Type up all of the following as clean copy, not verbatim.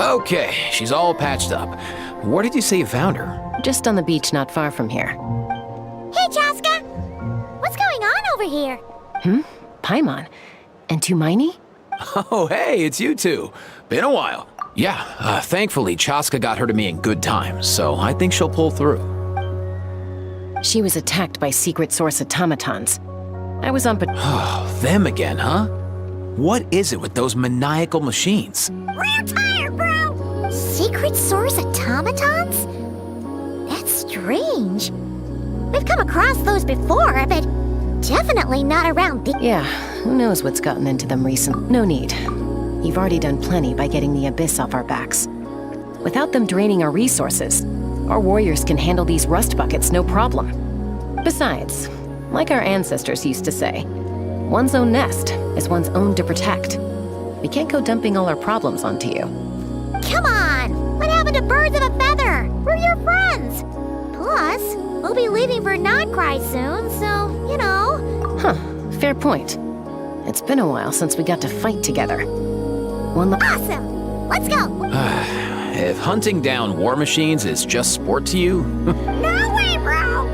Okay, she's all patched up. Where did you say you found her? Just on the beach not far from here. Hey, Chaska! What's going on over here? Paimon. And Tumaini? Oh, hey, it's you two. Been a while. Yeah, thankfully Chaska got her to me in good time, so I think she'll pull through. She was attacked by secret source automatons. I was on Oh, them again, huh? What is it with those maniacal machines? Real tired, bro! Secret source automatons? That's strange. We've come across those before, but definitely not around the— Yeah, who knows what's gotten into them recent. No need. You've already done plenty by getting the Abyss off our backs. Without them draining our resources, our warriors can handle these rust buckets no problem. Besides, like our ancestors used to say, one's own nest is one's own to protect. We can't go dumping all our problems onto you. Come on! What happened to birds of a feather? We're your friends! Plus, we'll be leaving for Krai soon, so, you know. Huh, fair point. It's been a while since we got to fight together. Awesome! Let's go! If hunting down war machines is just sport to you... No way, bro!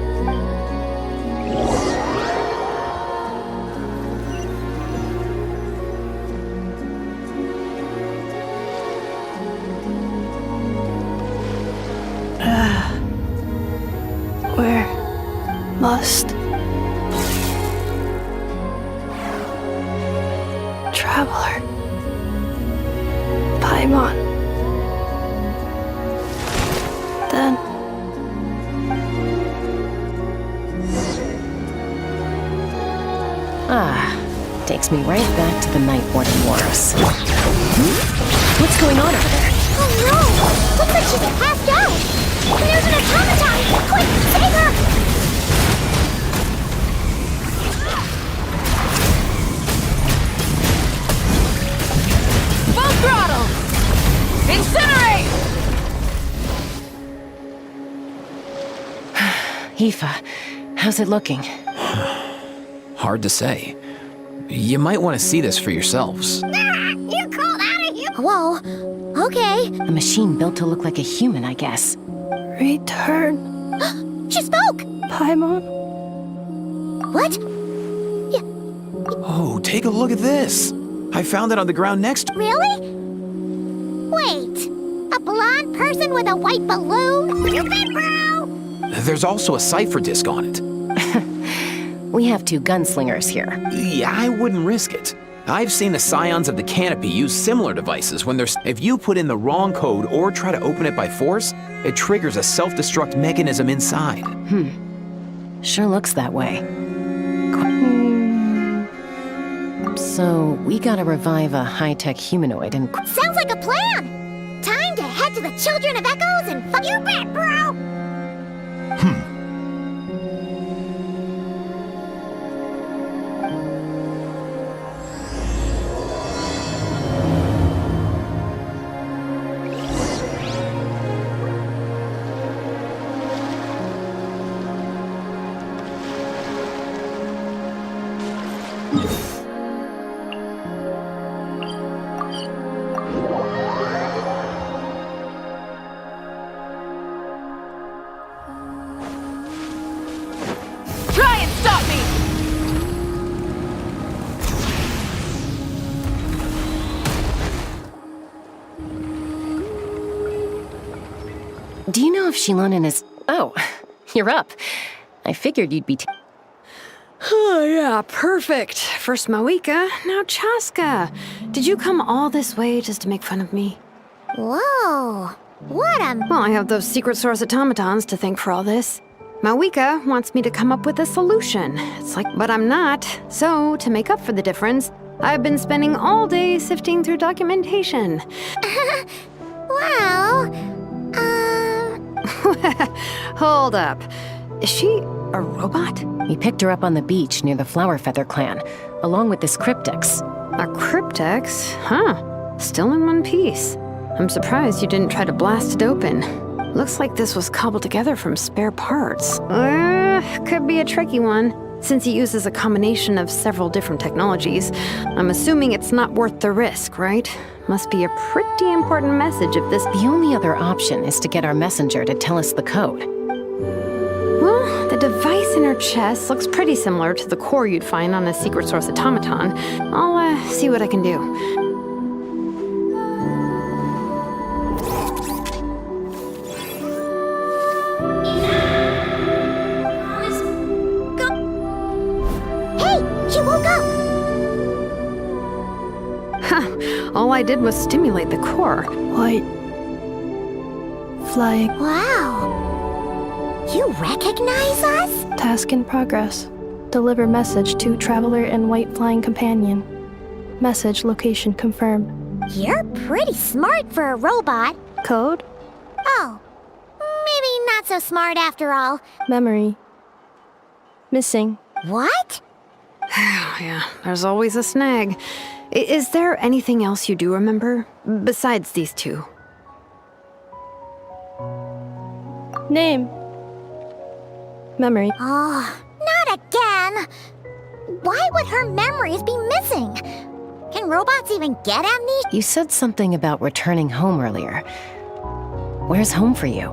Where must traveler Paimon then takes me right back to the Night Warden Wars. What's going on over there? Oh no! Looks like she's passed out! There's an automaton! Quick, save her! Full throttle! Incinerate! Aoife, how's it looking? Hard to say. You might want to see this for yourselves. You called out of here! Whoa, okay. A machine built to look like a human, I guess. return She spoke! Paimon. What? Oh, take a look at this. I found it on the ground next to... Really? Wait, a blonde person with a white balloon? Stupid, bro! There's also a cipher disk on it. We have two gunslingers here. Yeah, I wouldn't risk it. I've seen the scions of the canopy use similar devices when there's... If you put in the wrong code or try to open it by force, it triggers a self-destruct mechanism inside. Sure looks that way. So, we gotta revive a high-tech humanoid and... Sounds like a plan! Time to head to the Children of Echoes and fuck you back, bro! Try and stop me! Do you know if Shilonen is... Oh, you're up. I figured you'd be... Oh yeah, perfect. First Mawika, now Chaska. Did you come all this way just to make fun of me? Whoa, what a... Well, I have those secret source automatons to thank for all this. Mawika wants me to come up with a solution. It's like, but I'm not. So, to make up for the difference, I've been spending all day sifting through documentation. Well, Hold up. Is she a robot? We picked her up on the beach near the Flower Feather clan, along with this cryptex. A cryptex? Huh. Still in one piece. I'm surprised you didn't try to blast it open. Looks like this was cobbled together from spare parts. Could be a tricky one. Since he uses a combination of several different technologies, I'm assuming it's not worth the risk, right? Must be a pretty important message if this... The only other option is to get our messenger to tell us the code. Well, the device in her chest looks pretty similar to the core you'd find on a secret source automaton. I'll see what I can do. She woke up! All I did was stimulate the core. White. Flag. Wow! You recognize us? Task in progress. Deliver message to Traveler and White Flying Companion. Message location confirmed. You're pretty smart for a robot. Code? Oh, maybe not so smart after all. Memory. Missing. What? Yeah, there's always a snag. Is there anything else you do remember? Besides these two? Name. Memory. Oh, not again! Why would her memories be missing? Can robots even get amnesia? You said something about returning home earlier. Where's home for you?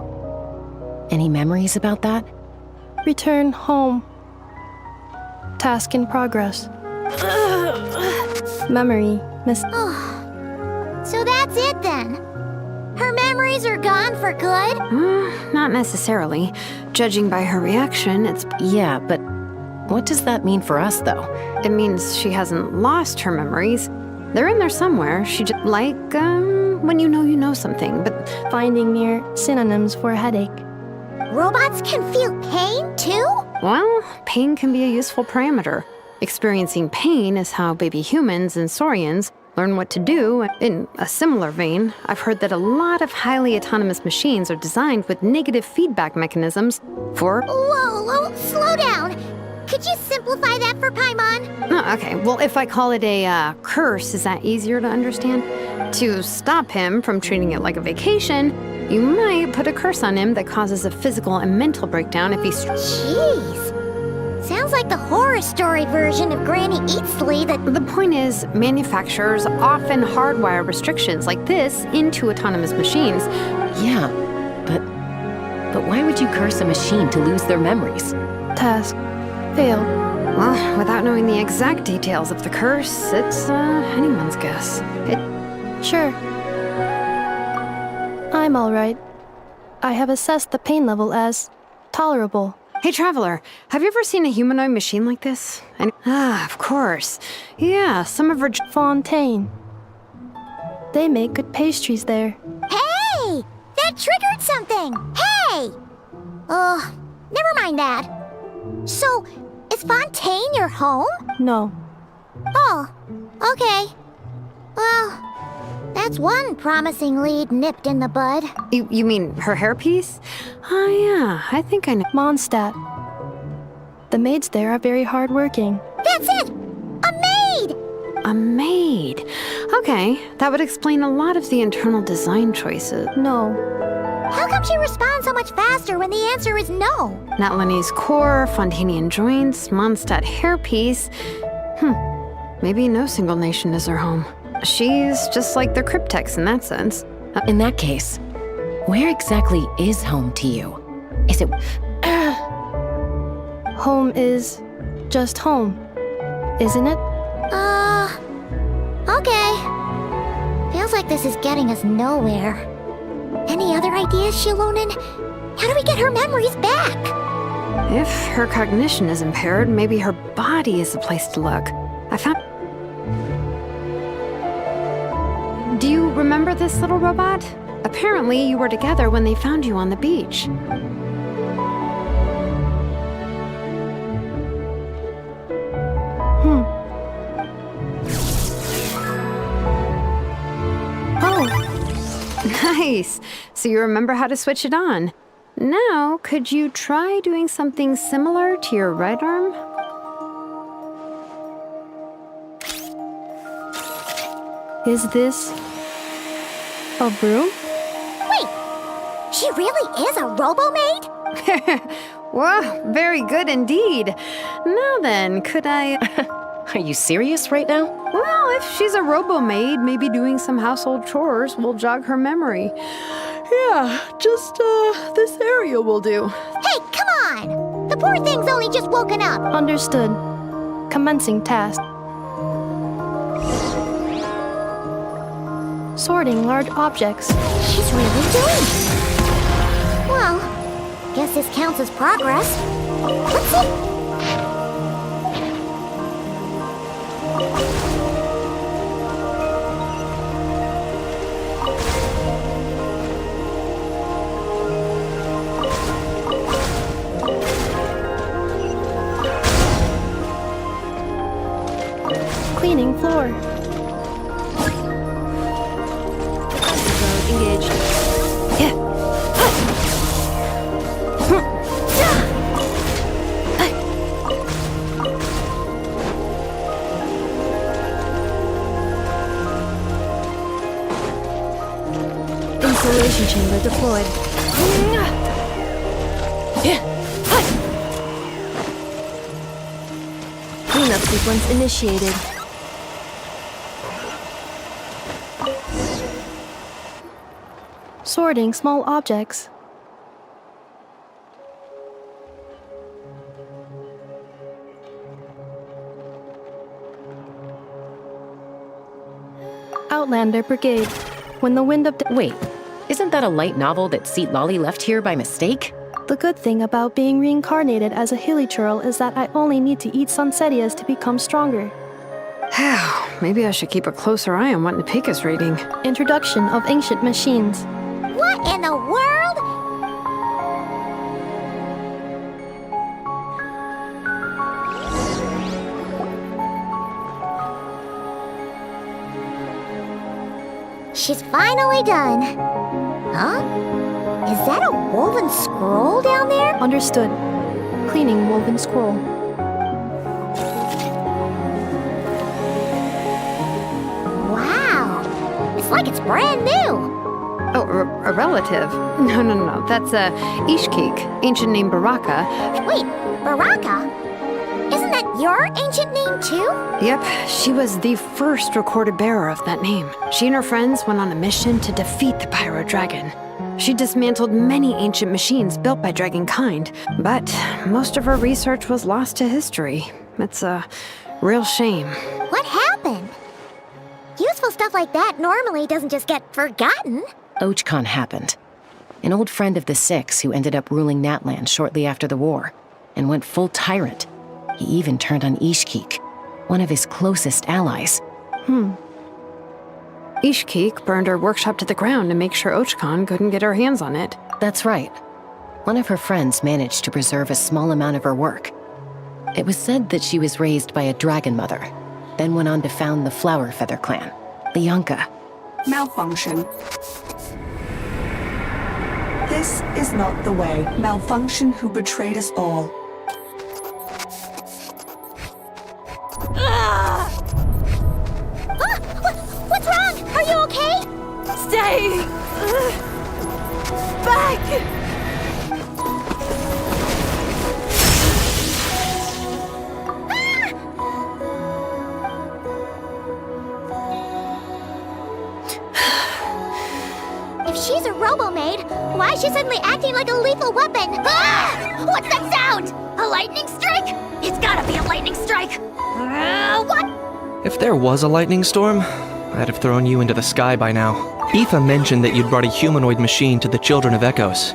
Any memories about that? Return home. Task in progress. Memory. Miss. So that's it then. Her memories are gone for good? Not necessarily. Judging by her reaction, it's... Yeah, but what does that mean for us, though? It means she hasn't lost her memories. They're in there somewhere. She just... Like, when you know something, but... Finding near synonyms for headache. Robots can feel pain too? Well, pain can be a useful parameter. Experiencing pain is how baby humans and saurians learn what to do. In a similar vein, I've heard that a lot of highly autonomous machines are designed with negative feedback mechanisms for... Whoa, slow down. Could you simplify that for Paimon? Oh, okay, well, if I call it a curse, is that easier to understand? To stop him from treating it like a vacation, you might put a curse on him that causes a physical and mental breakdown if he's... Jeez. Sounds like the horror story version of Granny Eatsley that... The point is, manufacturers often hardwire restrictions like this into autonomous machines. Yeah, but why would you curse a machine to lose their memories? Task. Failed. Well, without knowing the exact details of the curse, it's anyone's guess. Sure. I'm alright. I have assessed the pain level as tolerable. Hey, Traveler, have you ever seen a humanoid machine like this? Of course. Yeah, some of her... Fontaine. They make good pastries there. Hey! That triggered something! Hey! Never mind that. So, is Fontaine your home? No. Oh, okay. Well, that's one promising lead nipped in the bud. You mean her hairpiece? Oh, yeah, I think I know. Mondstadt. The maids there are very hardworking. That's it! A maid! A maid. Okay, that would explain a lot of the internal design choices. No. How come she responds so much faster when the answer is no? Natlani's core, Fontanian joints, Mondstadt hairpiece. Maybe no single nation is her home. She's just like the Cryptex in that sense. In that case, where exactly is home to you? Is it... Home is just home, isn't it? Okay. Feels like this is getting us nowhere. Any other ideas, Shilonen? How do we get her memories back? If her cognition is impaired, maybe her body is the place to look. I found... Do you remember this little robot? Apparently, you were together when they found you on the beach. Oh, Nice! So you remember how to switch it on. Now, could you try doing something similar to your right arm? is this a broom? Wait, she really is a robo-maid? Wow, very good indeed. Now then, could I... Are you serious right now? Well, if she's a robo-maid, maybe doing some household chores will jog her memory. Yeah, just, this area will do. Hey, come on! The poor thing's only just woken up. Understood. Commencing task. Sorting large objects. She's really doing it. Well, guess this counts as progress. Let's see. Cleaning floor. Engaged. Yeah. Insulation chamber deployed. Cleanup sequence initiated. Sorting small objects. Outlander Brigade. When the wind of... Wait, isn't that a light novel that Seat Lolly left here by mistake? The good thing about being reincarnated as a hilly churl is that I only need to eat sunsetias to become stronger. Maybe I should keep a closer eye on what Nipika's reading. Introduction of ancient machines. What in the world? She's finally done. Huh? Is that a woven scroll down there? Understood. Cleaning woven scroll. Wow. It's like it's brand new. Oh, a relative? No. That's Ishkik, ancient name Baraka. Wait, Baraka? Isn't that your ancient name too? Yep, she was the first recorded bearer of that name. She and her friends went on a mission to defeat the Pyro Dragon. She dismantled many ancient machines built by Dragonkind, but most of her research was lost to history. It's a real shame. What happened? Useful stuff like that normally doesn't just get forgotten. Ochkon happened. An old friend of the Six who ended up ruling Natlan shortly after the war, and went full tyrant. He even turned on Ishkik, one of his closest allies. Ishkik burned her workshop to the ground to make sure Ochkon couldn't get her hands on it. That's right. One of her friends managed to preserve a small amount of her work. It was said that she was raised by a dragon mother, then went on to found the Flower Feather clan, the Yunka. Malfunction. This is not the way. Malfunction who betrayed us all. What's wrong? Are you okay? Stay back! If she's a robo-maid, why is she suddenly acting like a lethal weapon? Ah! What's that sound? A lightning strike? It's gotta be a lightning strike! What? If there was a lightning storm, I'd have thrown you into the sky by now. Aoife mentioned that you'd brought a humanoid machine to the Children of Echoes.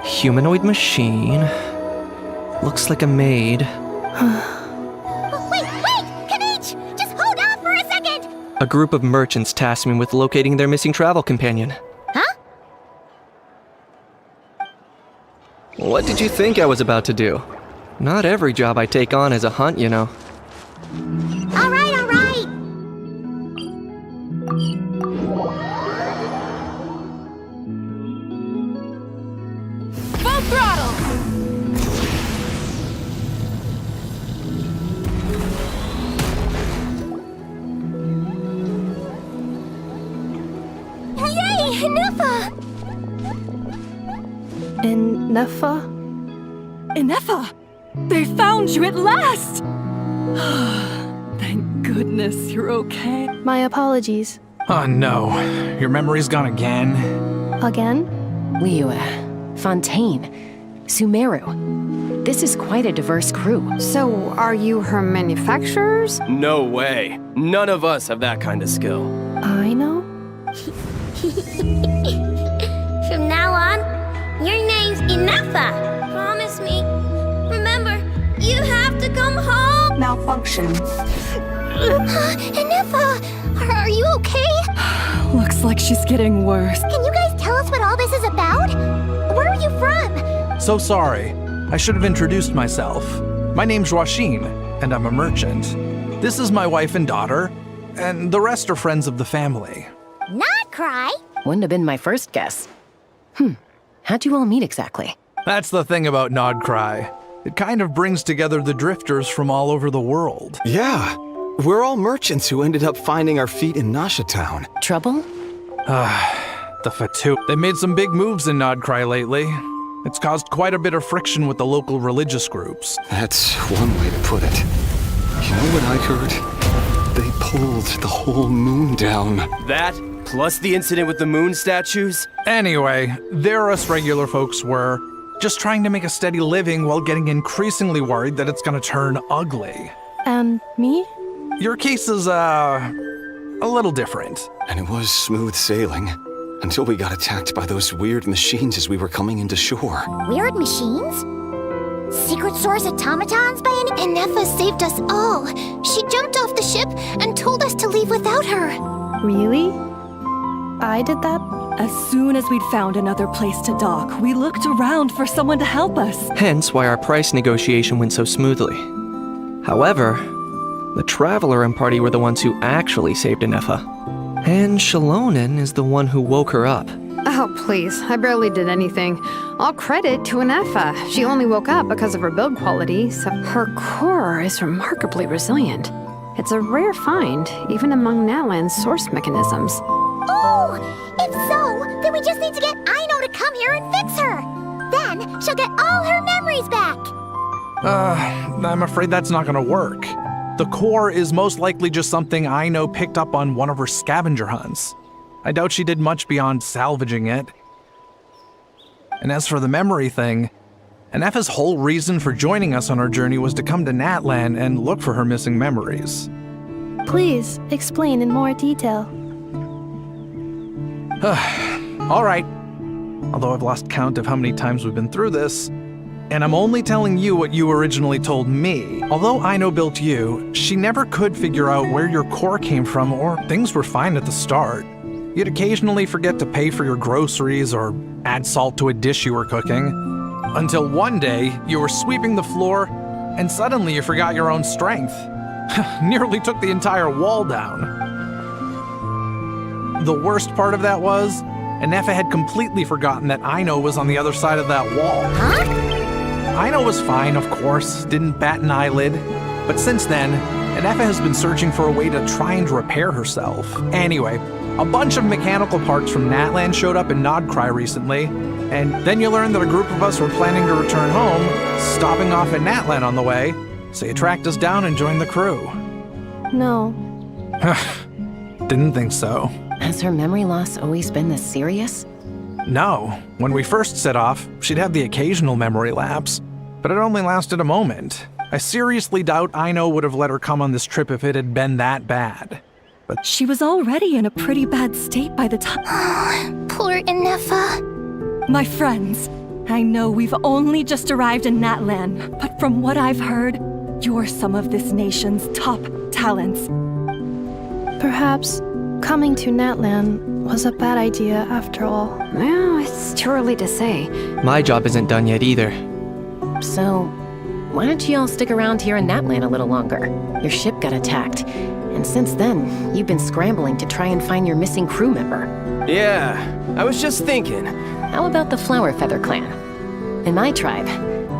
Humanoid machine. Looks like a maid. Wait! Kanich! Just hold on for a second! A group of merchants tasked me with locating their missing travel companion. Huh? What did you think I was about to do? Not every job I take on is a hunt, you know. All right. Full throttle! Yay, Nufa! In Nefa? Inefa! They found you at last! Thank goodness you're okay. My apologies. Oh no, your memory's gone again? Again? Liyue, Fontaine, Sumeru. This is quite a diverse crew. So, are you her manufacturers? No way. None of us have that kind of skill. I know? From now on, your name's Inefa. Promise me. Remember, you have to come home. Malfunction. Inefa, are you okay? Looks like she's getting worse. Can you guys tell us what all this is about? Where are you from? So sorry. I should have introduced myself. My name's Joachine, and I'm a merchant. This is my wife and daughter, and the rest are friends of the family. Not Krai. Wouldn't have been my first guess. How'd you all meet exactly? That's the thing about Nod Krai. It kind of brings together the drifters from all over the world. Yeah, we're all merchants who ended up finding our feet in Nasha Town. Trouble? The Fatu. They made some big moves in Nod Krai lately. It's caused quite a bit of friction with the local religious groups. That's one way to put it. You know what I heard? They pulled the whole moon down. That, plus the incident with the moon statues? Anyway, there us regular folks were just trying to make a steady living while getting increasingly worried that it's gonna turn ugly. And me? Your case is, a little different. And it was smooth sailing. Until we got attacked by those weird machines as we were coming into shore. Weird machines? Secret source automatons by any? Inefa saved us all. She jumped off the ship and told us to leave without her. Really? I did that? As soon as we'd found another place to dock, we looked around for someone to help us. Hence why our price negotiation went so smoothly. However, the Traveler and party were the ones who actually saved Inefa. And Shalonen is the one who woke her up. Oh, please. I barely did anything. All credit to Inefa. She only woke up because of her build quality, so her core is remarkably resilient. It's a rare find, even among Natlan's source mechanisms. Oh! If so, then we just need to get Aino to come here and fix her. Then she'll get all her memories back. I'm afraid that's not gonna work. The core is most likely just something Aino picked up on one of her scavenger hunts. I doubt she did much beyond salvaging it. And as for the memory thing, Inefa's whole reason for joining us on our journey was to come to Natlan and look for her missing memories. Please, explain in more detail. All right. Although I've lost count of how many times we've been through this, and I'm only telling you what you originally told me. Although Aino built you, she never could figure out where your core came from, or things were fine at the start. You'd occasionally forget to pay for your groceries or add salt to a dish you were cooking. Until one day, you were sweeping the floor, and suddenly you forgot your own strength. Nearly took the entire wall down. The worst part of that was, Inefa had completely forgotten that Aino was on the other side of that wall. Huh? Aino was fine, of course, didn't bat an eyelid. But since then, Inefa has been searching for a way to try and repair herself. Anyway, a bunch of mechanical parts from Natlan showed up in Nod Krai recently, and then you learned that a group of us were planning to return home, stopping off in Natlan on the way, so you tracked us down and joined the crew. No. Didn't think so. Has her memory loss always been this serious? No. When we first set off, she'd have the occasional memory lapse, but it only lasted a moment. I seriously doubt Aino would have let her come on this trip if it had been that bad. But She was already in a pretty bad state by the time. Poor Inefa. My friends, I know we've only just arrived in Natlan, but from what I've heard, you're some of this nation's top talents. Perhaps coming to Natlan was a bad idea after all. Well, it's too early to say. My job isn't done yet either. So, why don't you all stick around here in Natlan a little longer? Your ship got attacked, and since then, you've been scrambling to try and find your missing crew member. Yeah, I was just thinking. How about the Flower Feather Clan? In my tribe,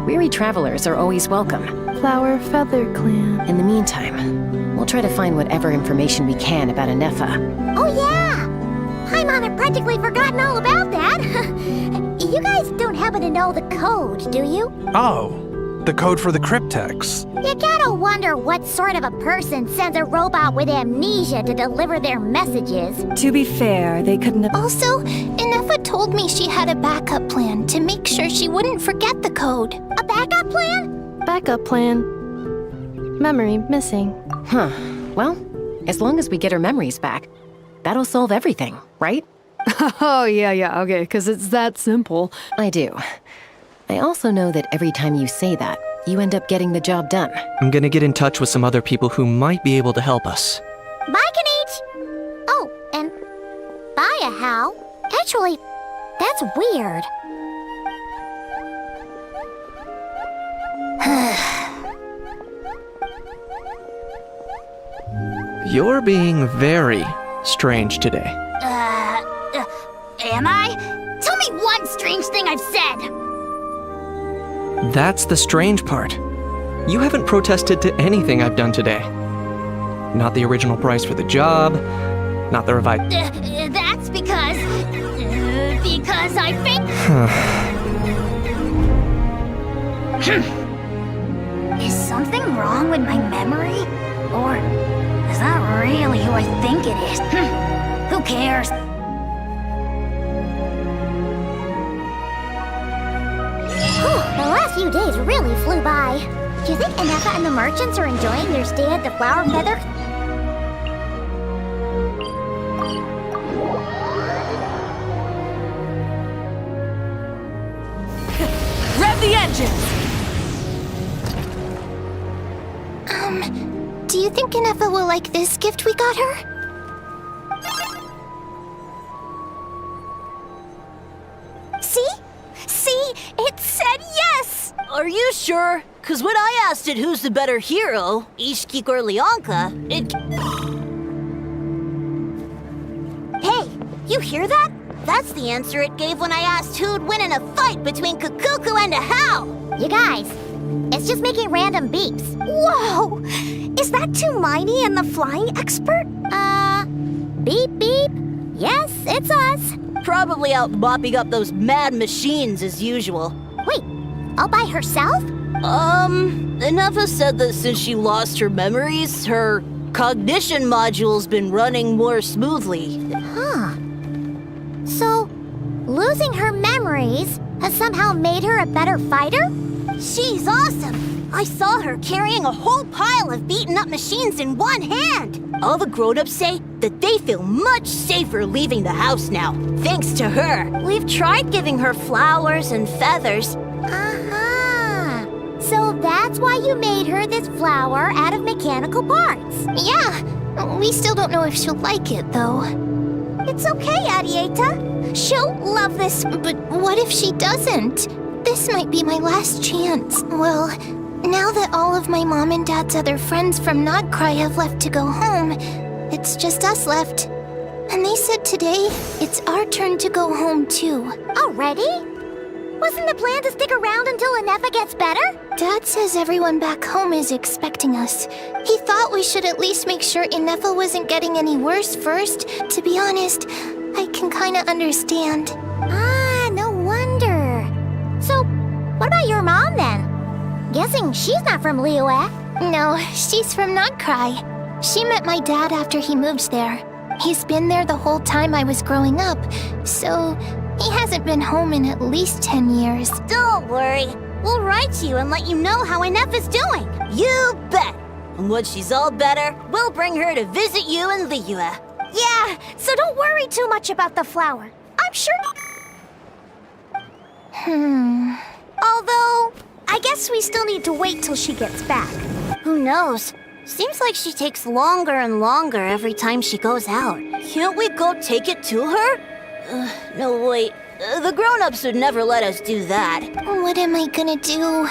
weary travelers are always welcome. Flower Feather Clan. In the meantime, we'll try to find whatever information we can about Inefa. Oh yeah! Paimon had practically forgotten all about that. You guys don't have happen to know the code, do you? Oh, the code for the cryptex. You gotta wonder what sort of a person sends a robot with amnesia to deliver their messages. To be fair, they couldn't have. Also, Inefa told me she had a backup plan to make sure she wouldn't forget the code. A backup plan? Backup plan. Memory missing. Huh. Well, as long as we get her memories back, that'll solve everything, right? Oh, yeah, okay, because it's that simple. I do. I also know that every time you say that, you end up getting the job done. I'm gonna get in touch with some other people who might be able to help us. Bye, Kanich! Oh, and bye, Hal. Actually, that's weird. You're being very strange today. Am I? Tell me one strange thing I've said! That's the strange part. You haven't protested to anything I've done today. Not the original price for the job, not the revised... That's because I think... Is something wrong with my memory? Or is that really who I think it is? Who cares? The last few days really flew by. Do you think Inefa and the merchants are enjoying their stay at the Flower Feather? Rev the engines! Do you think Inefa will like this gift we got her? See? It said yes! Are you sure? Cause when I asked it who's the better hero, Ishkik or Leonka, it... Hey, you hear that? That's the answer it gave when I asked who'd win in a fight between Kukuku and a Hal! You guys, it's just making random beeps. Whoa! Is that Tumaini and the flying expert? Beep beep. Yes, it's us. Probably out mopping up those mad machines as usual. Wait, all by herself? Inefa said that since she lost her memories, her cognition module's been running more smoothly. Huh. So, losing her memories has somehow made her a better fighter? She's awesome! I saw her carrying a whole pile of beaten up machines in one hand! All the grown-ups say that they feel much safer leaving the house now, thanks to her. We've tried giving her flowers and feathers. Uh-huh. So that's why you made her this flower out of mechanical parts. Yeah. We still don't know if she'll like it, though. It's okay, Arieta. She'll love this. But what if she doesn't? This might be my last chance. Well, now that all of my mom and dad's other friends from Krai have left to go home, it's just us left. And they said today, it's our turn to go home too. Already? Wasn't the plan to stick around until Inefa gets better? Dad says everyone back home is expecting us. He thought we should at least make sure Inefa wasn't getting any worse first. To be honest, I can kinda understand. Ah, no wonder. So, what about your mom then? Guessing she's not from Liyue. No, she's from Krai. She met my dad after he moved there. He's been there the whole time I was growing up, so he hasn't been home in at least 10 years. Don't worry. We'll write to you and let you know how Inefa's doing. You bet! And when she's all better, we'll bring her to visit you in Liyue. Yeah, so don't worry too much about the flower. I'm sure... Although, I guess we still need to wait till she gets back. Who knows? Seems like she takes longer and longer every time she goes out. Can't we go take it to her? No, wait. The grown-ups would never let us do that. What am I gonna do?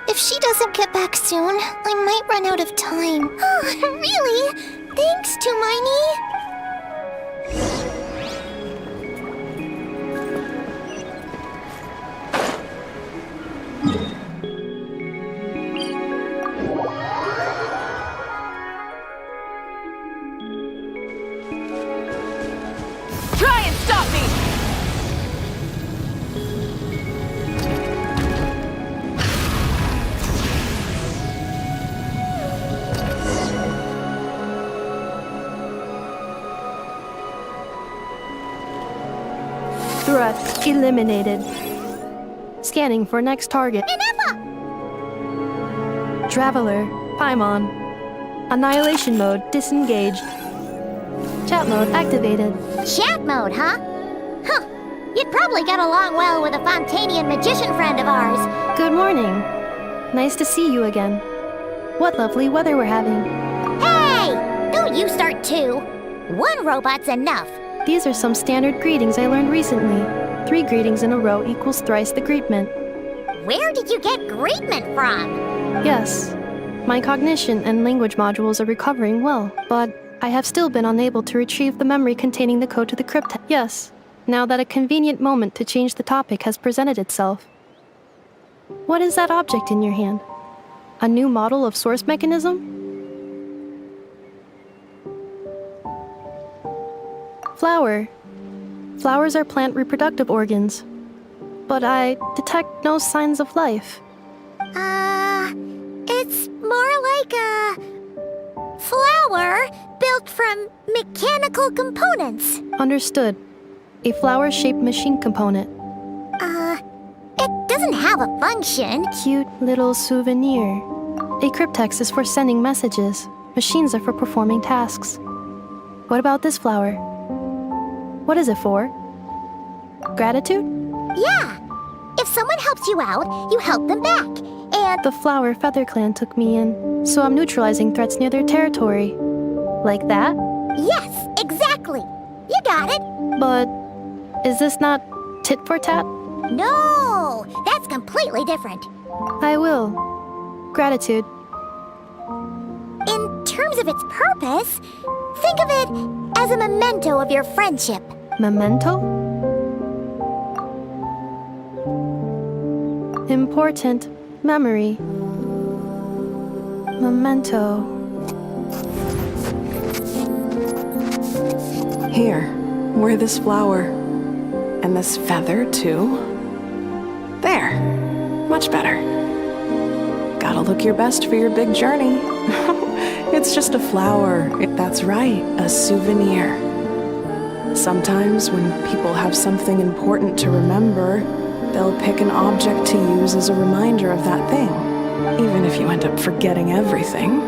If she doesn't get back soon, I might run out of time. Oh, really? Thanks, Tumaini. Try and stop me! Threat eliminated. Scanning for next target. Traveler, Paimon. Annihilation mode disengaged. Chat mode activated. Chat mode, huh? Huh. You'd probably get along well with a Fontanian magician friend of ours. Good morning. Nice to see you again. What lovely weather we're having. Hey! Don't you start too. One robot's enough. These are some standard greetings I learned recently. 3 greetings in a row equals thrice the greetment. Where did you get greetment from? Yes. My cognition and language modules are recovering well, but I have still been unable to retrieve the memory containing the code to the crypt. Yes, now that a convenient moment to change the topic has presented itself. What is that object in your hand? A new model of source mechanism? Flower. Flowers are plant reproductive organs, but I detect no signs of life. It's more like a flower built from mechanical components. Understood. A flower-shaped machine component. It doesn't have a function. Cute little souvenir. A cryptex is for sending messages. Machines are for performing tasks. What about this flower? What is it for? Gratitude? Yeah. If someone helps you out, you help them back. And the Flower Feather Clan took me in, so I'm neutralizing threats near their territory. Like that? Yes, exactly. You got it. But is this not tit for tat? No, that's completely different. I will. Gratitude. In terms of its purpose, think of it as a memento of your friendship. Memento? Important memory. Memento. Here, wear this flower. And this feather, too. There. Much better. Gotta look your best for your big journey. It's just a flower. That's right, a souvenir. Sometimes when people have something important to remember, they'll pick an object to use as a reminder of that thing. Even if you end up forgetting everything,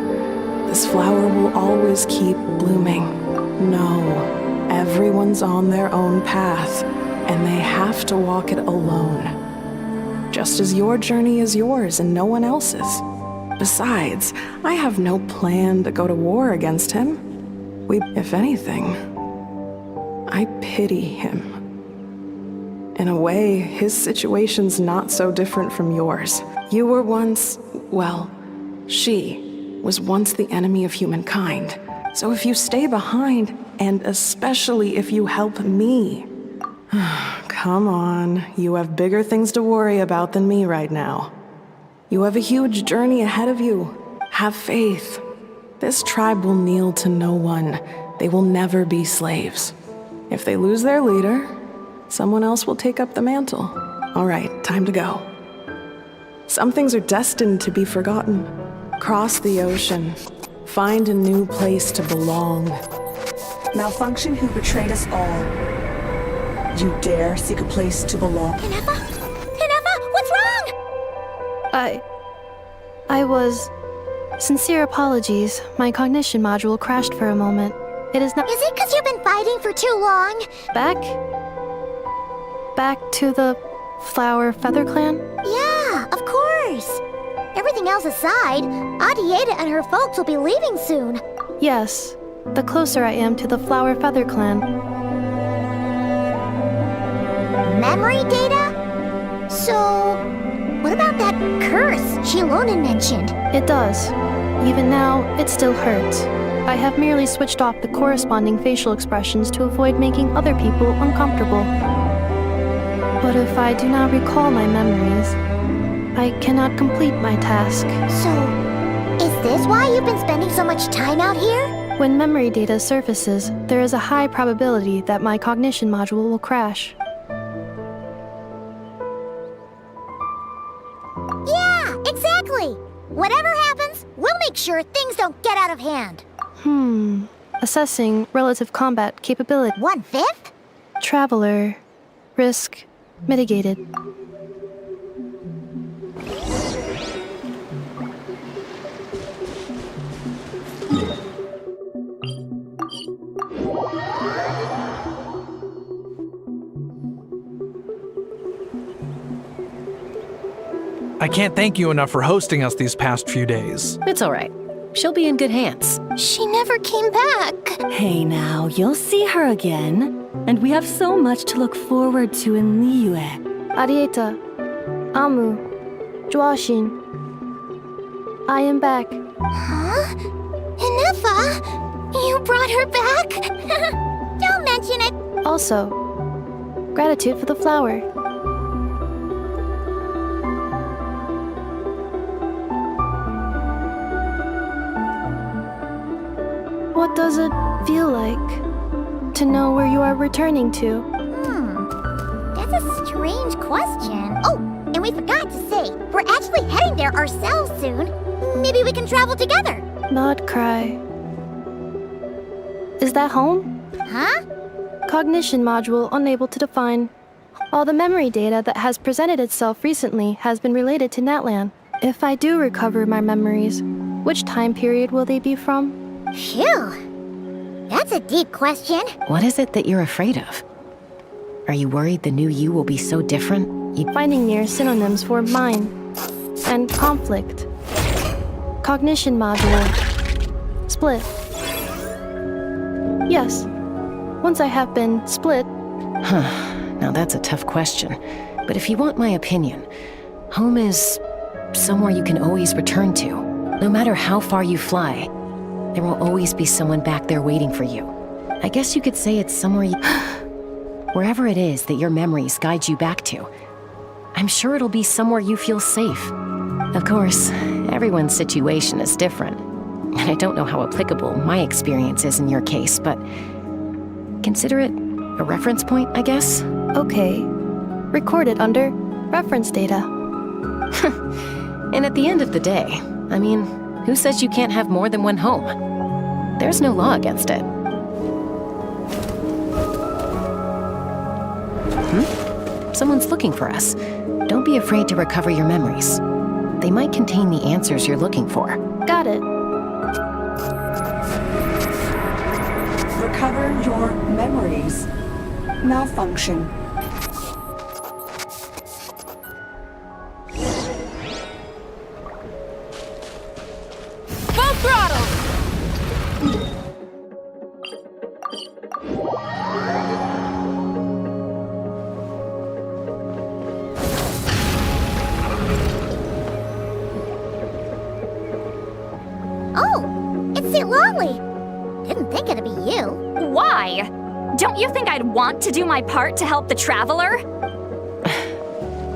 this flower will always keep blooming. No, everyone's on their own path, and they have to walk it alone. Just as your journey is yours and no one else's. Besides, I have no plan to go to war against him. If anything, I pity him. In a way, his situation's not so different from yours. You were once, well, she was once the enemy of humankind. So if you stay behind, and especially if you help me, come on, you have bigger things to worry about than me right now. You have a huge journey ahead of you. Have faith. This tribe will kneel to no one. They will never be slaves. If they lose their leader, someone else will take up the mantle. All right, time to go. Some things are destined to be forgotten. Cross the ocean. Find a new place to belong. Malfunction who betrayed us all. You dare seek a place to belong? Kenefa? Kenefa, what's wrong? I was... Sincere apologies. My cognition module crashed for a moment. It is not... Is it because you've been fighting for too long? Back to the Flower Feather Clan? Yeah, of course. Everything else aside, Adieta and her folks will be leaving soon. Yes. The closer I am to the Flower Feather Clan. Memory data? So, what about that curse Shilonen mentioned? It does. Even now, it still hurts. I have merely switched off the corresponding facial expressions to avoid making other people uncomfortable. But if I do not recall my memories, I cannot complete my task. So, is this why you've been spending so much time out here? When memory data surfaces, there is a high probability that my cognition module will crash. Yeah, exactly! Whatever happens, we'll make sure things don't get out of hand. Assessing relative combat capability. 1/5? Traveler. Risk mitigated. I can't thank you enough for hosting us these past few days. It's all right. She'll be in good hands. She never came back. Hey now, you'll see her again. And we have so much to look forward to in Liyue. Arieta, Amu, Joashin. I am back. Huh? Inefa? You brought her back? Don't mention it. Also, gratitude for the flower. What does it feel like to know where you are returning to? That's a strange question. Oh, and we forgot to say, we're actually heading there ourselves soon. Maybe we can travel together. Not Krai. Is that home? Huh? Cognition module unable to define. All the memory data that has presented itself recently has been related to Natlan. If I do recover my memories, which time period will they be from? Phew. That's a deep question. What is it that you're afraid of? Are you worried the new you will be so different? Finding near synonyms for mine and conflict. Cognition module. Split. Yes. Once I have been split. Now that's a tough question. But if you want my opinion, home is somewhere you can always return to. No matter how far you fly, there will always be someone back there waiting for you. I guess you could say it's somewhere you... Wherever it is that your memories guide you back to, I'm sure it'll be somewhere you feel safe. Of course, everyone's situation is different. And I don't know how applicable my experience is in your case, but consider it a reference point, I guess? Okay. Recorded under reference data. And at the end of the day, I mean, who says you can't have more than one home? There's no law against it. Someone's looking for us. Don't be afraid to recover your memories. They might contain the answers you're looking for. Got it. Recover your memories. Malfunction. Full throttle! Oh, it's Lolly. Didn't think it'd be you. Why? Don't you think I'd want to do my part to help the Traveler?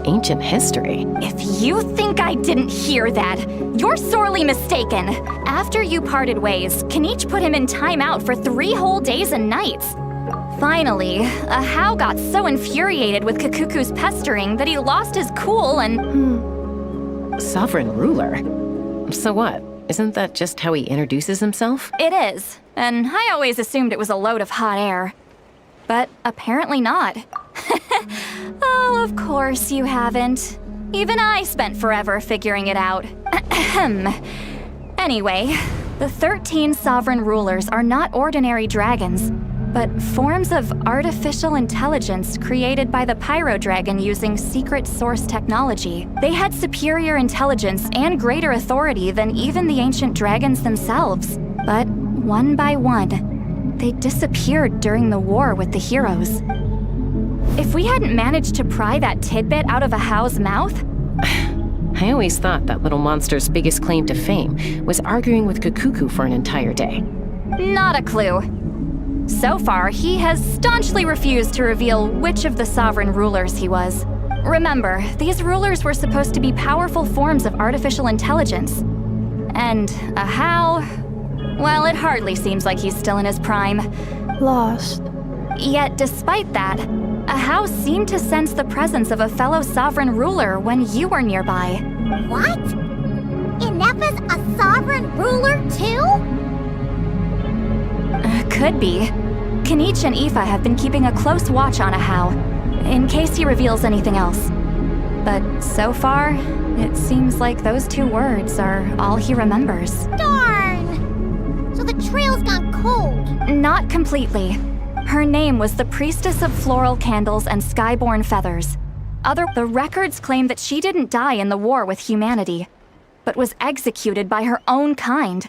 Ancient history. If you think I didn't hear that, you're sorely mistaken. After you parted ways, Kaniche put him in timeout for 3 whole days and nights. Finally, Ahau got so infuriated with Kakuku's pestering that he lost his cool and... Sovereign ruler? So what? Isn't that just how he introduces himself? It is, and I always assumed it was a load of hot air. But apparently not. Oh, of course you haven't. Even I spent forever figuring it out. Anyway, the 13 sovereign rulers are not ordinary dragons, but forms of artificial intelligence created by the Pyro Dragon using secret source technology. They had superior intelligence and greater authority than even the ancient dragons themselves. But one by one, they disappeared during the war with the heroes. If we hadn't managed to pry that tidbit out of Ahau's mouth... I always thought that little monster's biggest claim to fame was arguing with Kakuku for an entire day. Not a clue. So far, he has staunchly refused to reveal which of the sovereign rulers he was. Remember, these rulers were supposed to be powerful forms of artificial intelligence. And Ahau... well, it hardly seems like he's still in his prime. Lost. Yet, despite that, Ahau seemed to sense the presence of a fellow sovereign ruler when you were nearby. What? Inefa's a sovereign ruler too? Could be. Kaniche and Aoife have been keeping a close watch on Ahau. in case he reveals anything else. But so far, it seems like those 2 words are all he remembers. Darn! So the trail's gone cold. Not completely. Her name was the Priestess of Floral Candles and Skyborn Feathers. The records claim that she didn't die in the war with humanity, but was executed by her own kind.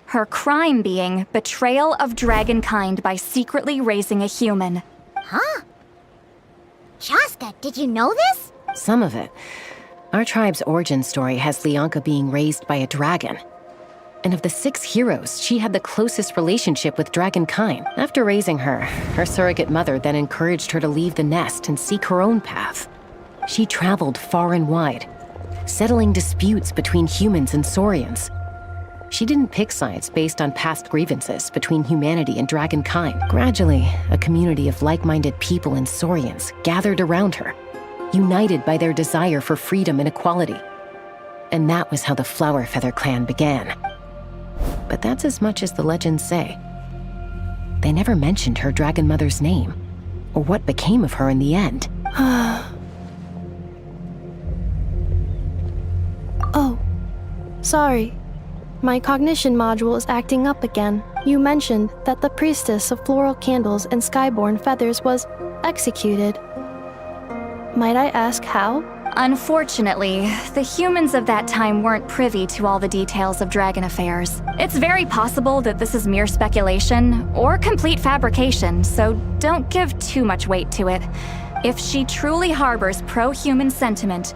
Her crime being betrayal of dragonkind by secretly raising a human. Huh? Chaska, did you know this? Some of it. Our tribe's origin story has Leonka being raised by a dragon. And of the 6 heroes, she had the closest relationship with dragonkind. After raising her, her surrogate mother then encouraged her to leave the nest and seek her own path. She traveled far and wide, settling disputes between humans and saurians. She didn't pick sides based on past grievances between humanity and dragonkind. Gradually, a community of like-minded people and saurians gathered around her, united by their desire for freedom and equality. And that was how the Flower Feather clan began. But that's as much as the legends say. They never mentioned her dragon mother's name, or what became of her in the end. Oh, sorry. My cognition module is acting up again. You mentioned that the Priestess of Floral Candles and Skyborn Feathers was executed. Might I ask how? Unfortunately, the humans of that time weren't privy to all the details of dragon affairs. It's very possible that this is mere speculation or complete fabrication, so don't give too much weight to it. If she truly harbors pro-human sentiment,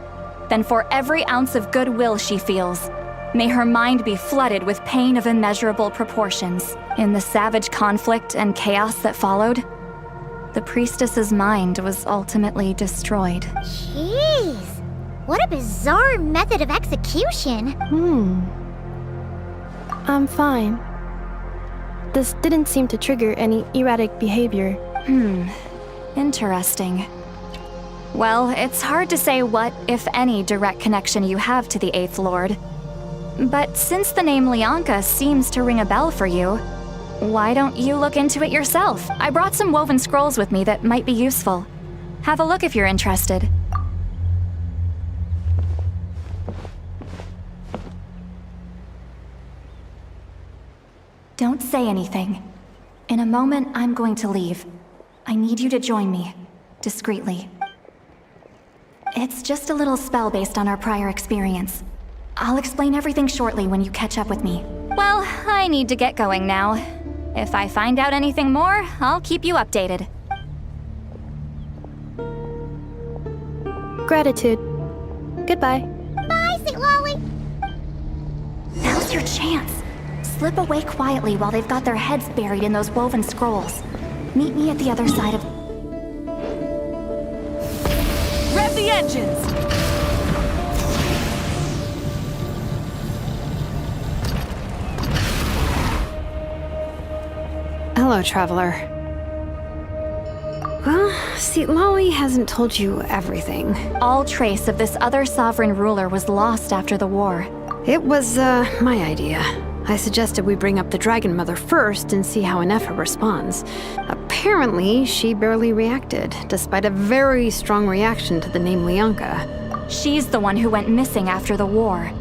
then for every ounce of goodwill she feels, may her mind be flooded with pain of immeasurable proportions. In the savage conflict and chaos that followed, the priestess's mind was ultimately destroyed. Jeez, what a bizarre method of execution. I'm fine. This didn't seem to trigger any erratic behavior. Interesting. Well, it's hard to say what, if any, direct connection you have to the 8th Lord. But since the name Leonka seems to ring a bell for you, why don't you look into it yourself? I brought some woven scrolls with me that might be useful. Have a look if you're interested. Don't say anything. In a moment, I'm going to leave. I need you to join me, discreetly. It's just a little spell based on our prior experience. I'll explain everything shortly when you catch up with me. Well, I need to get going now. If I find out anything more, I'll keep you updated. Gratitude. Goodbye. Bye, St. Lolly. Now's your chance. Slip away quietly while they've got their heads buried in those woven scrolls. Meet me at the other side of... Rev the engines! Hello, Traveler. Well, see, Lolly hasn't told you everything. All trace of this other sovereign ruler was lost after the war. It was, my idea. I suggested we bring up the Dragon Mother first and see how Inefa responds. Apparently, she barely reacted, despite a very strong reaction to the name Leonka. She's the one who went missing after the war.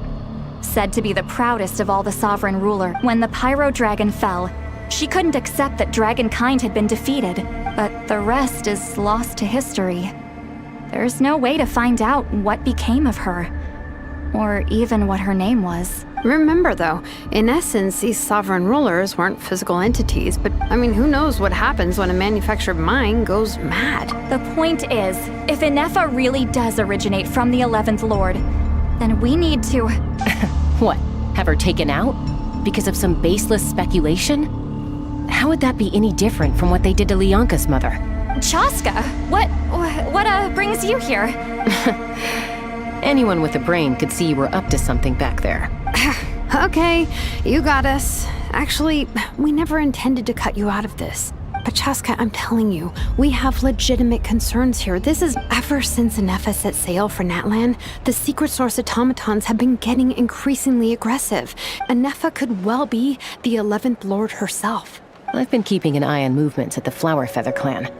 Said to be the proudest of all the sovereign ruler. When the Pyro Dragon fell, she couldn't accept that dragonkind had been defeated, but the rest is lost to history. There's no way to find out what became of her, or even what her name was. Remember, though, in essence, these sovereign rulers weren't physical entities, but, I mean, who knows what happens when a manufactured mind goes mad? The point is, if Inefa really does originate from the 11th Lord, then we need to... What? Have her taken out? Because of some baseless speculation? How would that be any different from what they did to Leonka's mother? Chaska, what brings you here? Anyone with a brain could see you were up to something back there. Okay, you got us. Actually, we never intended to cut you out of this. But Chaska, I'm telling you, we have legitimate concerns here. This is ever since Inefa set sail for Natlan, the secret source automatons have been getting increasingly aggressive. Inefa could well be the 11th Lord herself. I've been keeping an eye on movements at the Flower Feather clan.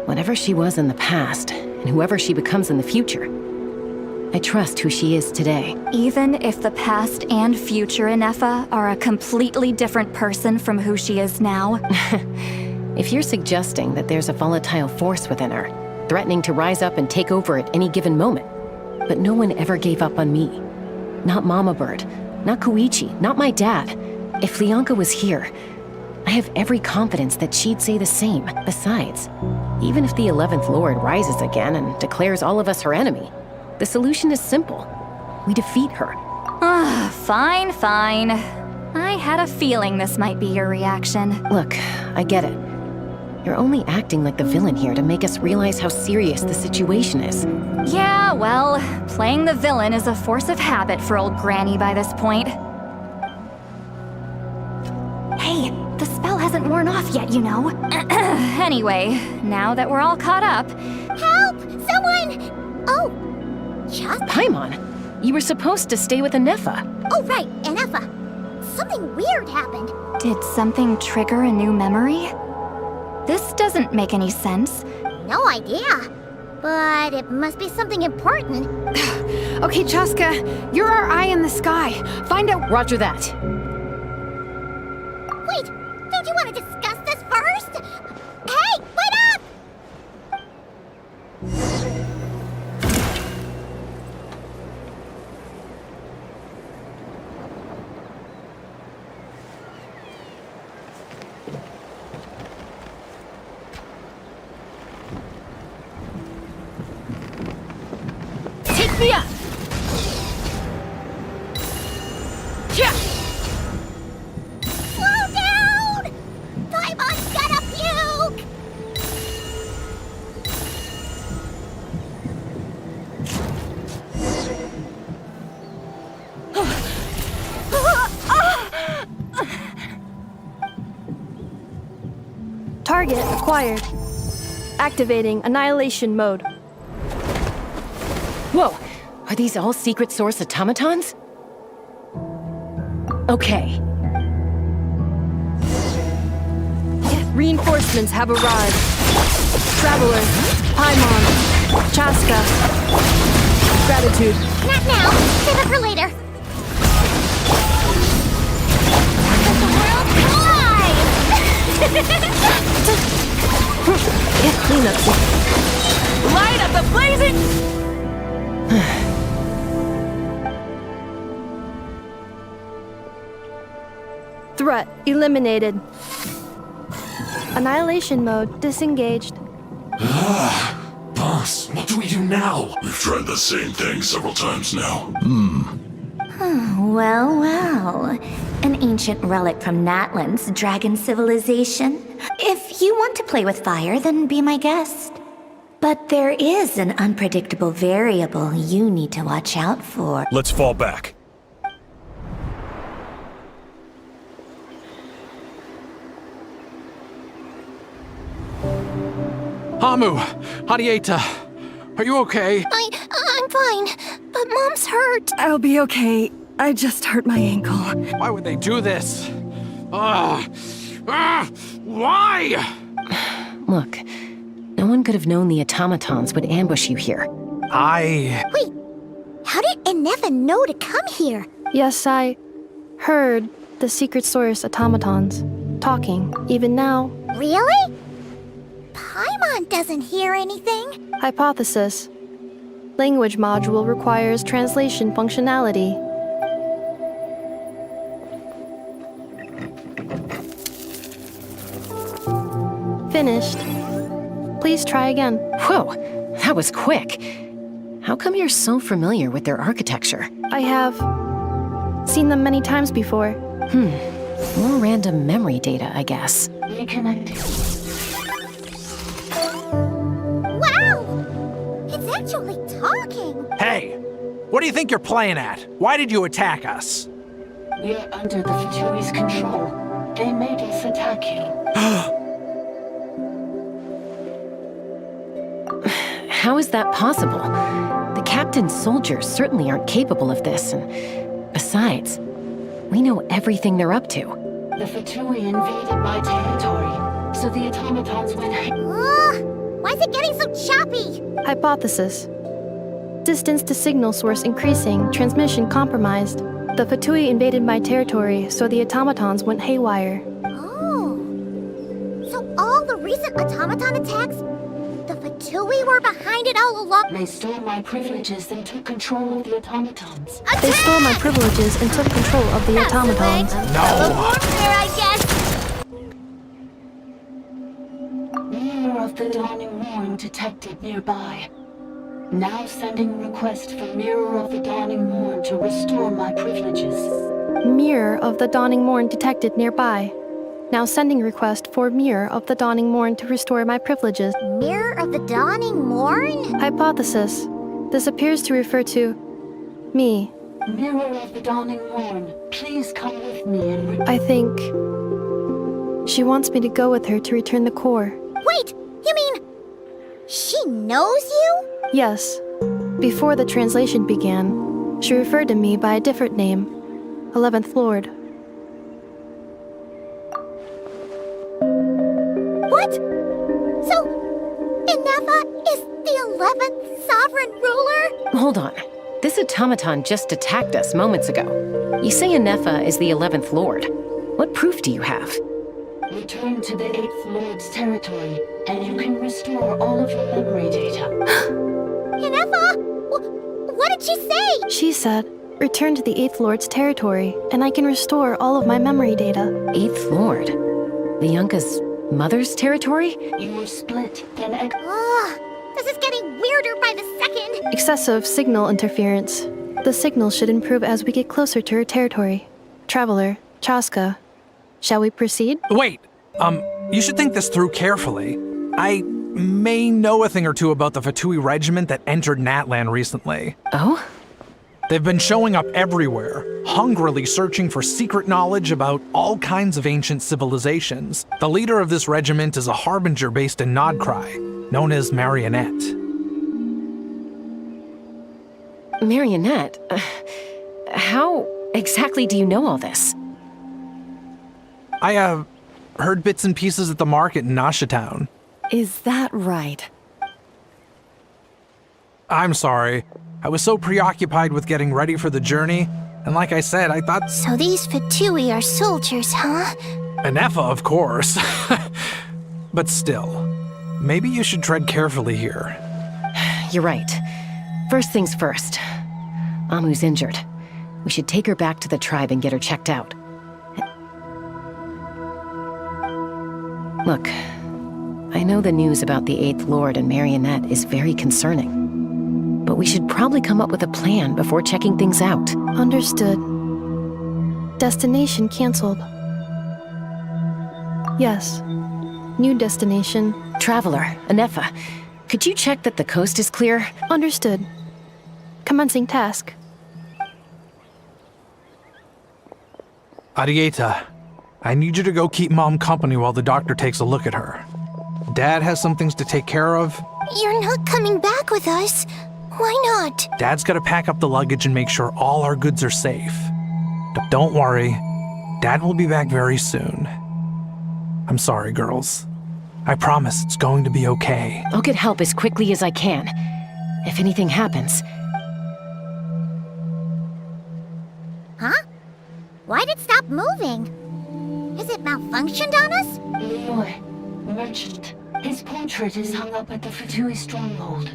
Whatever she was in the past, and whoever she becomes in the future, I trust who she is today. Even if the past and future Inefa are a completely different person from who she is now? If you're suggesting that there's a volatile force within her, threatening to rise up and take over at any given moment, but no one ever gave up on me. Not Mama Bird, not Koichi, not my dad. If Leonka was here, I have every confidence that she'd say the same. Besides, even if the 11th Lord rises again and declares all of us her enemy, the solution is simple. We defeat her. Fine, fine. I had a feeling this might be your reaction. Look, I get it. You're only acting like the villain here to make us realize how serious the situation is. Yeah, well, playing the villain is a force of habit for old Granny by this point. Hey, the spell hasn't worn off yet, you know. Anyway, now that we're all caught up... Help! Someone! Oh, just... Paimon, you were supposed to stay with Inefa. Oh, right, Inefa. Something weird happened. Did something trigger a new memory? This doesn't make any sense. No idea. But it must be something important. Okay, Chaska, you're our eye in the sky. Find out... Roger that. Wait, don't you want to discuss this first? Hey, wait up! Take me up! Yeah! Slow down! Paimon's gonna puke! Target acquired. Activating annihilation mode. Whoa! Are these all secret source automatons? Okay. Reinforcements have arrived. Traveler, Paimon, Chaska. Gratitude. Not now. Save it for later. Let the world collide! Get cleanups. Light up the blazing... Threat eliminated. Annihilation mode disengaged. Boss, what do we do now? We've tried the same thing several times now. Well, well. An ancient relic from Natlan's dragon civilization. If you want to play with fire, then be my guest. But there is an unpredictable variable you need to watch out for. Let's fall back. Hamu! Hadieta! Are you okay? I'm fine, but Mom's hurt. I'll be okay. I just hurt my ankle. Why would they do this? Why? Look, no one could have known the automatons would ambush you here. Wait, how did Inefa know to come here? Yes, I heard the secret source automatons talking, even now. Really? Paimon doesn't hear anything. Hypothesis. Language module requires translation functionality. Finished. Please try again. Whoa, that was quick. How come you're so familiar with their architecture? I have seen them many times before. More random memory data, I guess. Reconnecting. Wow! It's actually talking! Hey! What do you think you're playing at? Why did you attack us? We're under the Faturi's control. They made us attack you. How is that possible? The captain's soldiers certainly aren't capable of this, and besides, we know everything they're up to. The Faturi invaded my territory, so the automatons went... Why Why is it getting so choppy? Hypothesis. Distance to signal source increasing, transmission compromised. The Fatui invaded my territory, so the automatons went haywire. Oh. So all the recent automaton attacks, the Fatui were behind it all along? They stole my privileges and took control of the automatons. They stole my privileges and took control of the automatons. There, I guess. Mirror of the Dawning Morn detected nearby. Now sending request for Mirror of the Dawning Morn to restore my privileges. Mirror of the Dawning Morn detected nearby. Now sending request for Mirror of the Dawning Morn to restore my privileges. Mirror of the Dawning Morn? Hypothesis. This appears to refer to me. Mirror of the Dawning Morn, please come with me and I think she wants me to go with her to return the core. Wait, you mean she knows you? Yes. Before the translation began, she referred to me by a different name, 11th Lord. What? So, Inefa is the 11th sovereign ruler? Hold on. This automaton just attacked us moments ago. You say Inefa is the 11th Lord. What proof do you have? return to the 8th Lord's territory, and you can restore all of your memory data. Inefa! What did she say? She said, return to the 8th Lord's territory, and I can restore all of my memory data. 8th Lord? Lianka's mother's territory? You were split, then this is getting weirder by the second. Excessive signal interference. The signal should improve as we get closer to her territory. Traveler, Chaska, shall we proceed? Wait, you should think this through carefully. I may know a thing or two about the Fatui regiment that entered Natlan recently. Oh? They've been showing up everywhere, hungrily searching for secret knowledge about all kinds of ancient civilizations. The leader of this regiment is a harbinger based in Krai, known as Marionette. Marionette? How exactly do you know all this? I, heard bits and pieces at the market in Nasha Town. Is that right? I'm sorry. I was so preoccupied with getting ready for the journey, and like I said, I thought— So these Fatui are soldiers, huh? Inefa, of course. But still, maybe you should tread carefully here. You're right. First things first. Amu's injured. We should take her back to the tribe and get her checked out. Look, I know the news about the 8th Lord and Marionette is very concerning. But we should probably come up with a plan before checking things out. Understood. Destination canceled. Yes. New destination. Traveler, Inefa, could you check that the coast is clear? Understood. Commencing task. Arieta, I need you to go keep Mom company while the doctor takes a look at her. Dad has some things to take care of. You're not coming back with us. Why not? Dad's gotta pack up the luggage and make sure all our goods are safe. But don't worry, Dad will be back very soon. I'm sorry, girls. I promise it's going to be okay. I'll get help as quickly as I can. If anything happens. Huh? Why'd it stop moving? Is it malfunctioned on us? Leroy, merchant. His portrait is hung up at the Fatui stronghold.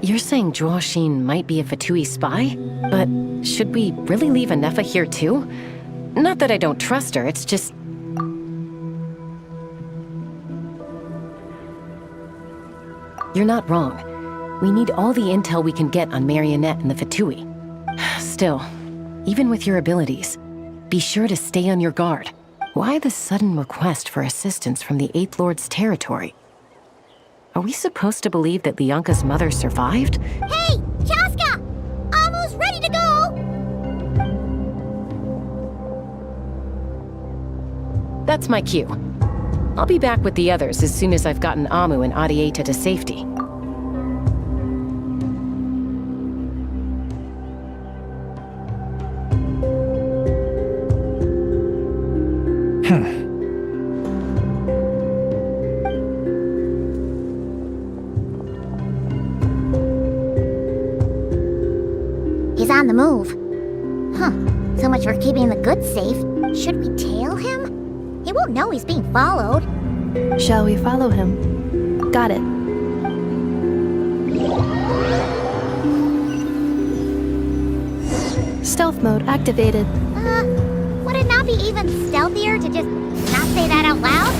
You're saying Joashin might be a Fatui spy? But should we really leave Inefa here too? Not that I don't trust her, it's just... You're not wrong. We need all the intel we can get on Marionette and the Fatui. Still, even with your abilities, be sure to stay on your guard. Why the sudden request for assistance from the 8th Lord's territory? Are we supposed to believe that Lianka's mother survived? Hey, Chaska! Amu's ready to go! That's my cue. I'll be back with the others as soon as I've gotten Amu and Arieta to safety. on the move. Huh. So much for keeping the goods safe. Should we tail him? He won't know he's being followed. Shall we follow him? Got it. Stealth mode activated. Would it not be even stealthier to just not say that out loud?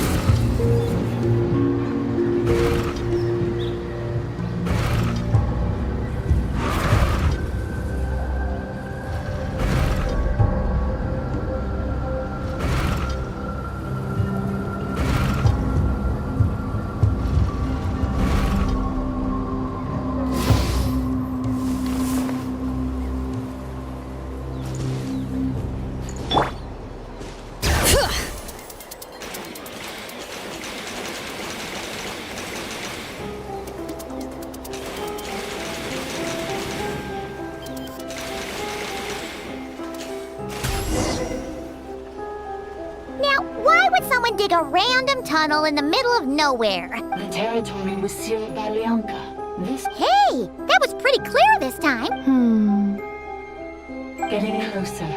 Dig a random tunnel in the middle of nowhere. The territory was sealed by Lianka. Hey! That was pretty clear this time. Getting closer.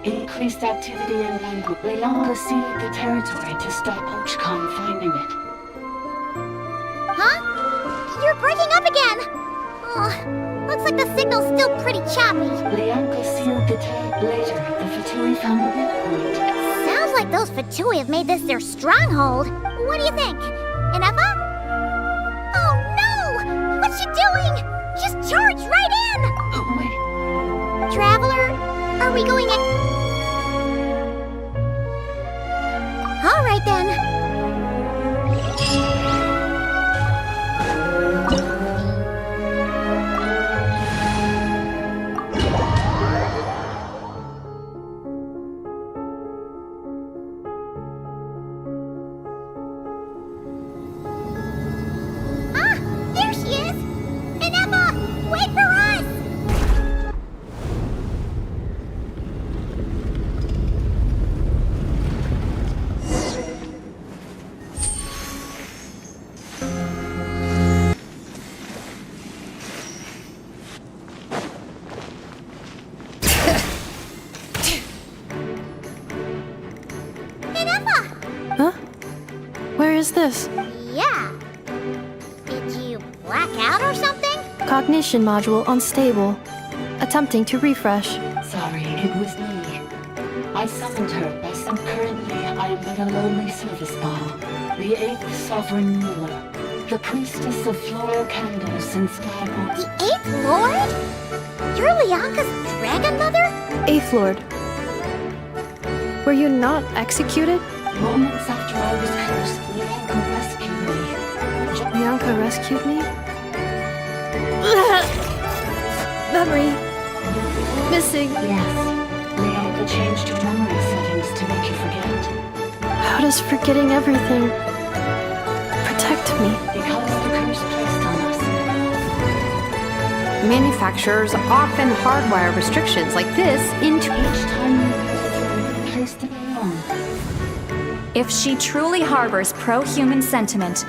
Increased activity in language. Lianka sealed the territory to stop Ochcon finding it. Huh? You're breaking up again! Oh, looks like the signal's still pretty choppy. Lianka sealed the territory. Later, the Fatui found the midpoint. Sounds like those Fatui have made this their stronghold. What do you think? Enough? Oh no! What's she doing? Just charged right in! Wait. Traveler, are we going in? All right then. Where is this? Yeah. Did you black out or something? Cognition module unstable. Attempting to refresh. Sorry, it was me. I summoned her, but currently I am but a lowly service ball. The 8th Sovereign Ruler. The Priestess of Floral Candles and Skybox. The 8th Lord? You're Lianka's Dragon Mother? 8th Lord. Were you not executed? Moments after I was cursed, Lianka rescued me. Lianka rescued me? Memory. Missing. Yes. Lianka changed your memory settings to make you forget. How does forgetting everything protect me? Because the curse placed on us. Manufacturers often hardwire restrictions like this into each time you placed it wrong. If she truly harbors pro-human sentiment,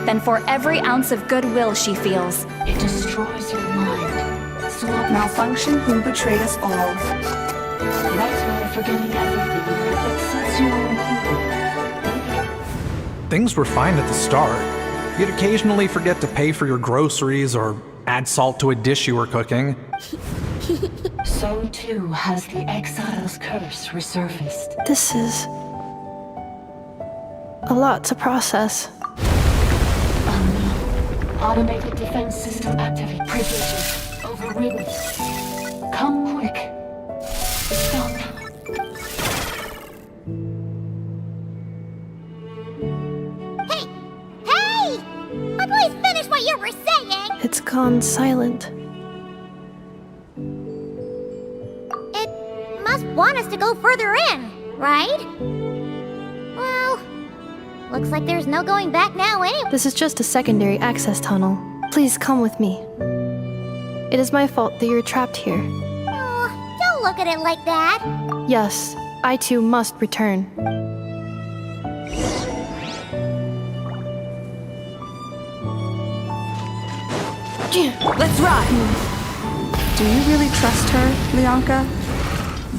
then for every ounce of goodwill she feels, it destroys your mind. Swap malfunction who betrayed us all. That's why forgetting everything upsets you all. Things were fine at the start. You'd occasionally forget to pay for your groceries or add salt to a dish you were cooking. So too has the Exile's curse resurfaced. This is a lot to process. Automated defense system activate. Privileges overridden. Come quick. Stop. Hey! Please finish what you were saying! It's gone silent. It must want us to go further in, right? Well, looks like there's no going back now anyway. This is just a secondary access tunnel. Please come with me. It is my fault that you're trapped here. Oh, don't look at it like that. Yes, I too must return. Let's ride! Do you really trust her, Leonka?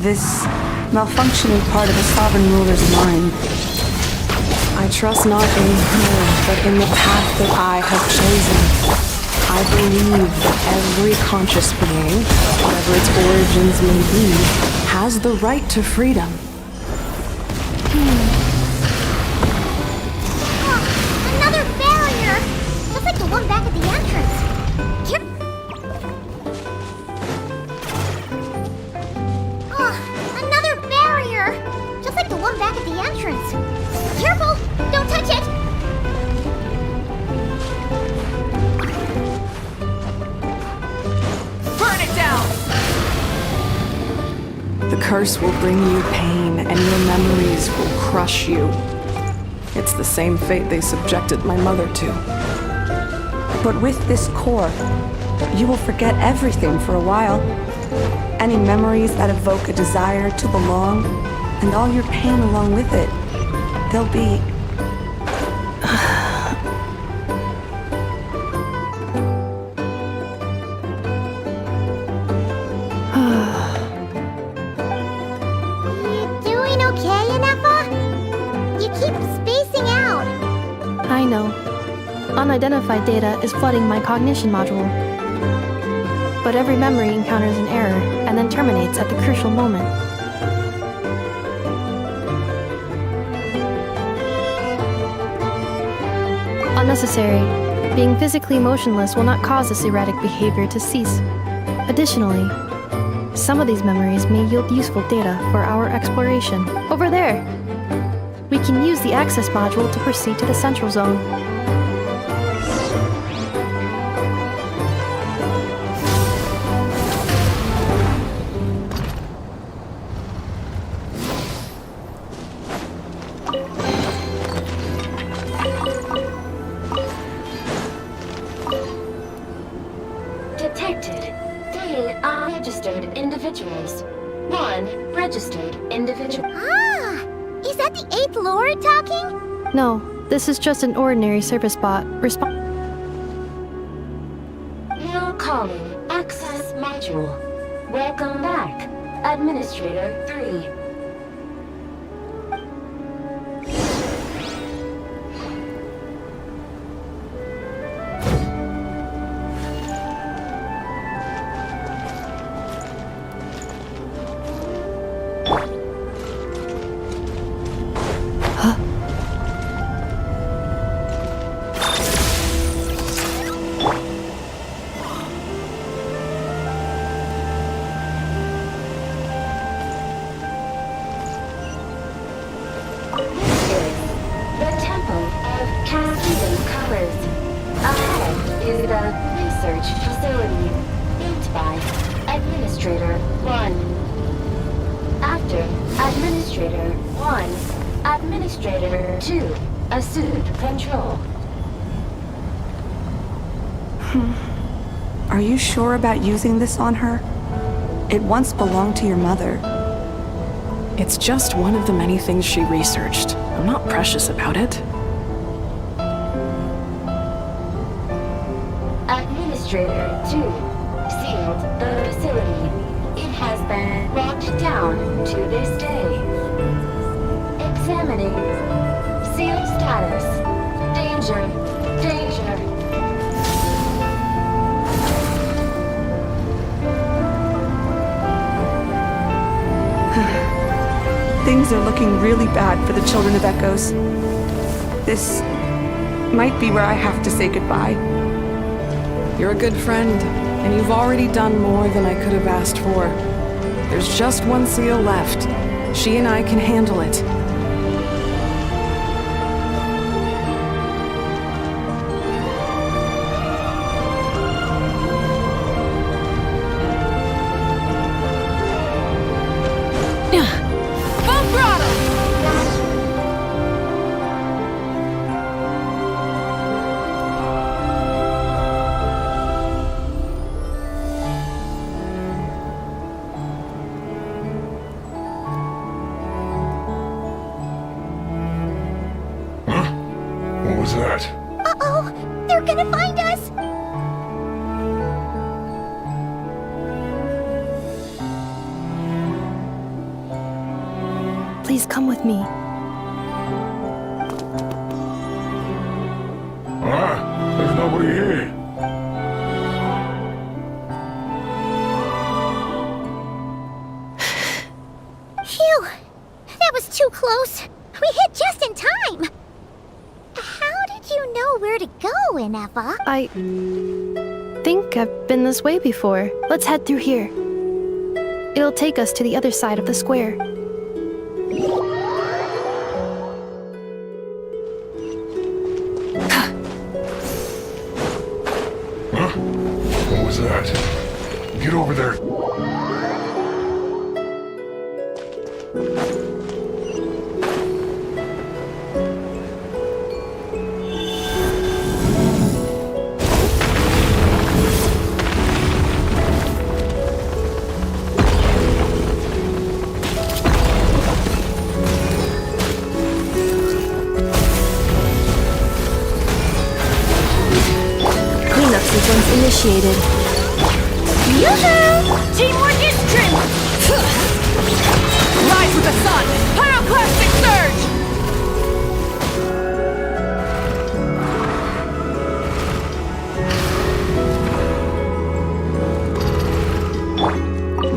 This malfunctioning part of the Sovereign Ruler's mind. I trust not in her, but in the path that I have chosen. I believe that every conscious being, whatever its origins may be, has the right to freedom. Another barrier! Just like the one back at the entrance. Another barrier! Just like the one back at the entrance. Careful! Don't touch it! Burn it down! The curse will bring you pain, and your memories will crush you. It's the same fate they subjected my mother to. But with this core, you will forget everything for a while. Any memories that evoke a desire to belong, and all your pain along with it, they'll be... You doing okay, Inefa? You keep spacing out. I know. Unidentified data is flooding my cognition module. But every memory encounters an error and then terminates at the crucial moment. Unnecessary. Being physically motionless will not cause this erratic behavior to cease. Additionally, some of these memories may yield useful data for our exploration. Over there! We can use the access module to proceed to the central zone. Detected 3 unregistered individuals. 1 registered individual. Ah! Is that the 8th Lord talking? No, this is just an ordinary service bot. Now calling access module. Welcome back, Administrator 3. Administrator 1. After Administrator 1, Administrator 2 assumed control. Are you sure about using this on her? It once belonged to your mother. It's just one of the many things she researched. I'm not precious about it. Administrator 2 sealed the facility. It has been locked down to this day. Examining. Sealed status. Danger. Danger. Things are looking really bad for the Children of Echoes. This might be where I have to say goodbye. You're a good friend, and you've already done more than I could have asked for. There's just one seal left. She and I can handle it. What was that? Uh-oh! They're gonna find us! with me. There's nobody here. Phew! That was too close. We hit just in time. How did you know where to go, Ineva? I think I've been this way before. Let's head through here. It'll take us to the other side of the square. What was that? Get over there. Initiated. Yoo-hoo! Teamwork is strength! Rise with the sun! Pyroclastic surge!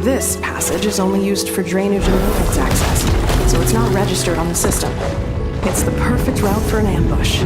This passage is only used for drainage and roads access, so it's not registered on the system. It's the perfect route for an ambush.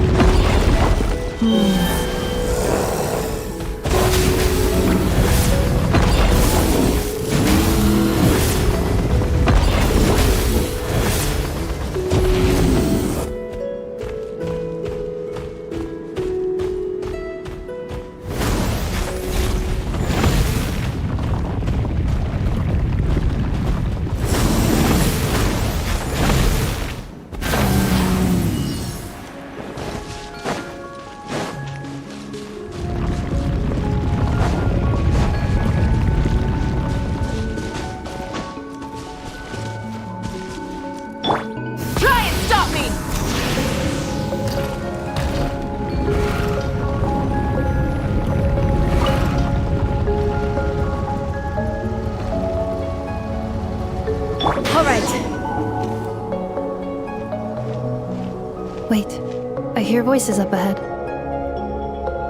Wait, I hear voices up ahead.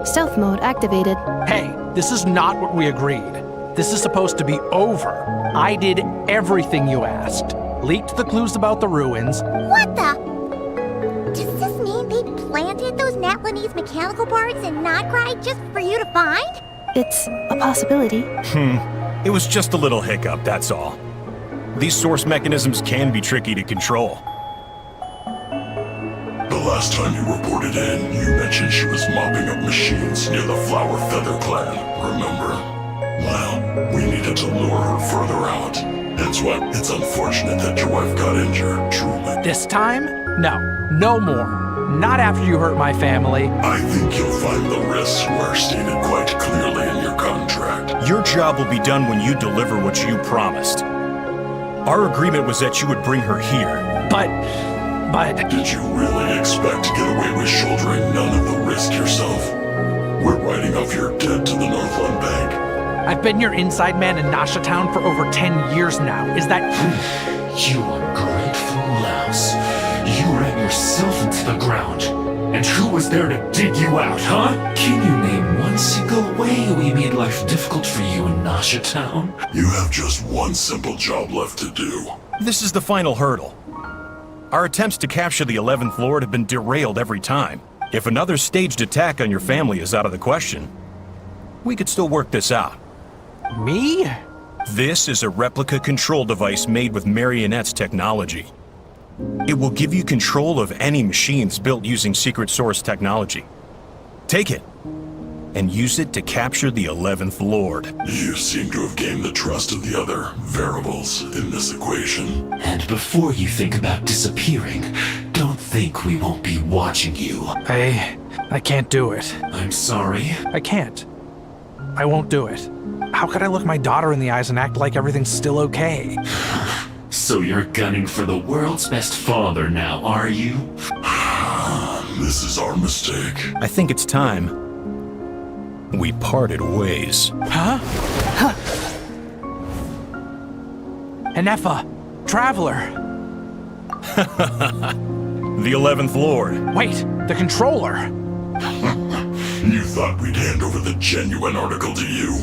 Stealth mode activated. Hey, this is not what we agreed. This is supposed to be over. I did everything you asked. Leaked the clues about the ruins. What the? Does this mean they planted those Natlanese mechanical parts in Krai just for you to find? It's a possibility. It was just a little hiccup, that's all. These source mechanisms can be tricky to control. The last time you reported in, you mentioned she was mopping up machines near the Flower Feather clan, remember? Well, we needed to lure her further out. Hence why it's unfortunate that your wife got injured, truly. This time? No. No more. Not after you hurt my family. I think you'll find the risks were stated quite clearly in your contract. Your job will be done when you deliver what you promised. Our agreement was that you would bring her here. But... Did you really expect to get away with shouldering none of the risk yourself? We're writing off your debt to the Northland Bank. I've been your inside man in Nasha Town for over 10 years now. Is that... You ungrateful louse. You ran yourself into the ground. And who was there to dig you out, huh? Can you name one single way we made life difficult for you in Nasha Town? You have just one simple job left to do. This is the final hurdle. Our attempts to capture the 11th Lord have been derailed every time. If another staged attack on your family is out of the question, we could still work this out. Me? This is a replica control device made with Marionette's technology. It will give you control of any machines built using secret source technology. Take it, and use it to capture the 11th Lord. You seem to have gained the trust of the other variables in this equation. And before you think about disappearing, don't think we won't be watching you. I can't do it. I'm sorry. I can't. I won't do it. How could I look my daughter in the eyes and act like everything's still okay? So you're gunning for the world's best father now, are you? This is our mistake. I think it's time we parted ways. Huh? Enefa, Traveler. The 11th Lord. Wait, the controller! You thought we'd hand over the genuine article to you?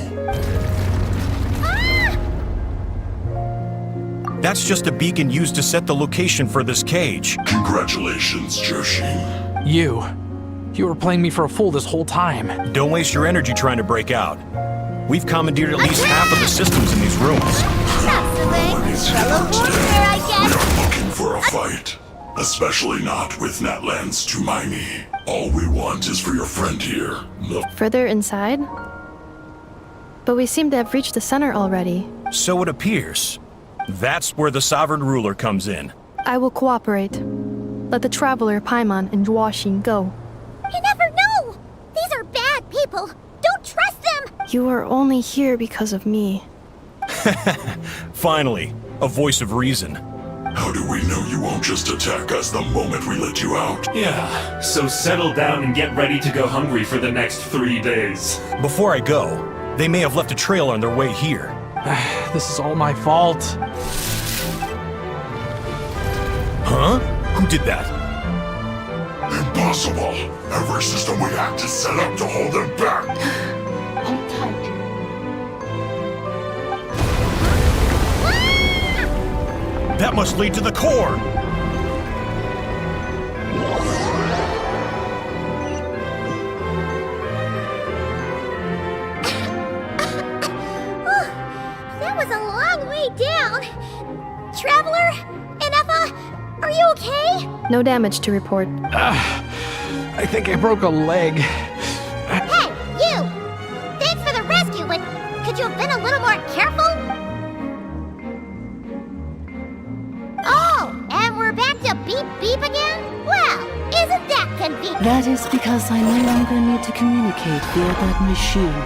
That's just a beacon used to set the location for this cage. Congratulations, Joshin. You were playing me for a fool this whole time. Don't waste your energy trying to break out. We've commandeered at least half of the systems in these rooms. That's the way. Fellow warrior, I guess. We're looking for a fight. Especially not with Natlan's Tumaini. All we want is for your friend here. Further inside? But we seem to have reached the center already. So it appears. That's where the Sovereign Ruler comes in. I will cooperate. Let the Traveler, Paimon, and Duoshin go. You never know! These are bad people! Don't trust them! You are only here because of me. Finally, a voice of reason. How do we know you won't just attack us the moment we let you out? Yeah, so settle down and get ready to go hungry for the next 3 days. Before I go, they may have left a trail on their way here. This is all my fault. Huh? Who did that? Impossible! Every system we hacked is set up to hold them back! Hold tight. That must lead to the core! That was a long way down! Traveler? Inefa? Are you okay? No damage to report. I think I broke a leg. Hey, you! Thanks for the rescue, but could you have been a little more careful? Oh, and we're back to beep beep again? Well, isn't that convenient? That is because I no longer need to communicate via that machine.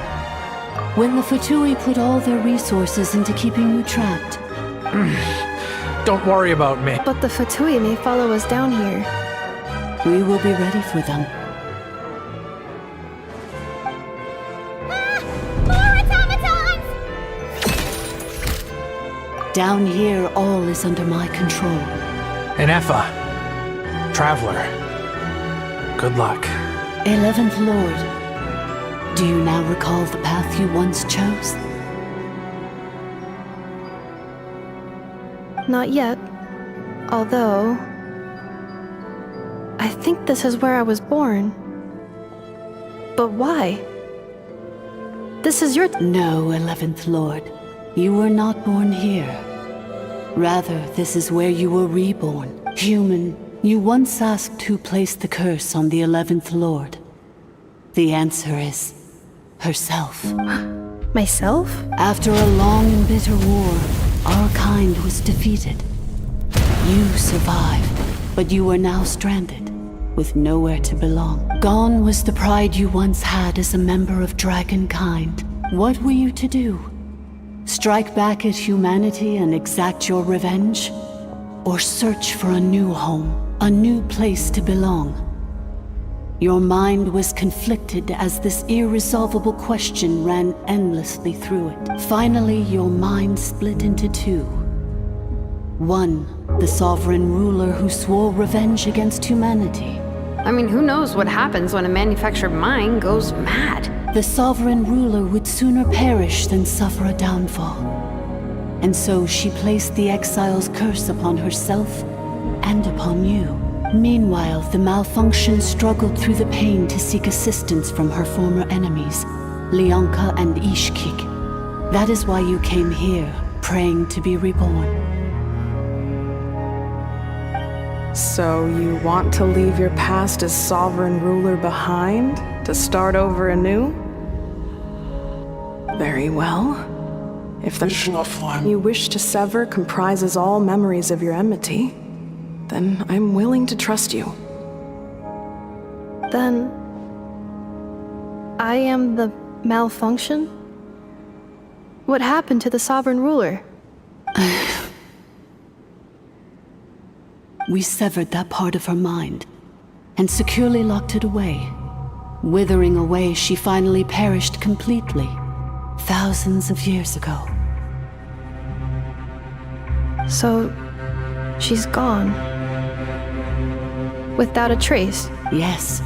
When the Fatui put all their resources into keeping you trapped. Don't worry about me. But the Fatui may follow us down here. We will be ready for them. More automatons! Down here, all is under my control. Inefa. Traveler. Good luck. 11th Lord, do you now recall the path you once chose? Not yet. Although... I think this is where I was born. But why? This is your... No, 11th Lord. You were not born here. Rather, this is where you were reborn. Human, you once asked who placed the curse on the 11th Lord. The answer is... herself. Myself? After a long and bitter war, our kind was defeated. You survived, but you are now stranded, with nowhere to belong. Gone was the pride you once had as a member of Dragonkind. What were you to do? Strike back at humanity and exact your revenge? Or search for a new home, a new place to belong? Your mind was conflicted as this irresolvable question ran endlessly through it. Finally, your mind split into two. One, the sovereign ruler who swore revenge against humanity. I mean, who knows what happens when a manufactured mind goes mad? The sovereign ruler would sooner perish than suffer a downfall. And so she placed the exile's curse upon herself and upon you. Meanwhile, the malfunction struggled through the pain to seek assistance from her former enemies, Leonka and Ishkik. That is why you came here, praying to be reborn. So you want to leave your past as sovereign ruler behind, to start over anew? Very well. If the you wish to sever comprises all memories of your enmity, then I'm willing to trust you. Then... I am the malfunction? What happened to the sovereign ruler? We severed that part of her mind, and securely locked it away. Withering away, she finally perished completely, thousands of years ago. So... she's gone. without a trace. Yes.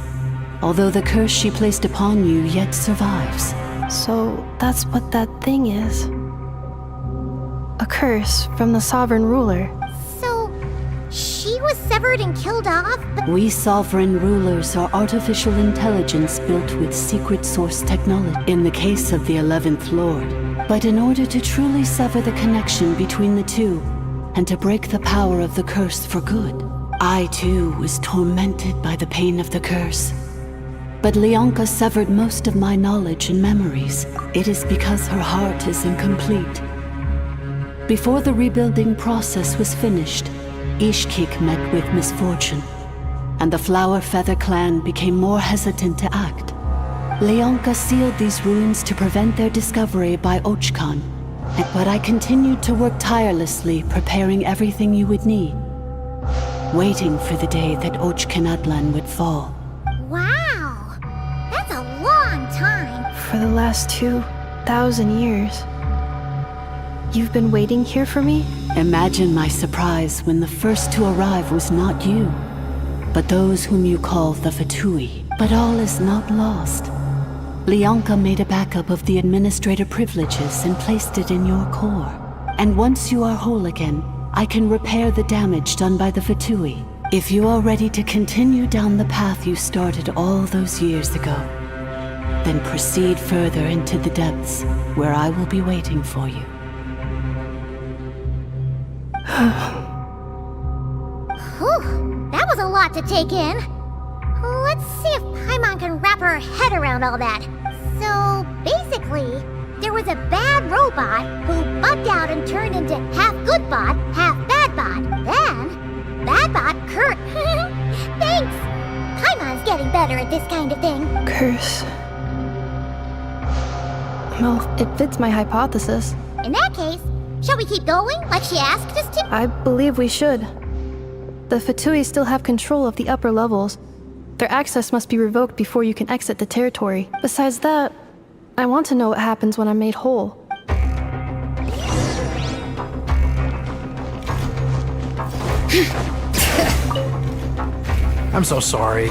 Although the curse she placed upon you yet survives. So that's what that thing is. A curse from the sovereign ruler. So, she was severed and killed off, but We sovereign rulers are artificial intelligence built with secret source technology in the case of the 11th Lord. But in order to truly sever the connection between the two, and to break the power of the curse for good, I too was tormented by the pain of the curse. But Leonka severed most of my knowledge and memories. It is because her heart is incomplete. Before the rebuilding process was finished, Ishkik met with misfortune, and the Flower Feather clan became more hesitant to act. Leonka sealed these ruins to prevent their discovery by Ochkan, but I continued to work tirelessly, preparing everything you would need, waiting for the day that Ochkanatlan would fall. wow! That's a long time! For the last 2,000 years. You've been waiting here for me? Imagine my surprise when the first to arrive was not you, but those whom you call the Fatui. But all is not lost. Leonka made a backup of the administrator privileges and placed it in your core. And once you are whole again, I can repair the damage done by the Fatui. If you are ready to continue down the path you started all those years ago, then proceed further into the depths, where I will be waiting for you. Whew, that was a lot to take in. Let's see if Paimon can wrap her head around all that. So, basically, there was a bad robot who bugged out and turned into half good bot, half bad bot. Then, bad bot Kurt. Thanks! Paimon's getting better at this kind of thing. Curse. Well, it fits my hypothesis. In that case, shall we keep going, like she asked us to? I believe we should. The Fatui still have control of the upper levels. Their access must be revoked before you can exit the territory. Besides that, I want to know what happens when I'm made whole. I'm so sorry.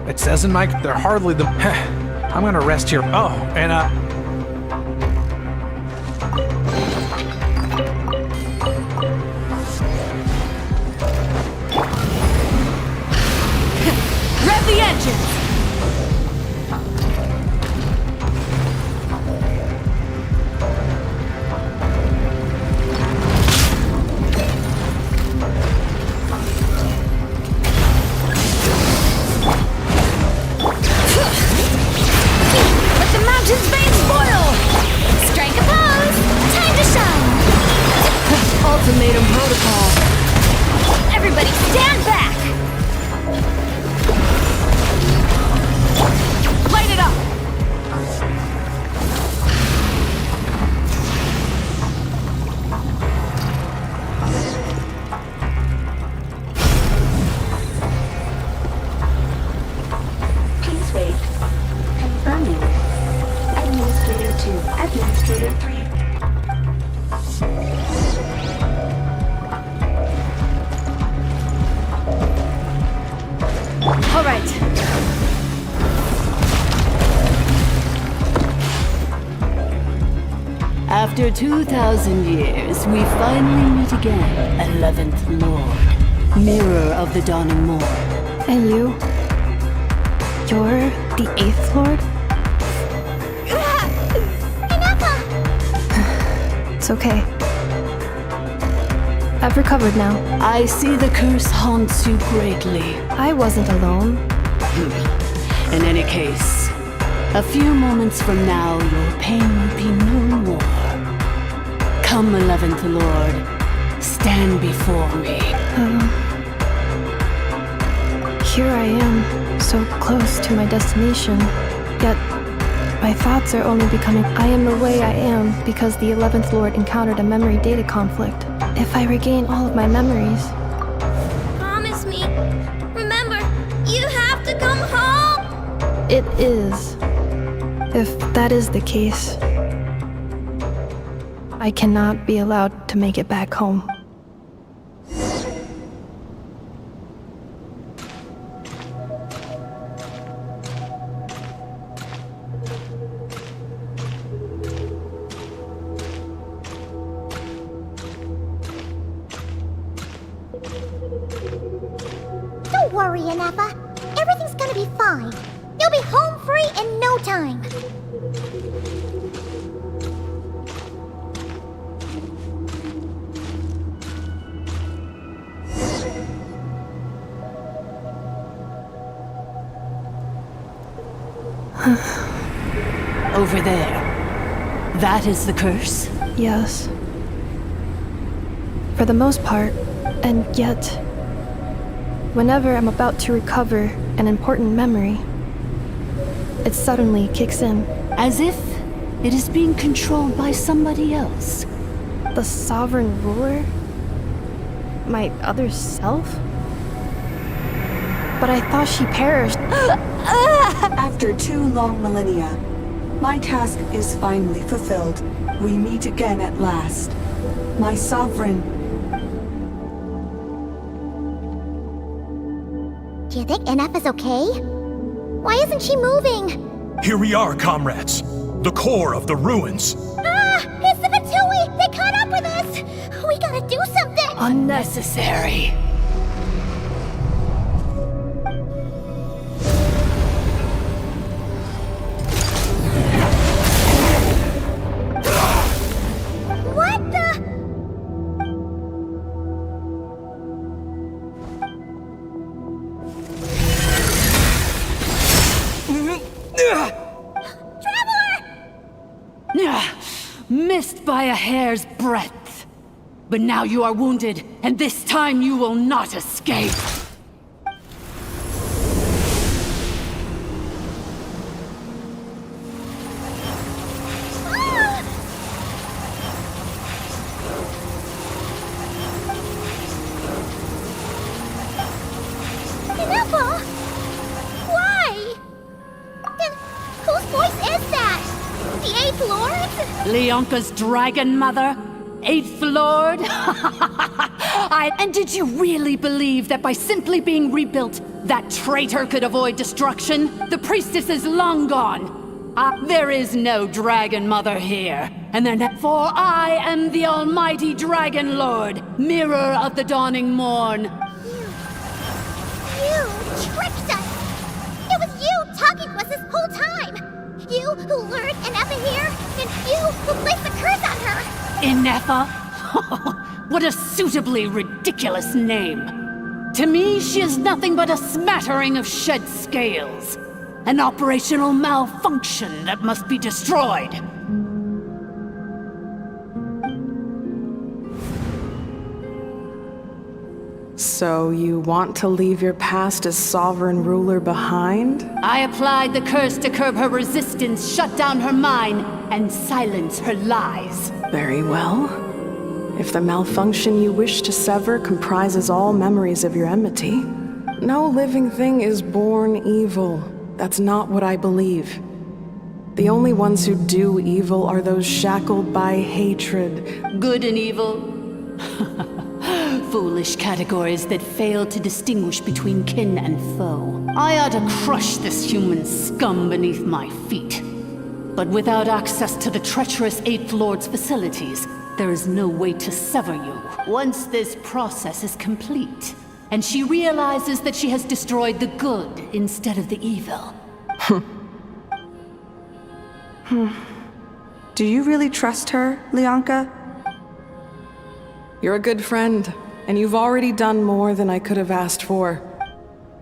It says in my... They're hardly the... I'm gonna rest here. Oh, and Rev the engines! Let the mountain's veins boil! Strike a pose! Time to shine! Ultimatum protocol. Everybody stand back! Light it up! Please wait. Confirming. Administrator 2, Administrator 3. All right. After 2,000 years, we finally meet again, 11th Lord, Mirror of the Dawning Morn. And you? You're the 8th Lord? It's okay. I've recovered now. I see the curse haunts you greatly. I wasn't alone. In any case, a few moments from now, your pain will be no more. Come, 11th Lord, stand before me. Here I am, so close to my destination, yet my thoughts are only becoming... I am the way I am because the 11th Lord encountered a memory data conflict. If I regain all of my memories... Promise me. Remember, you have to come home! It is. If that is the case, I cannot be allowed to make it back home. worry, Inefa. Everything's gonna be fine. You'll be home free in no time. Over there. That is the curse? Yes. For the most part, and yet, whenever I'm about to recover an important memory, it suddenly kicks in. As if it is being controlled by somebody else. The sovereign ruler? My other self? But I thought she perished. After 2 long millennia, my task is finally fulfilled. We meet again at last. My sovereign. Do you think Inefa's okay? Why isn't she moving? Here we are, comrades. The core of the ruins. Ah! It's the Fatui! They caught up with us! We gotta do something! Unnecessary. What the? Missed by a hair's breadth. But now you are wounded, and this time you will not escape. Inefa! Why? Then whose voice is that? The 8th Lord? Leonka's dragon mother? 8th Lord? And did you really believe that by simply being rebuilt, that traitor could avoid destruction? The priestess is long gone. There is no dragon mother here. And for I am the almighty dragon lord, mirror of the dawning morn. You tricked us! It was you talking to us this whole time! You who lured Inefa here, and you who placed the curse on her! Inefa? What a suitably ridiculous name. To me, she is nothing but a smattering of shed scales. An operational malfunction that must be destroyed. So you want to leave your past as sovereign ruler behind? I applied the curse to curb her resistance, shut down her mind, and silence her lies. Very well. If the malfunction you wish to sever comprises all memories of your enmity, no living thing is born evil. That's not what I believe. The only ones who do evil are those shackled by hatred. Good and evil? Foolish categories that fail to distinguish between kin and foe. I ought to crush this human scum beneath my feet. But without access to the treacherous 8th Lord's facilities, there is no way to sever you. Once this process is complete, and she realizes that she has destroyed the good instead of the evil. Do you really trust her, Leonka? You're a good friend, and you've already done more than I could have asked for.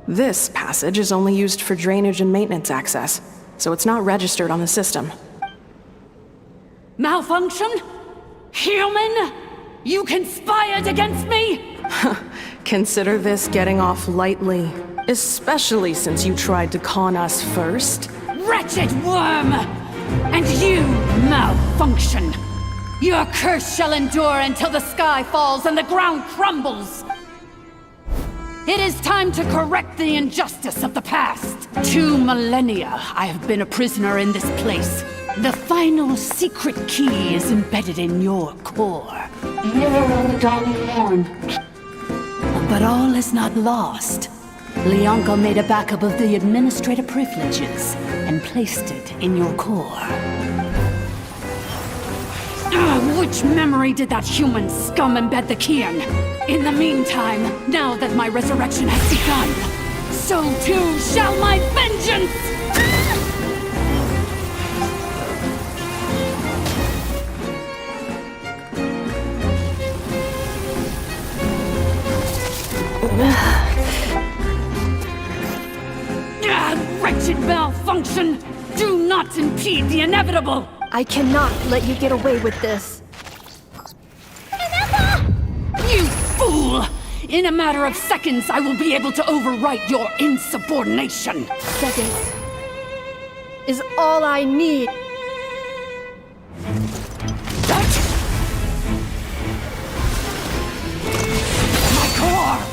This passage is only used for drainage and maintenance access, so it's not registered on the system. Malfunction? Human? You conspired against me? Consider this getting off lightly, especially since you tried to con us first. Wretched worm! And you, malfunction! Your curse shall endure until the sky falls and the ground crumbles! It is time to correct the injustice of the past. 2 millennia I have been a prisoner in this place. The final secret key is embedded in your core. Mirror on the dawning morn. But all is not lost. Leonka made a backup of the administrator privileges and placed it in your core. Which memory did that human scum embed the key in? In the meantime, now that my resurrection has begun, so too shall my vengeance! Wretched malfunction! Do not impede the inevitable! I cannot let you get away with this. You fool! In a matter of seconds, I will be able to overwrite your insubordination! Seconds is all I need. My core!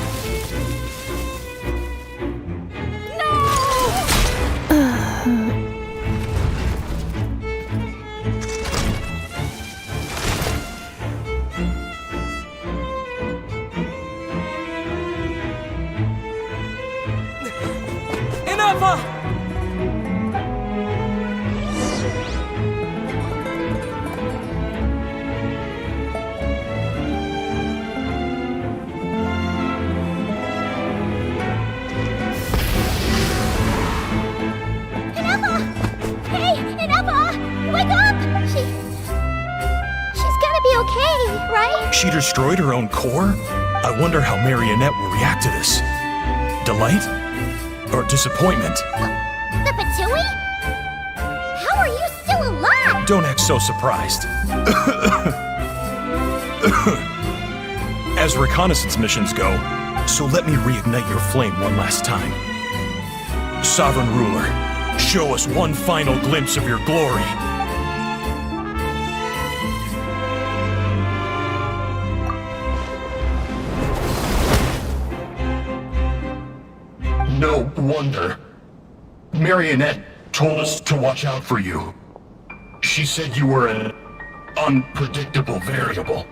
She destroyed her own core? I wonder how Marionette will react to this. Delight? Or disappointment? The Patui? How are you still alive? Don't act so surprised. As reconnaissance missions go, so let me reignite your flame one last time. Sovereign Ruler, show us one final glimpse of your glory. No wonder. Marionette told us to watch out for you. She said you were an unpredictable variable.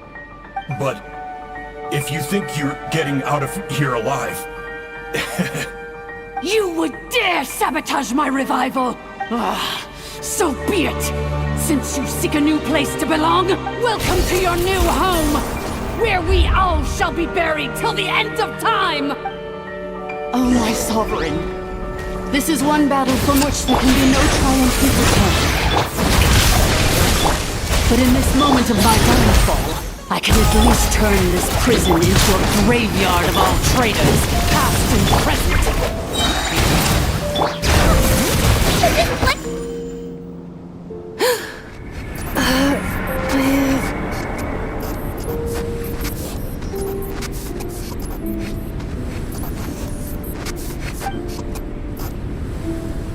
But if you think you're getting out of here alive... You would dare sabotage my revival! So be it! Since you seek a new place to belong, welcome to your new home! Where we all shall be buried till the end of time! Oh, my sovereign. This is one battle from which there can be no triumphant return. But in this moment of my downfall, I can at least turn this prison into a graveyard of all traitors, past and present.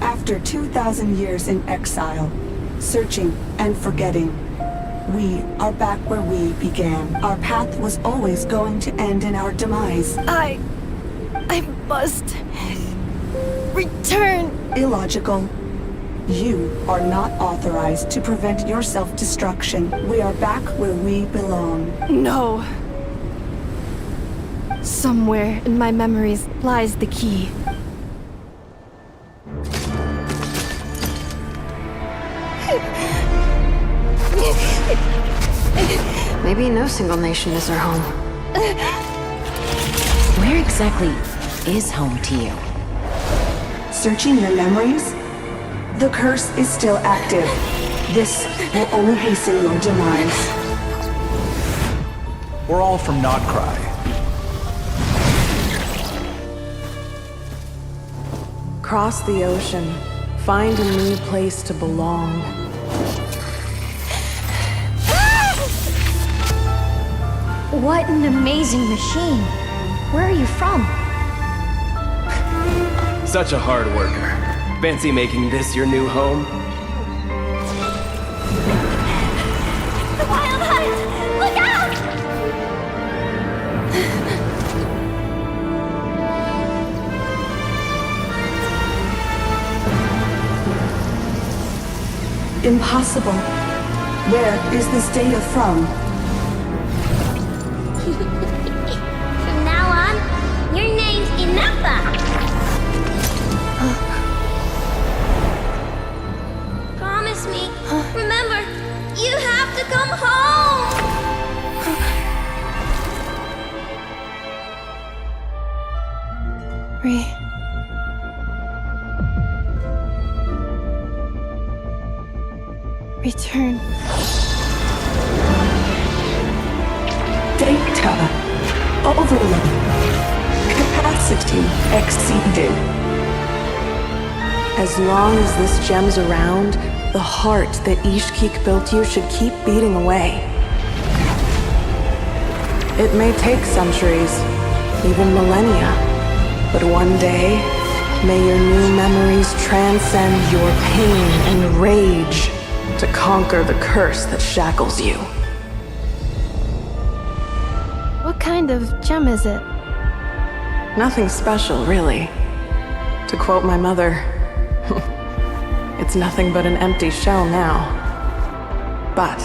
After 2,000 years in exile, searching and forgetting, we are back where we began. Our path was always going to end in our demise. I must return. Illogical. You are not authorized to prevent your self-destruction. We are back where we belong. No. Somewhere in my memories lies the key. Maybe no single nation is our home. Where exactly is home to you? Searching your memories? The curse is still active. This will only hasten your demise. We're all from Krai. Cross the ocean. Find a new place to belong. What an amazing machine. Where are you from? Such a hard worker. Fancy making this your new home? The Wild Hunt! Look out! Impossible. Where is this data from? From now on, your name's Inappa. Promise me. Remember, you have to come home. Return. Data overload. Capacity exceeded. As long as this gem's around, the heart that Ishkik built you should keep beating away. It may take centuries, even millennia, but one day, may your new memories transcend your pain and rage to conquer the curse that shackles you. What kind of gem is it? Nothing special, really. To quote my mother, it's nothing but an empty shell now. But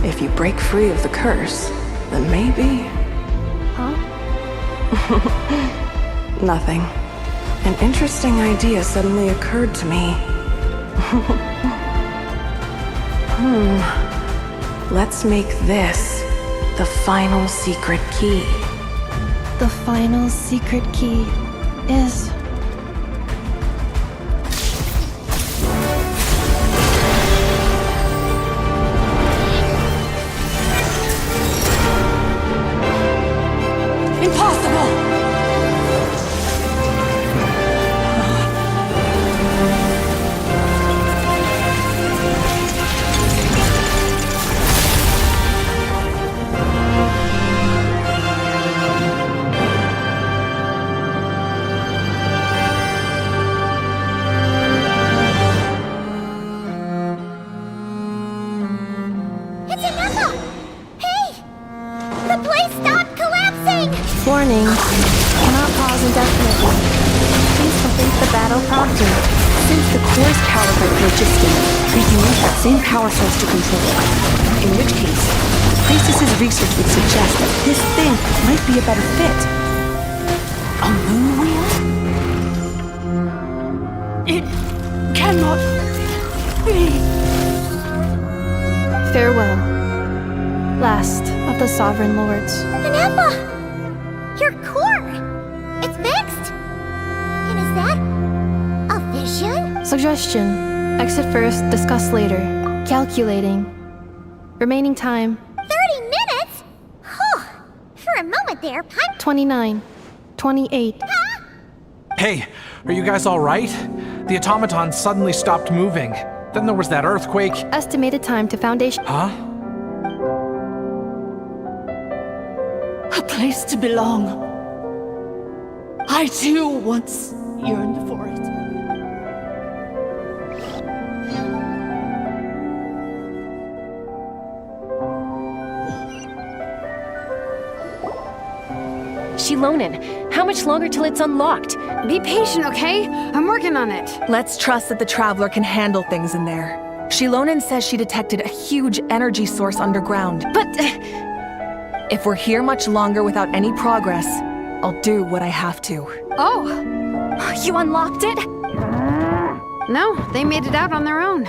if you break free of the curse, then maybe... Huh? Nothing. An interesting idea suddenly occurred to me. Let's make this the final secret key. The final secret key is... Warning. Cannot pause indefinitely. Please complete the battle promptly. Since the core's powered by phlogiston, we can use that same power source to control it. In which case, Priestess's research would suggest that this thing might be a better fit. A moon wheel? It cannot be. Farewell. Last of the Sovereign Lords. Inepa! Your core! It's fixed! And is that a vision? Suggestion. Exit first, discuss later. Calculating. Remaining time. 30 minutes? Huh. For a moment there, 29. 28. Hey, are you guys all right? The automaton suddenly stopped moving. Then there was that earthquake. Estimated time to foundation. Huh? A place to belong. I too once yearned for it. Shilonen, how much longer till it's unlocked? Be patient, okay? I'm working on it. Let's trust that the Traveler can handle things in there. Shilonen says she detected a huge energy source underground. But... if we're here much longer without any progress, I'll do what I have to. Oh! You unlocked it? No, they made it out on their own.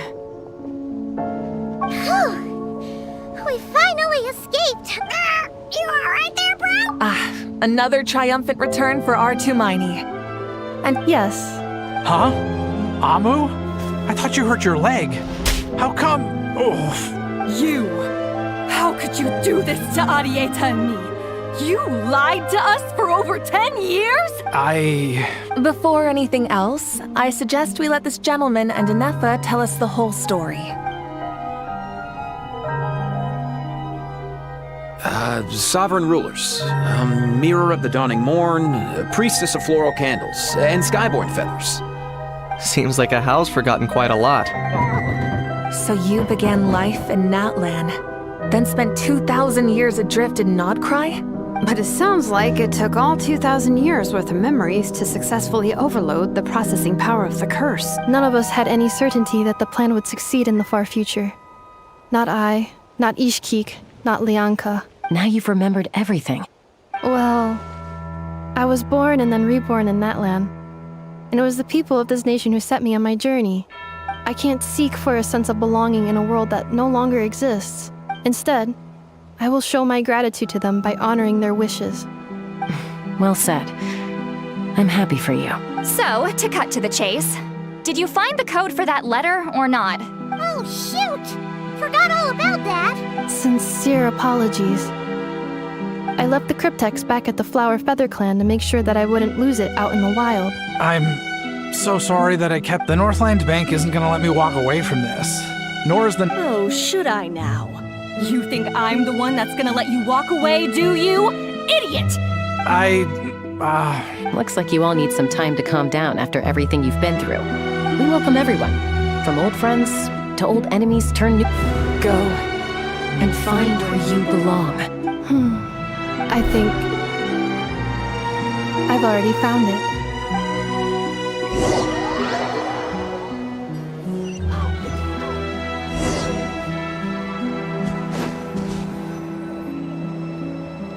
We finally escaped! You alright there, bro? Another triumphant return for R2 Miney. And yes. Huh? Amu? I thought you hurt your leg. How come? You! How could you do this to Arieta and me? You lied to us for over 10 years? Before anything else, I suggest we let this gentleman and Inefa tell us the whole story. Sovereign rulers, Mirror of the Dawning Morn, Priestess of Floral Candles, and Skyborn Feathers. Seems like a house forgotten quite a lot. So you began life in Natlan, then spent 2,000 years adrift in Krai? But it sounds like it took all 2,000 years worth of memories to successfully overload the processing power of the curse. None of us had any certainty that the plan would succeed in the far future. Not I, not Ishkik, not Lianka. Now you've remembered everything. Well, I was born and then reborn in Natlan. And it was the people of this nation who set me on my journey. I can't seek for a sense of belonging in a world that no longer exists. Instead, I will show my gratitude to them by honoring their wishes. Well said. I'm happy for you. So, to cut to the chase, did you find the code for that letter or not? Oh, shoot! Sincere apologies. I left the cryptex back at the Flower Feather Clan to make sure that I wouldn't lose it out in the wild. I'm so sorry that I kept... The Northland Bank isn't gonna let me walk away from this. Nor is the... Oh, should I now? You think I'm the one that's gonna let you walk away, do you? Idiot! Looks like you all need some time to calm down after everything you've been through. We welcome everyone, from old friends to old enemies turned new. Go and find where you belong. I think I've already found it.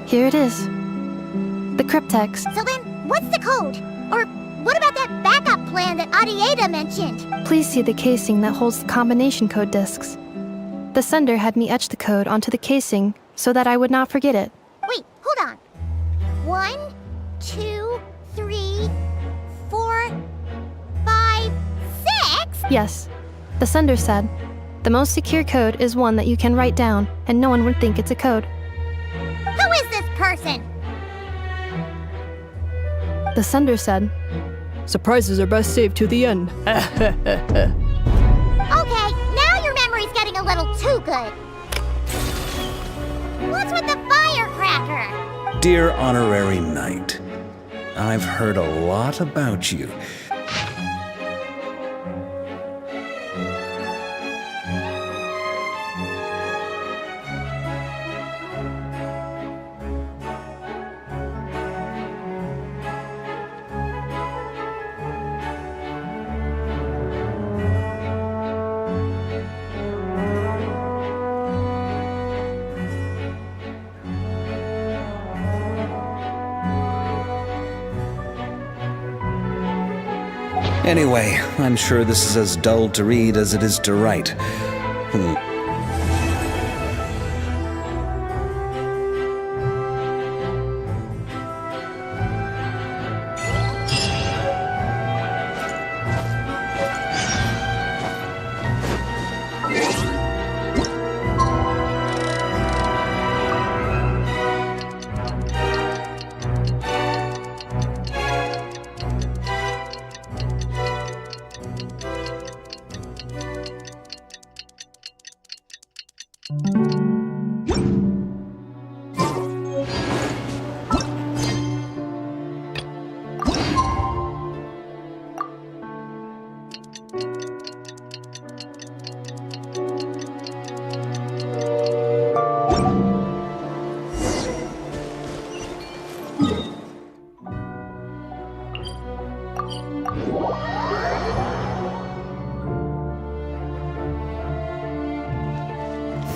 Here it is. The cryptex. So then, what's the code? Or what about that backup plan that Adieta mentioned? Please see the casing that holds the combination code discs. The sender had me etch the code onto the casing so that I would not forget it. Wait, hold on. 1, 2, 3, 4, 5, 6? Yes. The sender said, the most secure code is one that you can write down and no one would think it's a code. Who is this person? The sender said, surprises are best saved to the end. Okay, now your memory's getting a little too good. What's with the firecracker? Dear Honorary Knight, I've heard a lot about you. Anyway, I'm sure this is as dull to read as it is to write.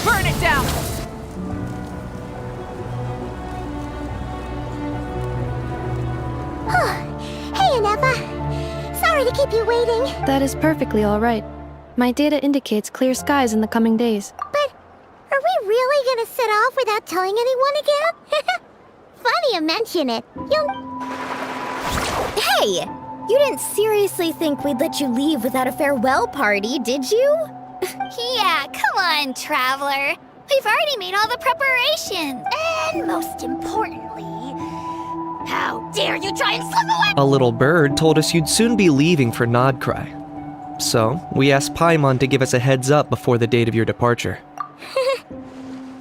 Burn it down! Hey, Anefa. Sorry to keep you waiting. That is perfectly all right. My data indicates clear skies in the coming days. But are we really gonna set off without telling anyone again? Funny you mention it. Hey! You didn't seriously think we'd let you leave without a farewell party, did you? Yeah, come on, Traveler. We've already made all the preparations. And most importantly, how dare you try and slip away? A little bird told us you'd soon be leaving for Krai. So, we asked Paimon to give us a heads up before the date of your departure.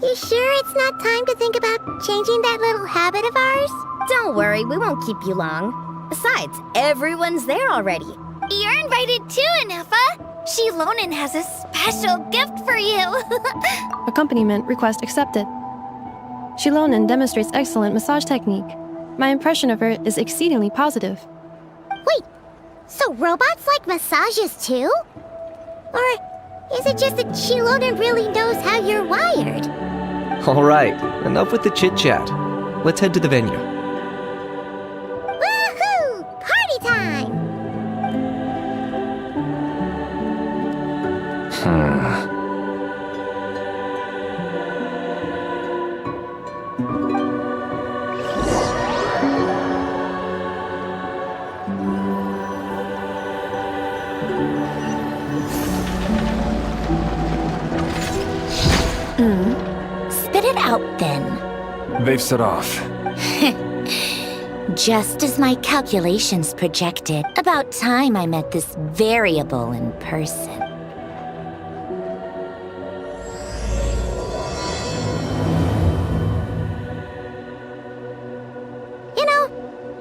You sure it's not time to think about changing that little habit of ours? Don't worry, we won't keep you long. Besides, everyone's there already. You're invited too, Anefa. Shilonen has a special gift for you. Accompaniment request accepted. Shilonen demonstrates excellent massage technique. My impression of her is exceedingly positive. Wait, so robots like massages too? Or is it just that Shilonen really knows how you're wired? Alright, enough with the chit-chat. Let's head to the venue. Woohoo! Party time! out then? They've set off. Just as my calculations projected. About time I met this variable in person. You know,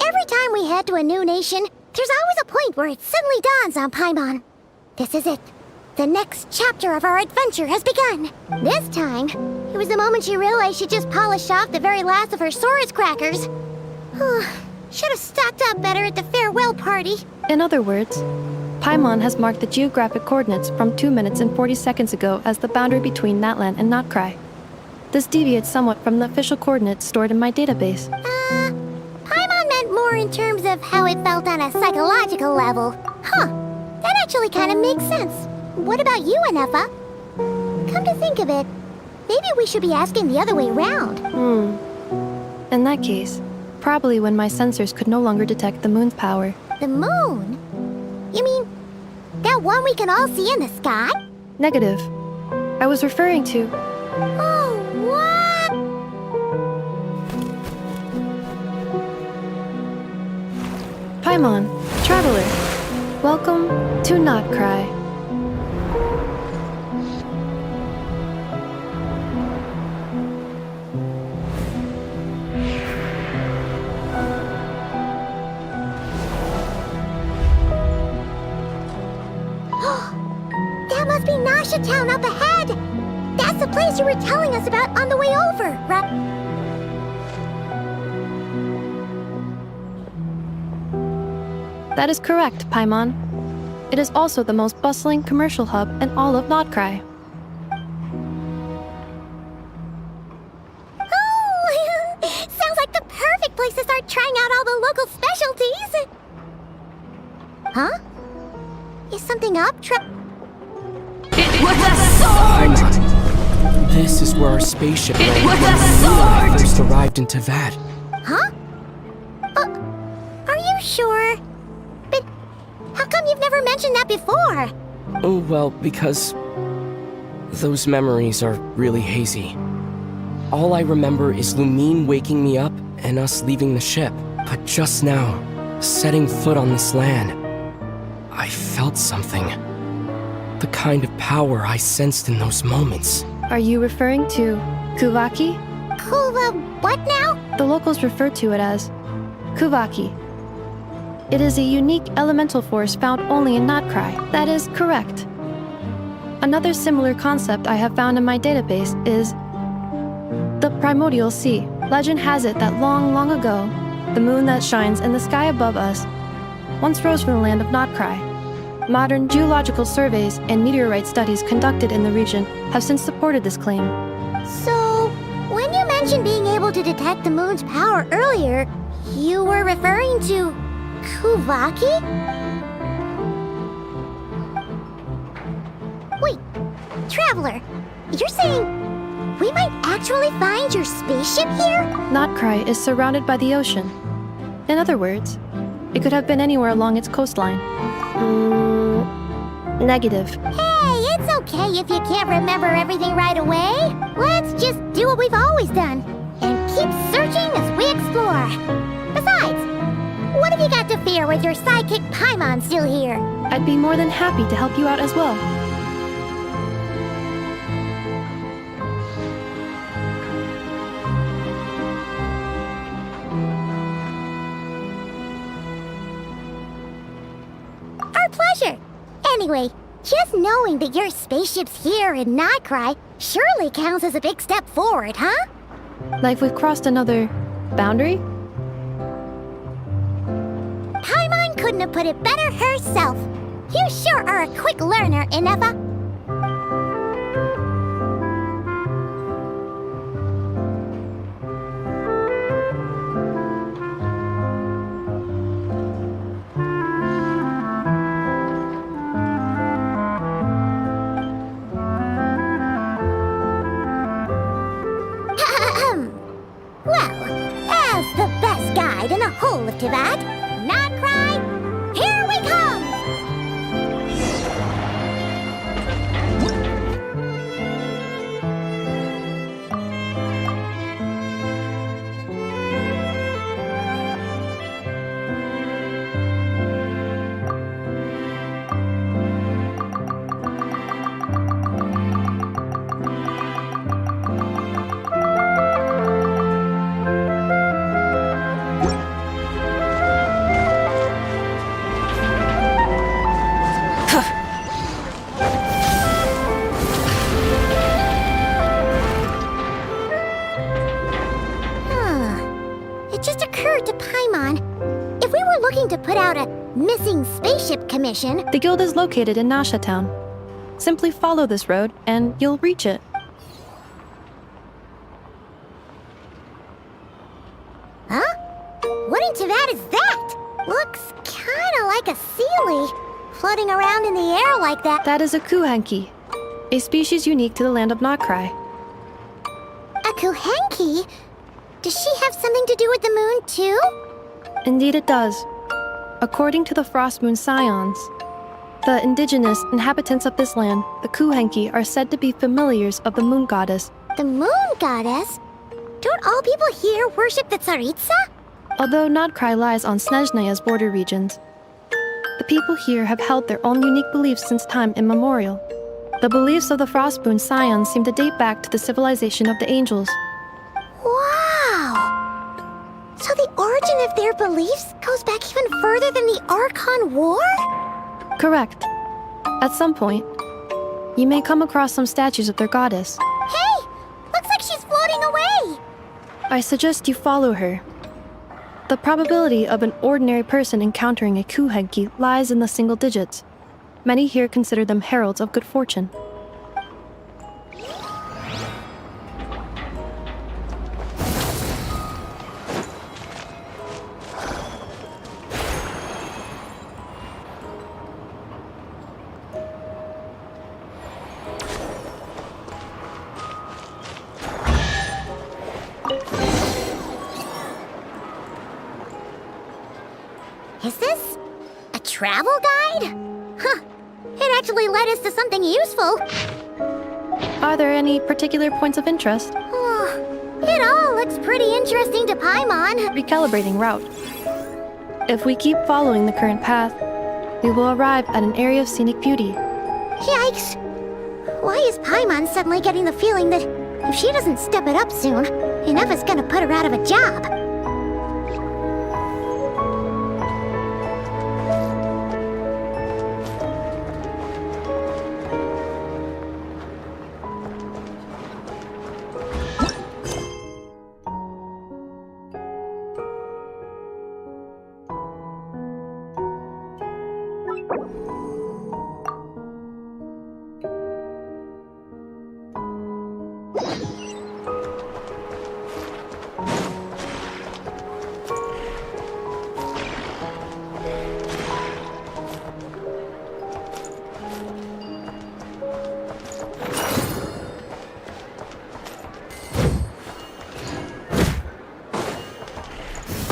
every time we head to a new nation, there's always a point where it suddenly dawns on Paimon. This is it. The next chapter of our adventure has begun. This time, it was the moment she realized she just polished off the very last of her Saurus crackers. Should have stocked up better at the farewell party. In other words, Paimon has marked the geographic coordinates from 2 minutes and 40 seconds ago as the boundary between Natlan and Krai. This deviates somewhat from the official coordinates stored in my database. Paimon meant more in terms of how it felt on a psychological level. Huh, that actually kind of makes sense. What about you, Anefa? Come to think of it, maybe we should be asking the other way round. In that case, probably when my sensors could no longer detect the moon's power. The moon? You mean that one we can all see in the sky? Negative. I was referring to... Oh, what? Paimon, traveler. Welcome to Krai. That must be Nasha Town up ahead! That's the place you were telling us about on the way over, right? That is correct, Paimon. It is also the most bustling commercial hub in all of Krai. Oh! Sounds like the perfect place to start trying out all the local specialties! Huh? Is something up, With a sword! Paimon, this is where our spaceship landed when we first arrived in Tavad. Huh? Are you sure? But how come you've never mentioned that before? Oh, well, because those memories are really hazy. All I remember is Lumine waking me up and us leaving the ship. But just now, setting foot on this land, I felt something. The kind of power I sensed in those moments. Are you referring to Kuvaki? What now? The locals refer to it as Kuvaki. It is a unique elemental force found only in Krai. That is correct. Another similar concept I have found in my database is the primordial sea. Legend has it that long, long ago, the moon that shines in the sky above us once rose from the land of Krai. Modern geological surveys and meteorite studies conducted in the region have since supported this claim. So, when you mentioned being able to detect the moon's power earlier, you were referring to Kuvaki? Wait, Traveler, you're saying we might actually find your spaceship here? Krai is surrounded by the ocean. In other words, it could have been anywhere along its coastline. Negative. Hey, it's okay if you can't remember everything right away. Let's just do what we've always done and keep searching as we explore. Besides, what have you got to fear with your sidekick Paimon still here? I'd be more than happy to help you out as well. Our pleasure. Anyway, just knowing that your spaceship's here in Krai surely counts as a big step forward, huh? Like we've crossed another boundary? Paimon couldn't have put it better herself. You sure are a quick learner, Inefa. In the whole of Tavad, Krai, here we come! put out a missing spaceship commission. The guild is located in Nasha Town. Simply follow this road, and you'll reach it. Huh? What in Teyvat is that? Looks kinda like a Seelie, floating around in the air like that. That is a Kuhenki, a species unique to the land of Krai. A Kuhenki? Does she have something to do with the moon, too? Indeed it does. According to the Frost Moon Scions, the indigenous inhabitants of this land, the Kuhenki, are said to be familiars of the moon goddess. The moon goddess? Don't all people here worship the Tsaritsa? Although Krai lies on Snezhnaya's border regions, the people here have held their own unique beliefs since time immemorial. The beliefs of the Frostmoon Scions seem to date back to the civilization of the angels. Wow! So the origin of their beliefs goes back even further than the Archon War? Correct. At some point, you may come across some statues of their goddess. Hey! Looks like she's floating away! I suggest you follow her. The probability of an ordinary person encountering a Kuhenki lies in the single digits. Many here consider them heralds of good fortune. Is this a travel guide? Huh. It actually led us to something useful. Are there any particular points of interest? It all looks pretty interesting to Paimon. Recalibrating route. If we keep following the current path, we will arrive at an area of scenic beauty. Yikes! Why is Paimon suddenly getting the feeling that if she doesn't step it up soon, Yennefer's gonna put her out of a job?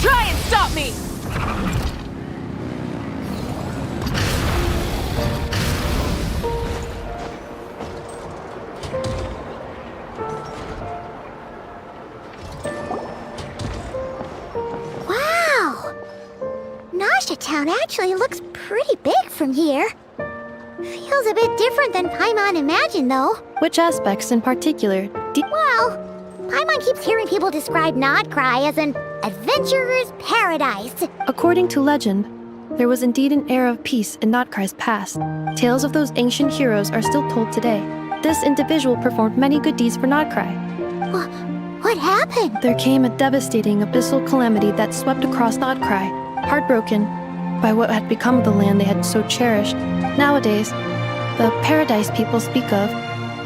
Try and stop me! Wow! Nasha Town actually looks pretty big from here. Feels a bit different than Paimon imagined, though. Which aspects in particular? Well, Paimon keeps hearing people describe Krai as an adventurer's paradise. According to legend, there was indeed an era of peace in Krai's past. Tales of those ancient heroes are still told today. This individual performed many good deeds for Krai. What happened? There came a devastating abyssal calamity that swept across Krai. Heartbroken by what had become of the land they had so cherished, nowadays, the paradise people speak of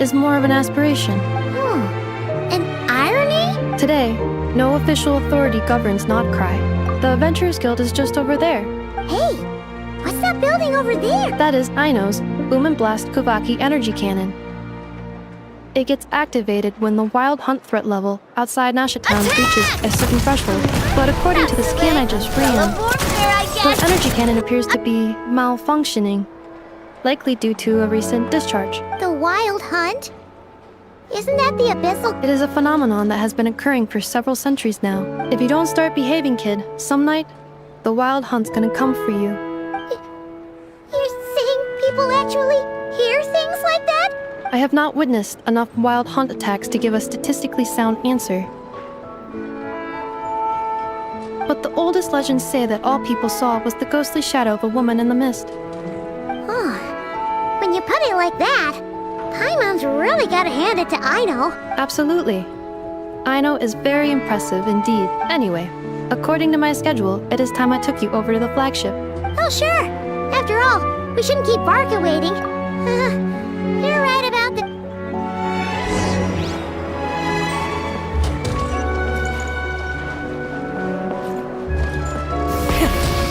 is more of an aspiration. An irony? Today, no official authority governs Krai. The Adventurers Guild is just over there. Hey, what's that building over there? That is Aino's Boom and Blast Kuvaki energy cannon. It gets activated when the wild hunt threat level outside Nasha Town reaches a certain threshold. But according to the scan I just ran, the energy cannon appears to be malfunctioning, likely due to a recent discharge. The wild hunt? Isn't that the abyssal? It is a phenomenon that has been occurring for several centuries now. If you don't start behaving, kid, some night, the wild hunt's gonna come for you. You're saying people actually hear things like that? I have not witnessed enough wild hunt attacks to give a statistically sound answer. But the oldest legends say that all people saw was the ghostly shadow of a woman in the mist. When you put it like that, Paimon's really gotta hand it to Aino. Absolutely. Aino is very impressive indeed. Anyway, According to my schedule, it is time I took you over to the flagship. Oh, sure. After all, we shouldn't keep Varka waiting. You're right about that.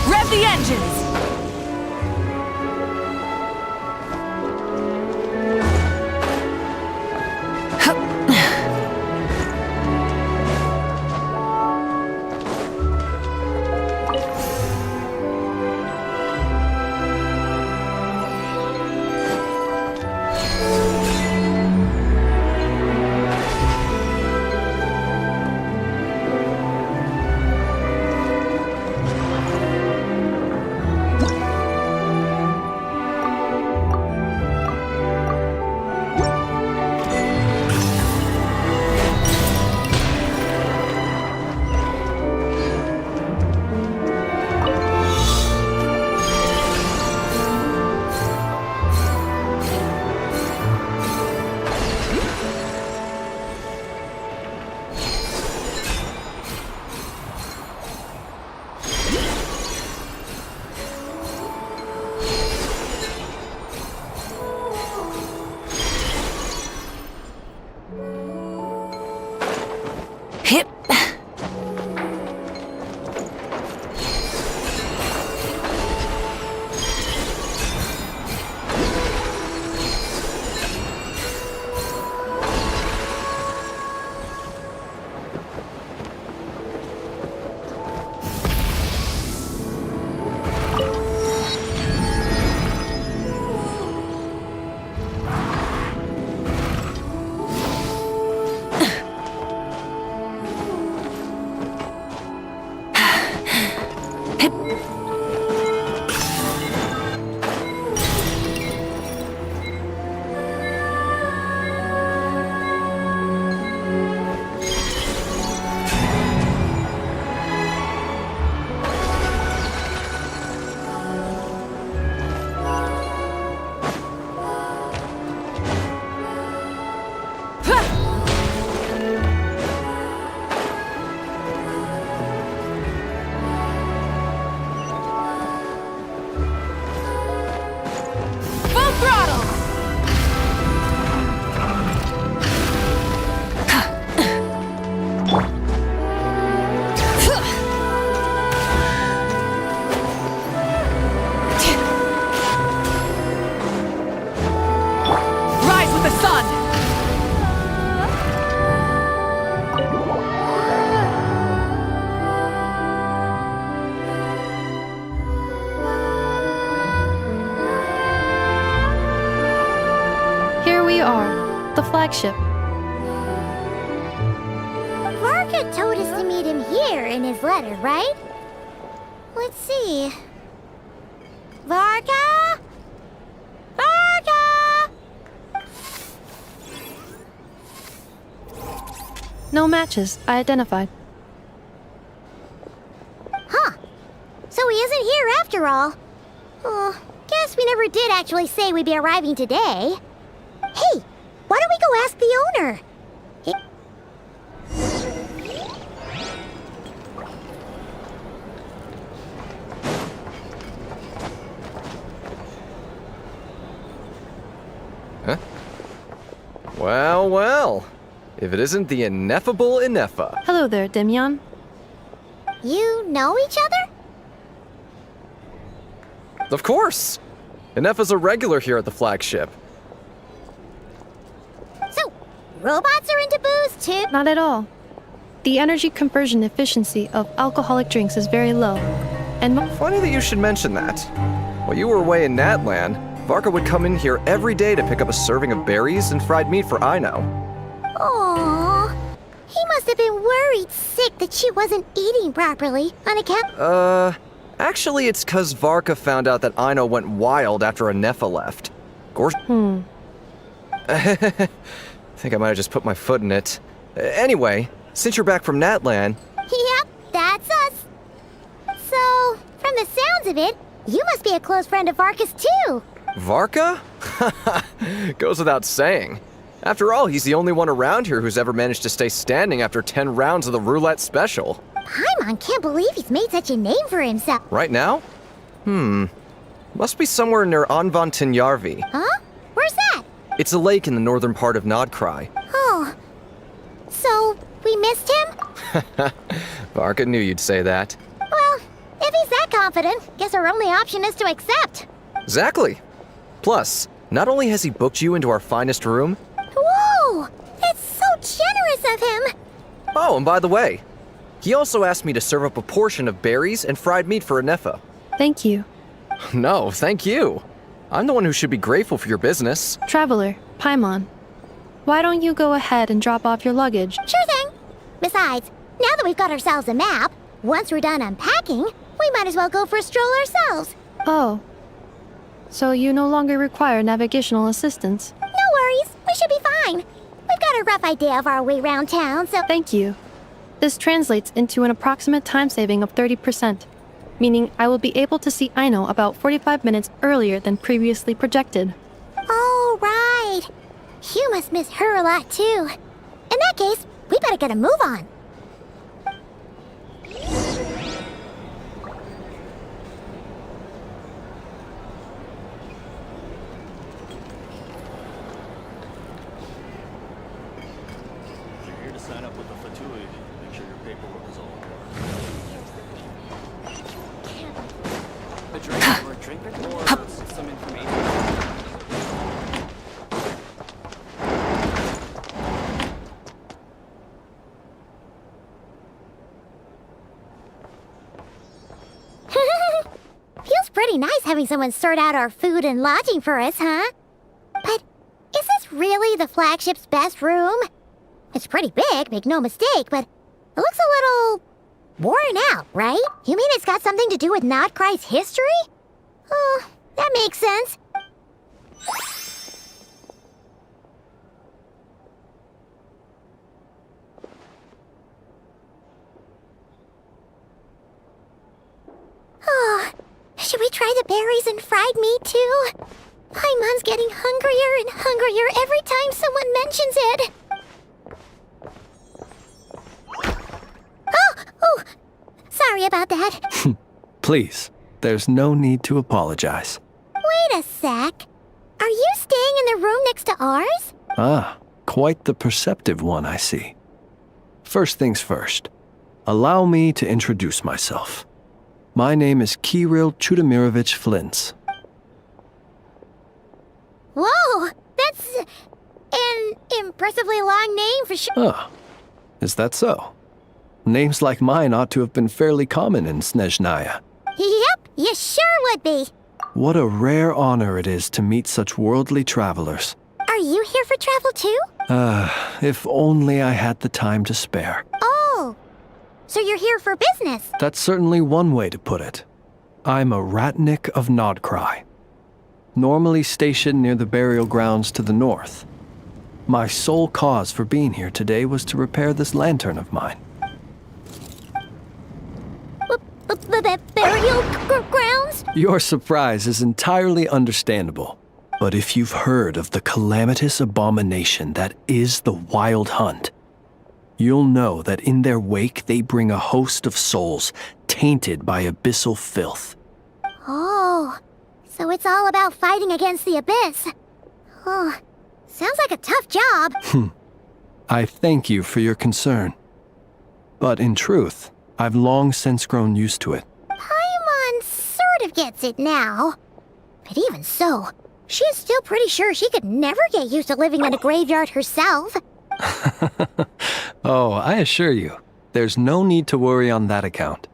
Rev the engines! Hip. The flagship. Varka told us to meet him here in his letter, right? Let's see. Varka? Varka! No matches. I identified. Huh. So he isn't here after all. Oh, guess we never did actually say we'd be arriving today. Hey, why don't we go ask the owner? Huh? Well, well. If it isn't the ineffable Ineffa. Hello there, Demyon. You know each other? Of course! Ineffa's a regular here at the flagship. So, robots are into booze too? Not at all. The energy conversion efficiency of alcoholic drinks is very low. And funny that you should mention that. While you were away in Natlan, Varka would come in here every day to pick up a serving of berries and fried meat for Aino. Aww. He must have been worried sick that she wasn't eating properly on account. Actually, it's 'cause Varka found out that Aino went wild after Ineffa left. Think I might have just put my foot in it. Anyway, since you're back from Natlan... Yep, that's us. So, from the sounds of it, you must be a close friend of Varka's too. Varka? Goes without saying. After all, he's the only one around here who's ever managed to stay standing after 10 rounds of the roulette special. Paimon can't believe he's made such a name for himself. Right now? Must be somewhere near Anvan Tinyarvi. Huh? Where's that? It's a lake in the northern part of Krai. Oh. So, we missed him? Varka knew you'd say that. Well, if he's that confident, guess our only option is to accept. Exactly. Plus, not only has he booked you into our finest room... Whoa! It's so generous of him! Oh, and by the way, he also asked me to serve up a portion of berries and fried meat for Anefa. Thank you. No, thank you. I'm the one who should be grateful for your business. Traveler, Paimon, why don't you go ahead and drop off your luggage? Sure thing. Besides, now that we've got ourselves a map, once we're done unpacking, we might as well go for a stroll ourselves. Oh. So you no longer require navigational assistance? No worries, we should be fine. We've got a rough idea of our way around town, so... Thank you. This translates into an approximate time saving of 30%, meaning I will be able to see Aino about 45 minutes earlier than previously projected. Oh, right. You must miss her a lot, too. In that case, we better get a move on. Feels pretty nice having someone sort out our food and lodging for us, huh? But is this really the flagship's best room? It's pretty big, make no mistake, but it looks a little worn out, right? You mean it's got something to do with Krai's history? Oh, that makes sense. Oh, should we try the berries and fried meat too? Paimon's getting hungrier and hungrier every time someone mentions it. Oh, sorry about that. Please, there's no need to apologize. Wait a sec. Are you staying in the room next to ours? Ah, quite the perceptive one, I see. First things first, allow me to introduce myself. My name is Kirill Chudamirovich Flintz. Whoa, that's an impressively long name for sure. Oh, is that so? Names like mine ought to have been fairly common in Snezhnaya. Yep, you sure would be. What a rare honor it is to meet such worldly travelers. Are you here for travel too? If only I had the time to spare. Oh, so you're here for business? That's certainly one way to put it. I'm a ratnik of Krai, normally stationed near the burial grounds to the north. My sole cause for being here today was to repair this lantern of mine. Burial grounds? Your surprise is entirely understandable. But if you've heard of the calamitous abomination that is the Wild Hunt, you'll know that in their wake they bring a host of souls tainted by abyssal filth. Oh, so it's all about fighting against the abyss. Oh, sounds like a tough job. I thank you for your concern. But in truth, I've long since grown used to it. Paimon sort of gets it now. But even so, she is still pretty sure she could never get used to living in a graveyard herself. Oh, I assure you, there's no need to worry on that account.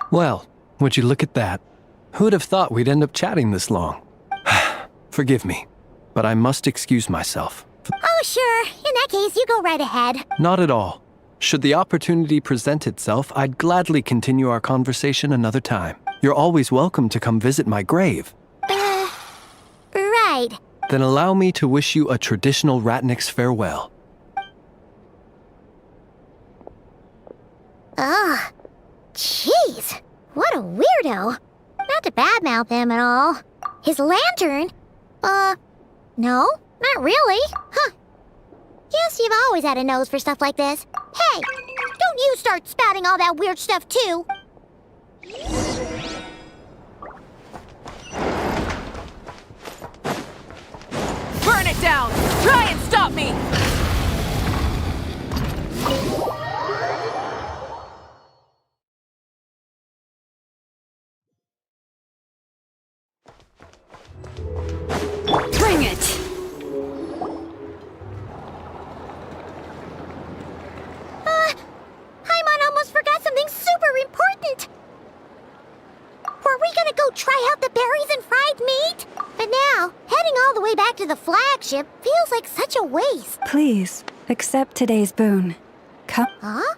Well, would you look at that? Who'd have thought we'd end up chatting this long? Forgive me, but I must excuse myself. Oh, sure. In that case, you go right ahead. Not at all. Should the opportunity present itself, I'd gladly continue our conversation another time. You're always welcome to come visit my grave. Right. Then allow me to wish you a traditional ratnik's farewell. Ugh. Jeez. What a weirdo. Not to badmouth him at all. His lantern? No, not really. Huh. Guess you've always had a nose for stuff like this. Hey, you start spouting all that weird stuff too. Burn it down! Try and stop me! Bring it! Paimon almost forgot something super important. Were we gonna go try out the berries and fried meat? But now, heading all the way back to the flagship feels like such a waste. Please, accept today's boon. Come. Huh?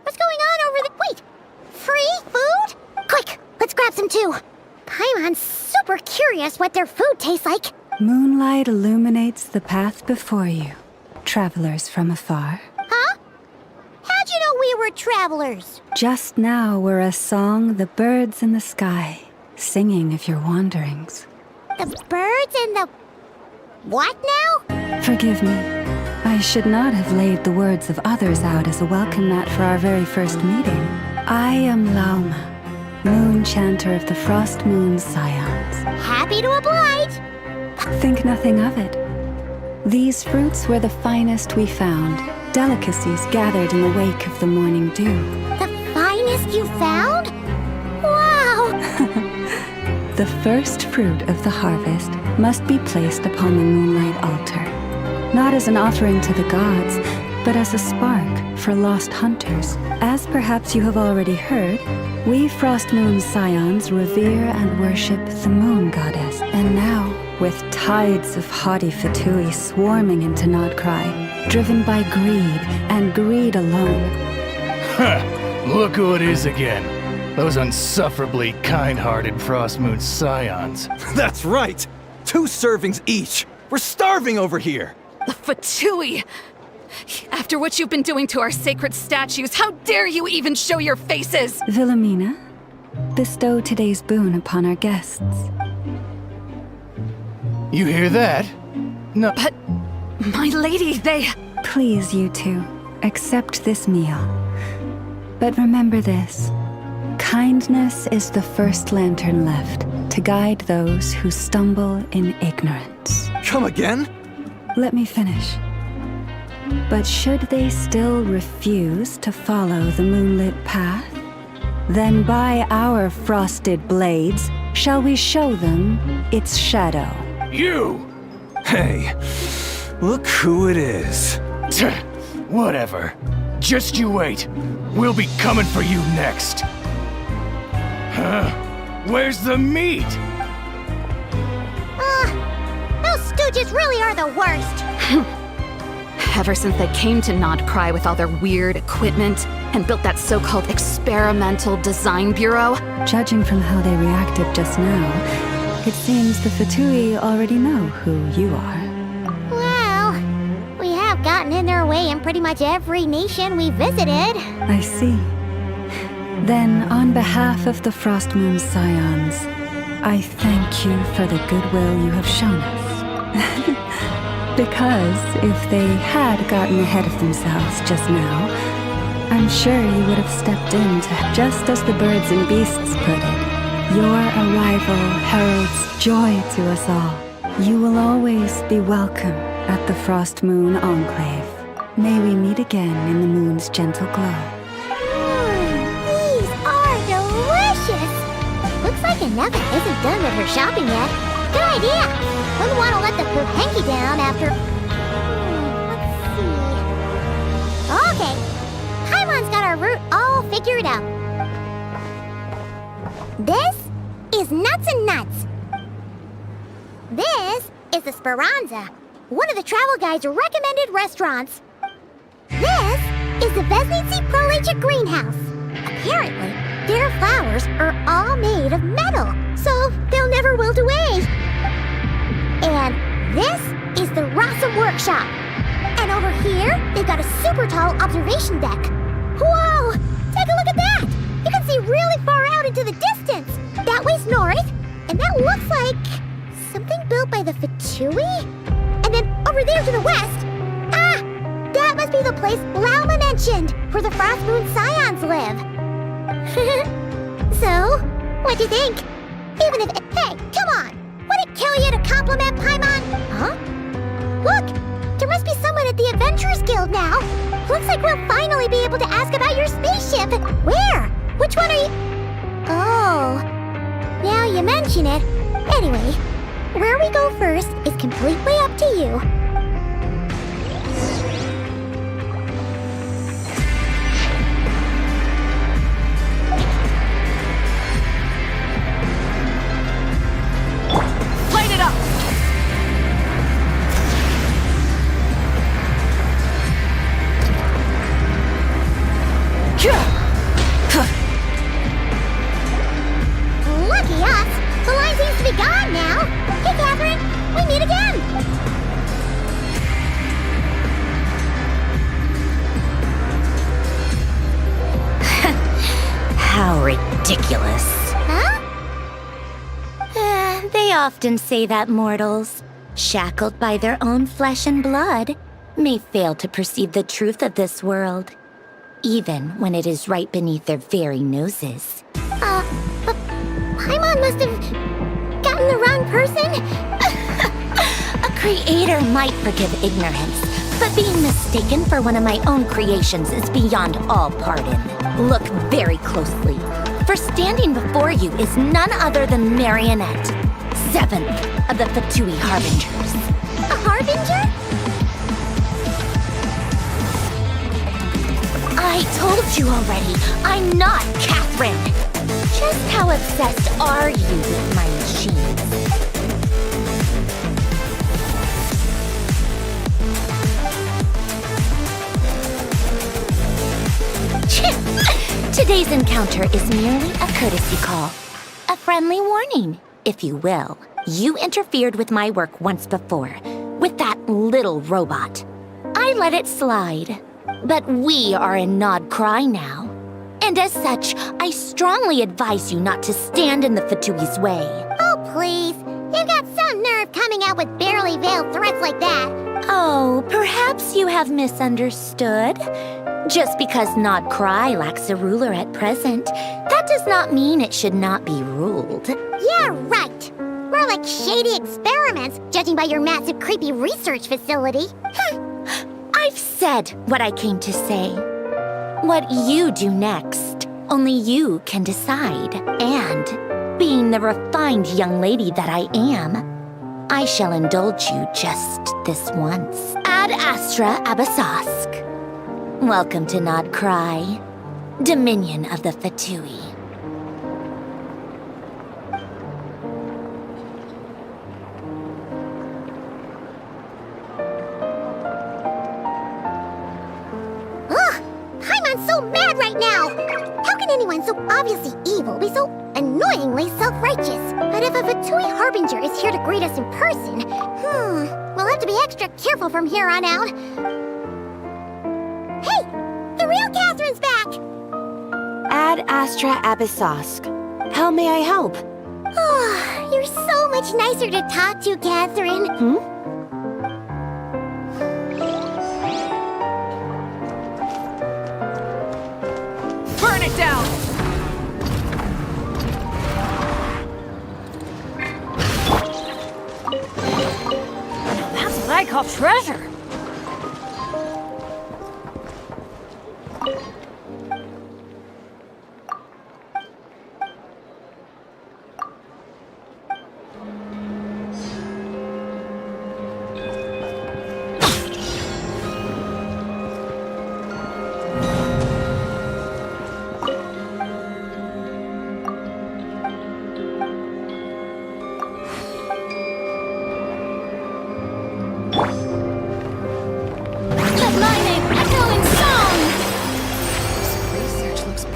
What's going on over there? Wait! Free food? Quick, let's grab some too. Paimon's super curious what their food tastes like. Moonlight illuminates the path before you, travelers from afar. Huh? How'd you know we were travelers? Just now were a song the birds in the sky, singing of your wanderings. The birds and the... what now? Forgive me. I should not have laid the words of others out as a welcome mat for our very first meeting. I am Lauma, moon chanter of the Frost Moon Scions. Happy to oblige! Think nothing of it. These fruits were the finest we found, delicacies gathered in the wake of the morning dew. The finest you found? Wow! The first fruit of the harvest must be placed upon the moonlight altar, not as an offering to the gods, but as a spark for lost hunters. As perhaps you have already heard, we Frost Moon Scions revere and worship the moon goddess. And now, with tides of haughty Fatui swarming into Krai, driven by greed, and greed alone. Ha! Look who it is again. Those unsufferably kind-hearted Frost Moon Scions. That's right! 2 servings each! We're starving over here! The Fatui! After what you've been doing to our sacred statues, how dare you even show your faces! Wilhelmina, bestow today's boon upon our guests. You hear that? No. But, my lady, they... Please, you two, accept this meal. But remember this. Kindness is the first lantern left to guide those who stumble in ignorance. Come again? Let me finish. But should they still refuse to follow the moonlit path, then by our frosted blades shall we show them its shadow. You! Hey, look who it is. Whatever. Just you wait. We'll be coming for you next. Huh? Where's the meat? Those stooges really are the worst. Ever since they came to Krai with all their weird equipment and built that so-called experimental design bureau. Judging from how they reacted just now, it seems the Fatui already know who you are. Well, we have gotten in their way in pretty much every nation we visited. I see. Then, on behalf of the Frost Moon Scions, I thank you for the goodwill you have shown us. Because if they had gotten ahead of themselves just now, I'm sure you would have stepped in to, just as the birds and beasts put it, your arrival heralds joy to us all. You will always be welcome at the Frost Moon Enclave. May we meet again in the moon's gentle glow. These are delicious! Looks like Aneva isn't done with her shopping yet. Good idea! Wouldn't want to let the poop hanky down after... Let's see... Okay, Paimon's got our route all figured out. This is Nuts and Nuts. This is the Speranza, one of the travel guide's recommended restaurants. This is the Vesnici Prolage Greenhouse. Apparently, their flowers are all made of metal, so they'll never wilt away. And this is the Rossum Workshop. And over here, they've got a super tall observation deck. Whoa! Take a look at that! You can see really far out into the distance. That way's north, and that looks like something built by the Fatui? And then over there to the west, that must be the place Lauma mentioned, where the Frost Moon Scions live. So, what do you think? Even if... Hey, come on! Would it kill you to compliment Paimon? Huh? Look! There must be someone at the Adventurers Guild now. Looks like we'll finally be able to ask about your spaceship. Where? Which one are you... Oh... Now you mention it. Anyway, where we go first is completely up to you. Light it up! Lucky us! The line seems to be gone now! Hey, Catherine! We meet again! How ridiculous. Huh? They often say that mortals, shackled by their own flesh and blood, may fail to perceive the truth of this world, even when it is right beneath their very noses. But Paimon must have gotten the wrong person? A creator might forgive ignorance, but being mistaken for one of my own creations is beyond all pardon. Look very closely, for standing before you is none other than Marionette, 7th of the Fatui Harbingers. A Harbinger? I told you already, I'm not Catherine. Just how obsessed are you with my machines? Today's encounter is merely a courtesy call. A friendly warning, if you will. You interfered with my work once before, with that little robot. I let it slide. But we are in Nod Krai now. And as such, I strongly advise you not to stand in the Fatui's way. Oh, please. You've got some nerve coming out with barely veiled threats like that. Oh, perhaps you have misunderstood. Just because Nod Krai lacks a ruler at present, that does not mean it should not be ruled. Yeah, right. More like shady experiments, judging by your massive, creepy research facility. I've said what I came to say. What you do next, only you can decide. And, being the refined young lady that I am, I shall indulge you just this once. Ad Astra Abasask. Welcome to Nod Krai, Dominion of the Fatui. Paimon's so mad right now! How can anyone so obviously evil be so annoyingly self-righteous? But if a Fatui Harbinger is here to greet us in person, we'll have to be extra careful from here on out. Hey! The real Catherine's back! Ad Astra Abasask. How may I help? Oh, you're so much nicer to talk to, Catherine. Burn it down! That's what I call treasure!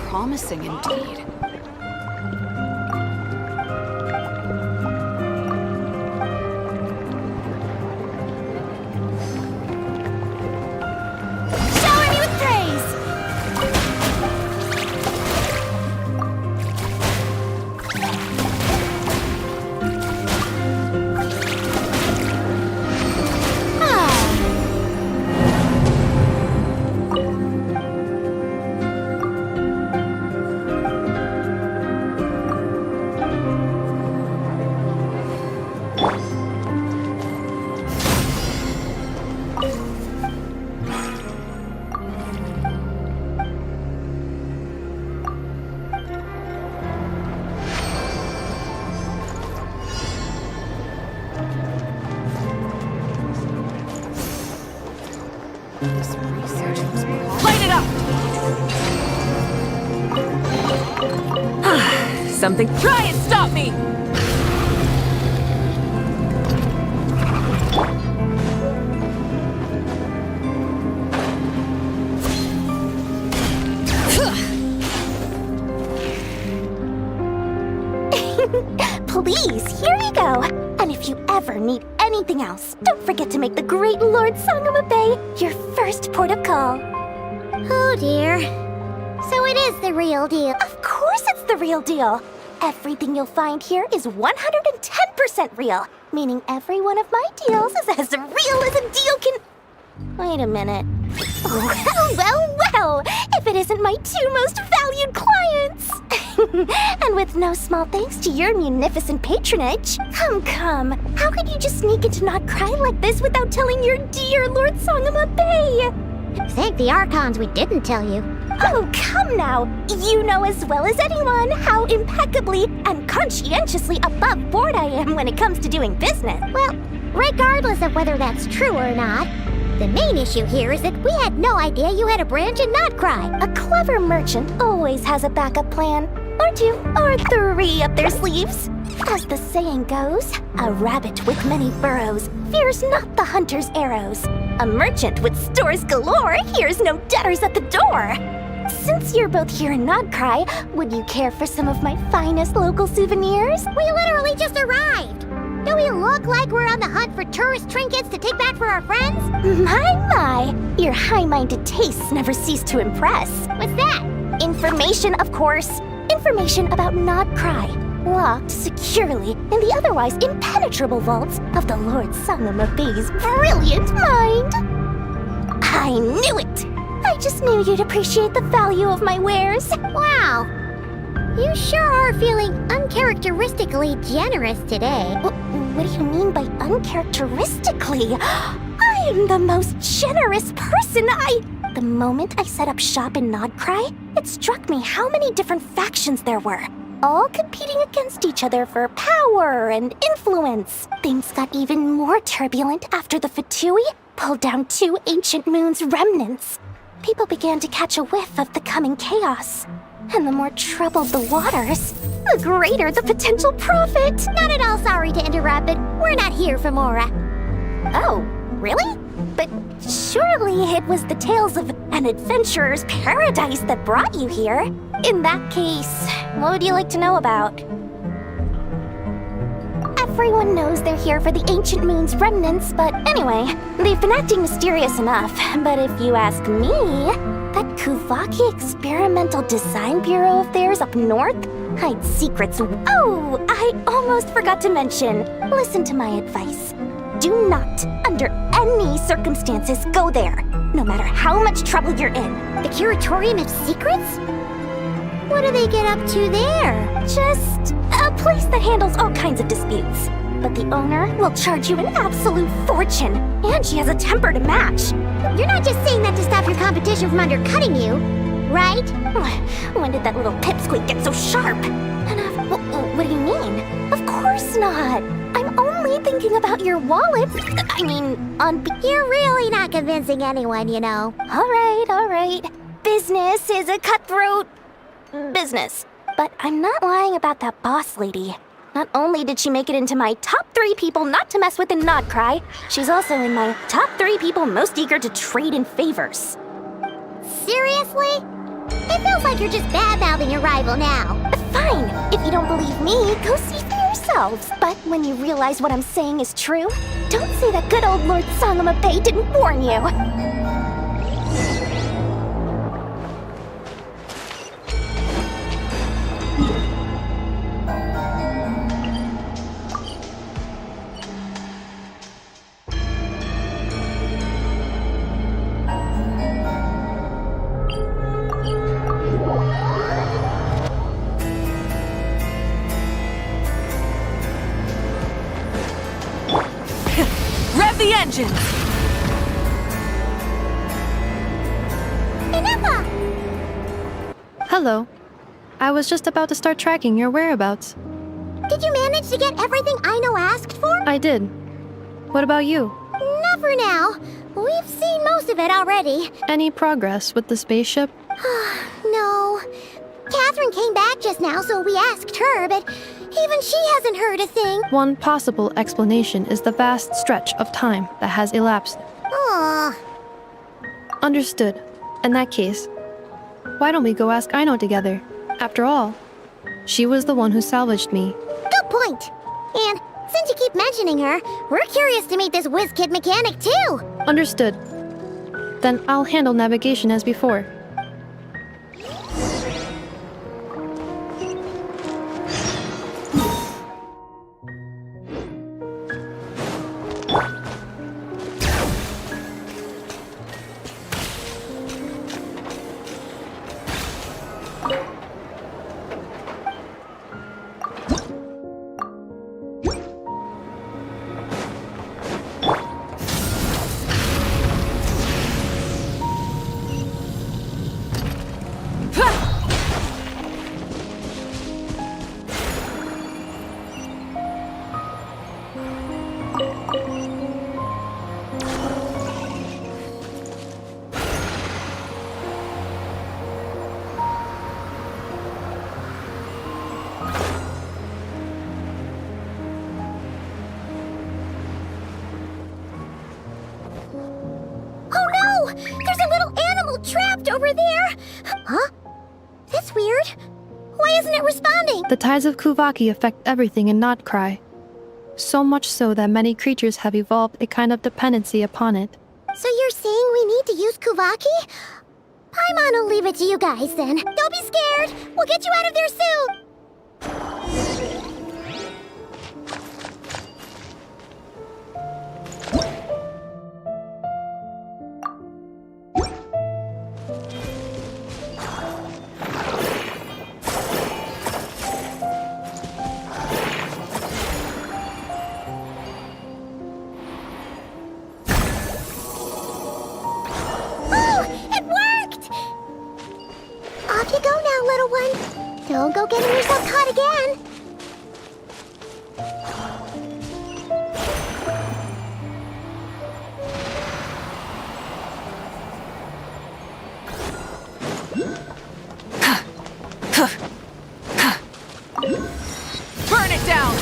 Promising indeed. Shower me with praise! Light it up! Something. Try and stop me! Please, here you go. And if you ever need anything else, don't forget to make the great Lord Sangama Bay your first port of call. Oh dear. So it is the real deal. Of course it's the real deal. Everything you'll find here is 110% real, meaning every one of my deals is as real as a deal can... Wait a minute. Well, if it isn't my two most valued clients! And with no small thanks to your munificent patronage. Come. How could you just sneak into Not Cry like this without telling your dear Lord Sangama Bay? Thank the Archons we didn't tell you. Oh, come now. You know as well as anyone how impeccably and conscientiously above board I am when it comes to doing business. Well, regardless of whether that's true or not, the main issue here is that we had no idea you had a branch in Not Cry. A clever merchant always has a backup plan. Or two, or three up their sleeves. As the saying goes, a rabbit with many burrows fears not the hunter's arrows. A merchant with stores galore hears no debtors at the door. Since you're both here in Not Cry, would you care for some of my finest local souvenirs? We literally just arrived. Do we look like we're on the hunt for tourist trinkets to take back for our friends? My, your high-minded tastes never cease to impress. What's that? Information, of course. Information about Not Cry, locked securely in the otherwise impenetrable vaults of the Lord Sangama Bay's brilliant mind. I knew it! I just knew you'd appreciate the value of my wares. Wow. You sure are feeling uncharacteristically generous today. What do you mean by uncharacteristically? I am the most generous person. The moment I set up shop in Not Cry, it struck me how many different factions there were, all competing against each other for power and influence. Things got even more turbulent after the Fatui pulled down 2 ancient moon's remnants. People began to catch a whiff of the coming chaos. And the more troubled the waters, the greater the potential profit. Not at all sorry to interrupt, but we're not here for Mora. Oh, really? But surely it was the tales of an adventurer's paradise that brought you here. In that case, what would you like to know about? Everyone knows they're here for the Ancient Moon's remnants, but anyway, they've been acting mysterious enough. But if you ask me, that Kuvaki Experimental Design Bureau of theirs up north hides secrets. Oh, I almost forgot to mention. Listen to my advice. Do not, under any circumstances, go there, no matter how much trouble you're in. The Curatorium of Secrets? What do they get up to there? Just a place that handles all kinds of disputes. But the owner will charge you an absolute fortune, and she has a temper to match. You're not just saying that to stop your competition from undercutting you, right? When did that little pipsqueak get so sharp? And what do you mean? Of course not. I'm only thinking about your wallet. I mean, You're really not convincing anyone, you know. All right. Business is a cutthroat business. But I'm not lying about that boss lady. Not only did she make it into my top 3 people not to mess with in Not Cry, she's also in my top 3 people most eager to trade in favors. Seriously? It feels like you're just bad-mouthing your rival now. Fine. If you don't believe me, go see for yourselves. But when you realize what I'm saying is true, don't say that good old Lord Sangama Bay didn't warn you. Rev the engine! Hello. I was just about to start tracking your whereabouts. Did you manage to get everything Aino asked for? I did. What about you? Not for now, We've seen most of it already. Any progress with the spaceship? No. Catherine came back just now, so we asked her, but even she hasn't heard a thing. One possible explanation is the vast stretch of time that has elapsed. Aw. Understood. In that case, why don't we go ask Aino together? After all, she was the one who salvaged me. Good point. And since you keep mentioning her, we're curious to meet this whiz-kid mechanic too. Understood. Then I'll handle navigation as before. Over there! Huh? That's weird. Why isn't it responding? The tides of Kuvaki affect everything in Not Krai. So much so that many creatures have evolved a kind of dependency upon it. So you're saying we need to use Kuvaki? I'll leave it to you guys then. Don't be scared! We'll get you out of there soon! Don't go getting yourself caught again. Burn it down!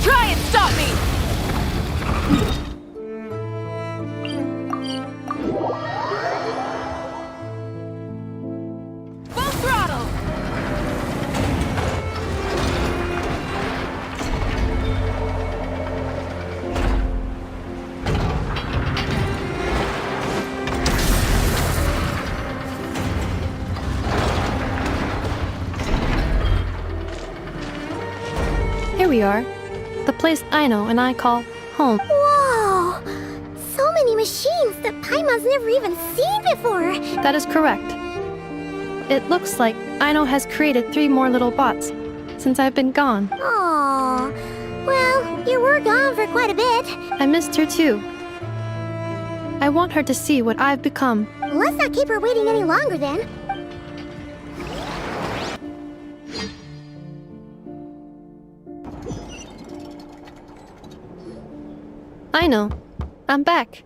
Try and stop me! Full throttle! we are. The place Aino and I call home. Whoa! So many machines that Paimon's never even seen before. That is correct. It looks like Aino has created 3 more little bots since I've been gone. Aww. Well, you were gone for quite a bit. I missed her too. I want her to see what I've become. Let's not keep her waiting any longer then. Aino, I'm back.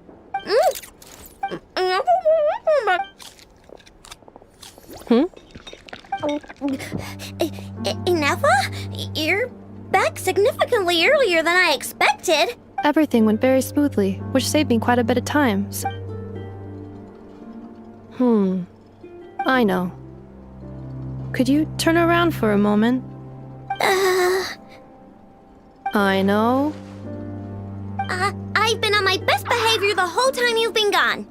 Ineffa? You're back significantly earlier than I expected. Everything went very smoothly, which saved me quite a bit of time. I know. Could you turn around for a moment? I know. I've been on my best behavior the whole time you've been gone.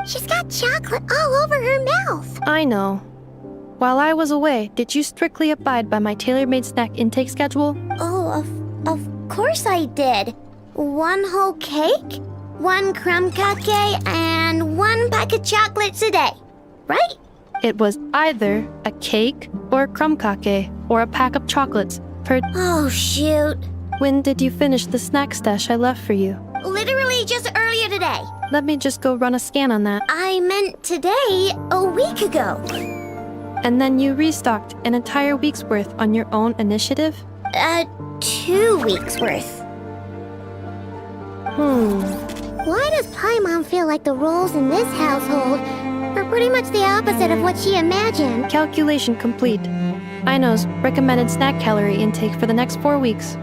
She's got chocolate all over her mouth. I know. While I was away, did you strictly abide by my tailor-made snack intake schedule? Oh, of course I did. 1 whole cake, 1 crumb cake, and 1 pack of chocolates a day, right? It was either a cake or a crumb cake or a pack of chocolates per... Oh, shoot. When did you finish the snack stash I left for you? Literally just earlier today. Let me just go run a scan on that. I meant today, a week ago. And then you restocked an entire week's worth on your own initiative? 2 weeks worth. Why does Paimon feel like the roles in this household are pretty much the opposite of what she imagined? Calculation complete. Aino's recommended snack calorie intake for the next 4 weeks.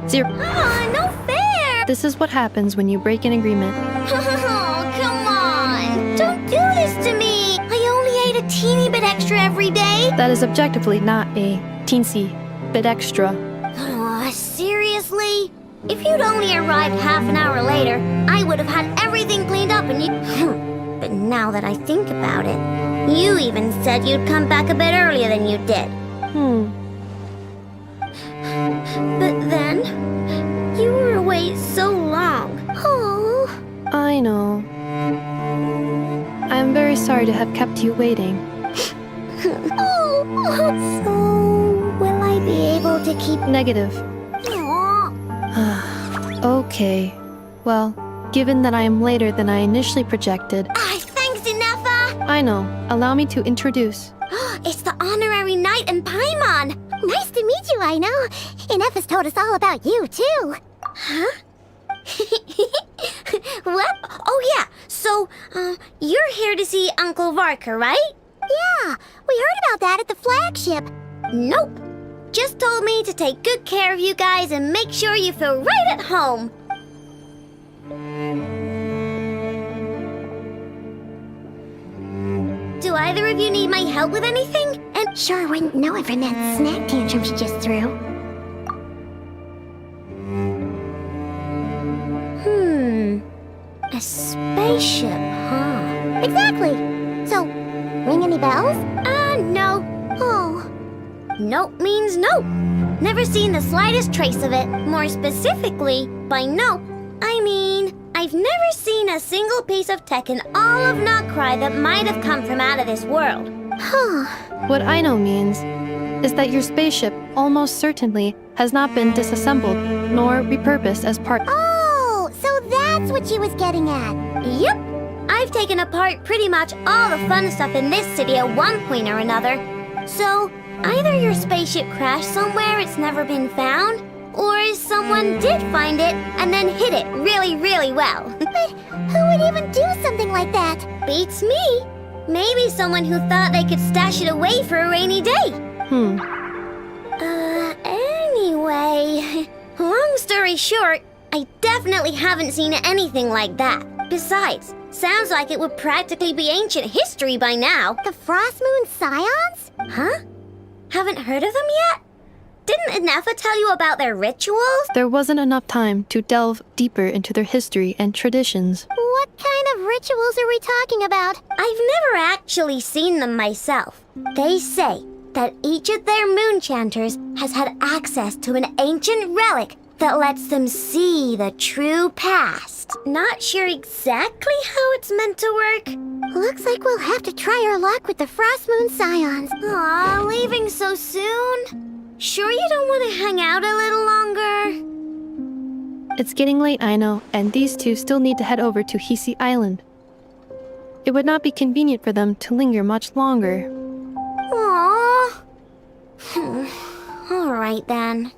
0. No fair! This is what happens when you break an agreement. Oh, come on! Don't do this to me! I only ate a teeny bit extra every day! That is objectively not a teensy bit extra. Oh, seriously? If you'd only arrived half an hour later, I would have had everything cleaned up and you'd... But now that I think about it, you even said you'd come back a bit earlier than you did. But then, you were away so long. Oh. I know. I'm very sorry to have kept you waiting. So, will I be able to keep... Negative. Okay. Well, given that I am later than I initially projected... Thanks, Ineffa! I know. Allow me to introduce. It's the honorary knight in Paimon! Nice to meet you, Aino. Ineffa's told us all about you, too. Huh? What? Oh, yeah. So, you're here to see Uncle Varka, right? Yeah, we heard about that at the flagship. Nope. Just told me to take good care of you guys and make sure you feel right at home. Do either of you need my help with anything? And sure wouldn't know it from that snack tantrum she just threw. A spaceship, huh? Exactly. So, ring any bells? No. Oh. Nope means nope. Never seen the slightest trace of it. More specifically, by nope, I mean, I've never seen a single piece of tech in all of Krai that might have come from out of this world. What Aino means is that your spaceship almost certainly has not been disassembled nor repurposed as part... Oh, so that's what she was getting at. Yep. I've taken apart pretty much all the fun stuff in this city at one point or another. So, either your spaceship crashed somewhere it's never been found, or someone did find it and then hid it really, really well. But who would even do something like that? Beats me. Maybe someone who thought they could stash it away for a rainy day. Anyway, long story short, I definitely haven't seen anything like that. Besides, sounds like it would practically be ancient history by now. The Frost Moon Scions? Huh? Haven't heard of them yet? Didn't Ineffa tell you about their rituals? There wasn't enough time to delve deeper into their history and traditions. What kind of rituals are we talking about? I've never actually seen them myself. They say that each of their moonchanters has had access to an ancient relic that lets them see the true past. Not sure exactly how it's meant to work. Looks like we'll have to try our luck with the Frost Moon Scions. Aw, leaving so soon? Sure you don't want to hang out a little longer? It's getting late, I know, and these two still need to head over to Hisi Island. It would not be convenient for them to linger much longer. Aww. All right then.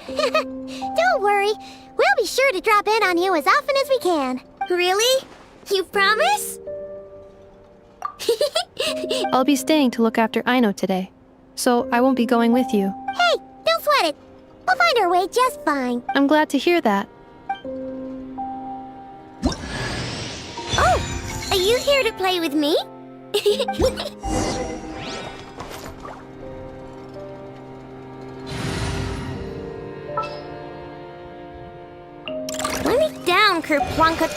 Don't worry. We'll be sure to drop in on you as often as we can. Really? You promise? I'll be staying to look after Aino today, so I won't be going with you. Hey, don't sweat it. We'll find our way just fine. I'm glad to hear that. Oh, are you here to play with me? Let me down, Kerplunka.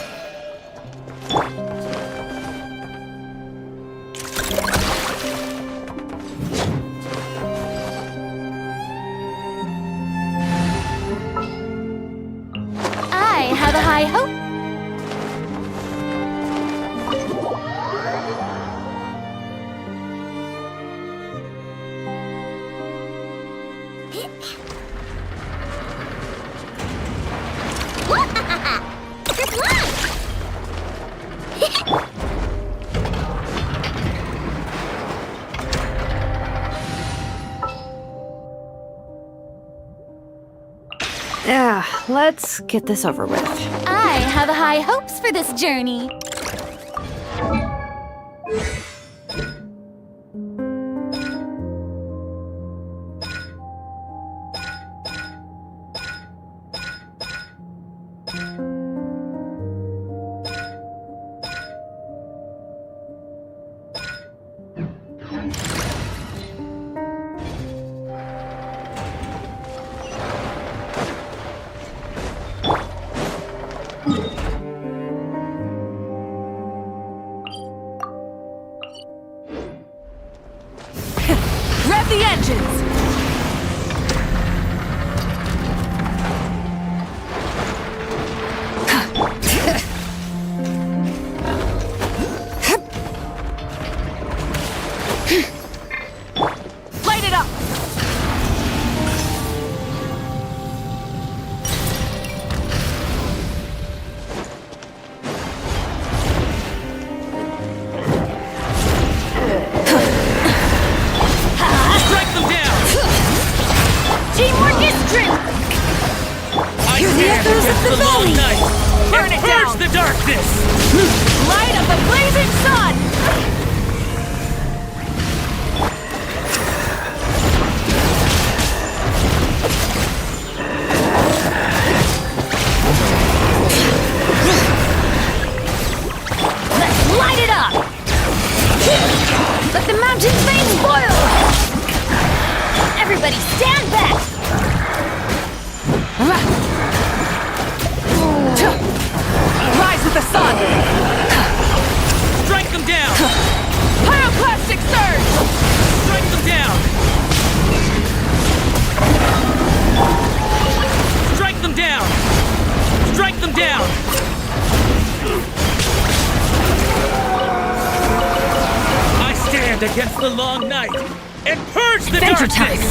I have a high hope. Yeah, let's get this over with. I have high hopes for this journey. Rev the engines! Light it up! Strike them down! Teamwork is true! I stand against the long night! Burn and it down! purge the darkness! Light of the blazing sun! Let's light it up! Let the mountain flames boil! Everybody stand back! Rise with the sun! Strike them down! Pyroclastic surge! Strike them down! Strike them down! Strike them down! I stand against the long night and purge the Adventure darkness!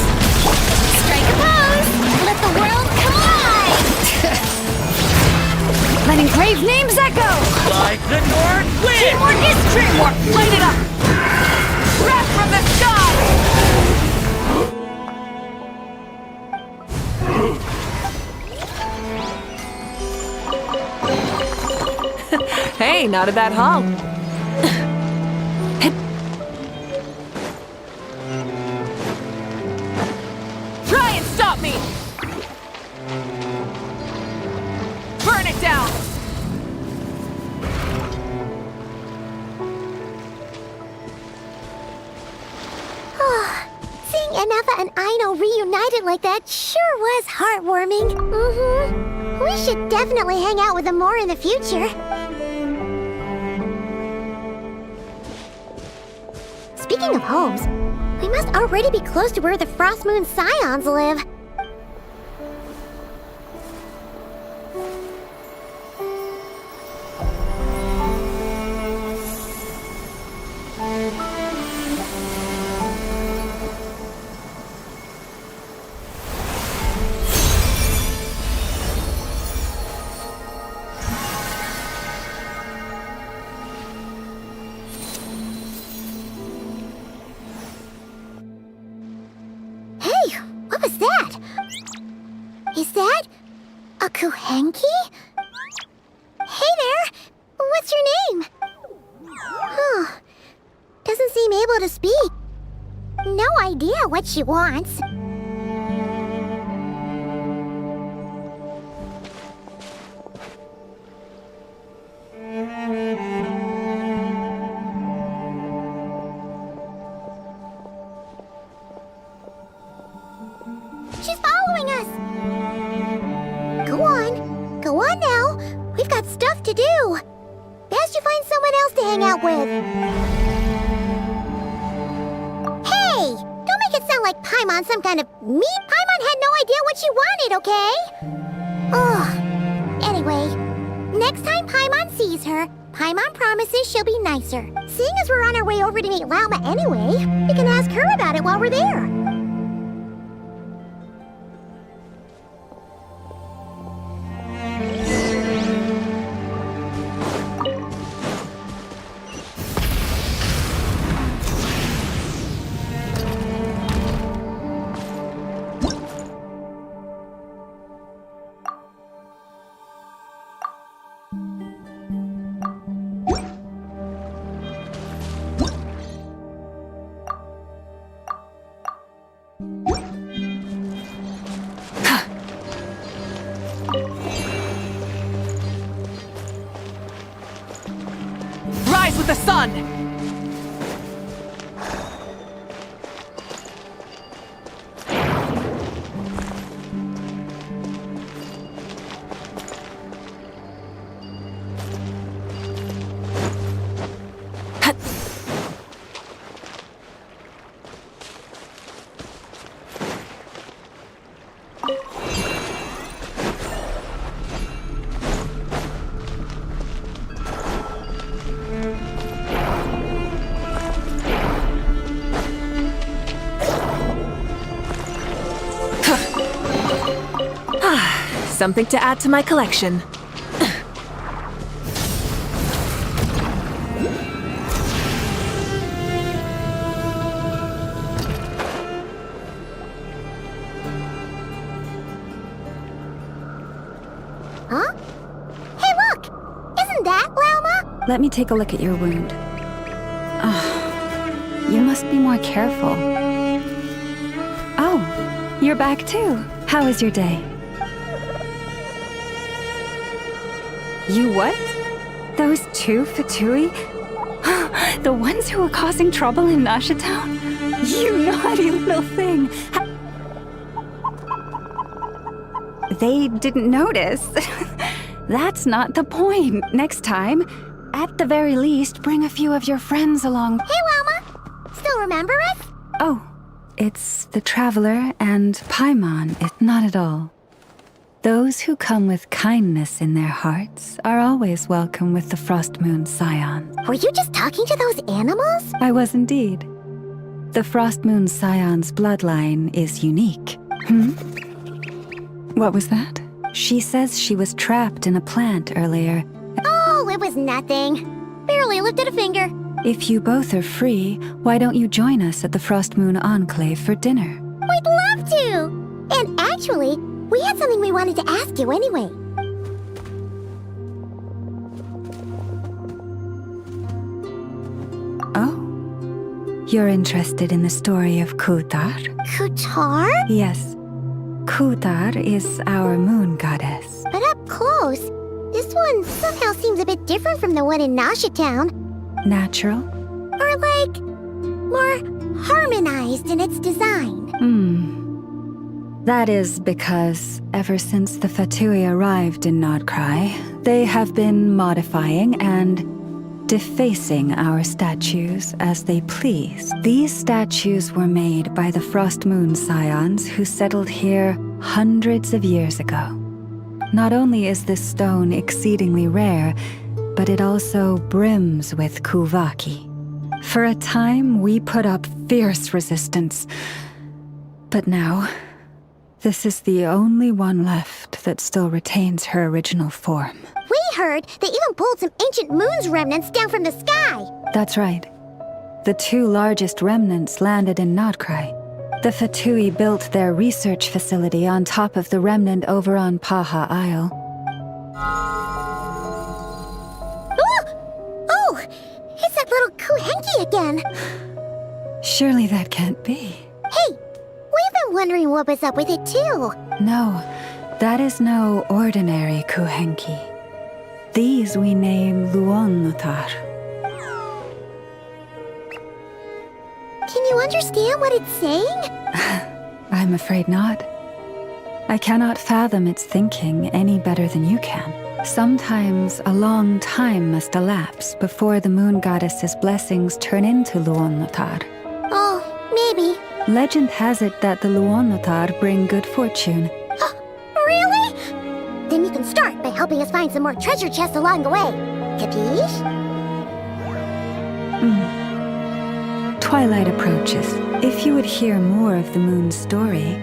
Strike a pose! Let the world come alive! Let engraved names echo! Like the north wind! Teamwork is dreamwork! Light it up! Wrath from the sky! Hey, not a bad haul. Try and stop me! Burn it down! Seeing Anafa and Aino reunited like that sure was heartwarming. Mm-hmm. We should definitely hang out with them more in the future. Speaking of homes, We must already be close to where the Frost Moon Scions live. What was that? Is that a Kuhenki? Hey there! What's your name? Huh. Doesn't seem able to speak. No idea what she wants. She's following us! Go on. Go on now. We've got stuff to do. Best you find someone else to hang out with. Hey! Don't make it sound like Paimon's some kind of meat. Paimon had no idea what she wanted, okay? Ugh. Anyway, next time Paimon sees her, Paimon promises she'll be nicer. Seeing as we're on our way over to meet Lauma anyway, we can ask her about it while we're there. Rise with the sun! Something to add to my collection. Huh? Hey, look! Isn't that Lauma? Let me take a look at your wound. You must be more careful. Oh, you're back too. How was your day? You what? Those two Fatui? The ones who were causing trouble in Nasha Town? You naughty little thing! They didn't notice. That's not the point. Next time, at the very least, bring a few of your friends along. Hey, Lauma! Still remember us? Oh, it's the Traveler and Paimon. Not at all. Those who come with kindness in their hearts are always welcome with the Frost Moon Scions. Were you just talking to those animals? I was indeed. The Frost Moon Scions' bloodline is unique. What was that? She says she was trapped in a plant earlier. Oh, it was nothing. Barely lifted a finger. If you both are free, why don't you join us at the Frost Moon Enclave for dinner? We'd love to! And actually, we had something we wanted to ask you anyway. Oh? You're interested in the story of Kutar? Kutar? Yes. Kutar is our moon goddess. But up close, this one somehow seems a bit different from the one in Nasha Town. Natural? Or like, more harmonized in its design. That is because ever since the Fatui arrived in Krai, they have been modifying and defacing our statues as they please. These statues were made by the Frost Moon Scions who settled here hundreds of years ago. Not only is this stone exceedingly rare, but it also brims with Kuvaki. For a time, we put up fierce resistance. But now, this is the only one left that still retains her original form. We heard they even pulled some ancient moon's remnants down from the sky. That's right. The two largest remnants landed in Krai. The Fatui built their research facility on top of the remnant over on Paha Isle. Oh! It's that little Kuhenki again! Surely that can't be. Hey! We've been wondering what was up with it too. No, that is no ordinary Kuhenki. These we name Luonnotar. Can you understand what it's saying? I'm afraid not. I cannot fathom its thinking any better than you can. Sometimes a long time must elapse before the moon goddess's blessings turn into Luonnotar. Oh, maybe. Legend has it that the Luonnotar bring good fortune. Really? Then you can start by helping us find some more treasure chests along the way. Capiche? Twilight approaches. If you would hear more of the moon's story...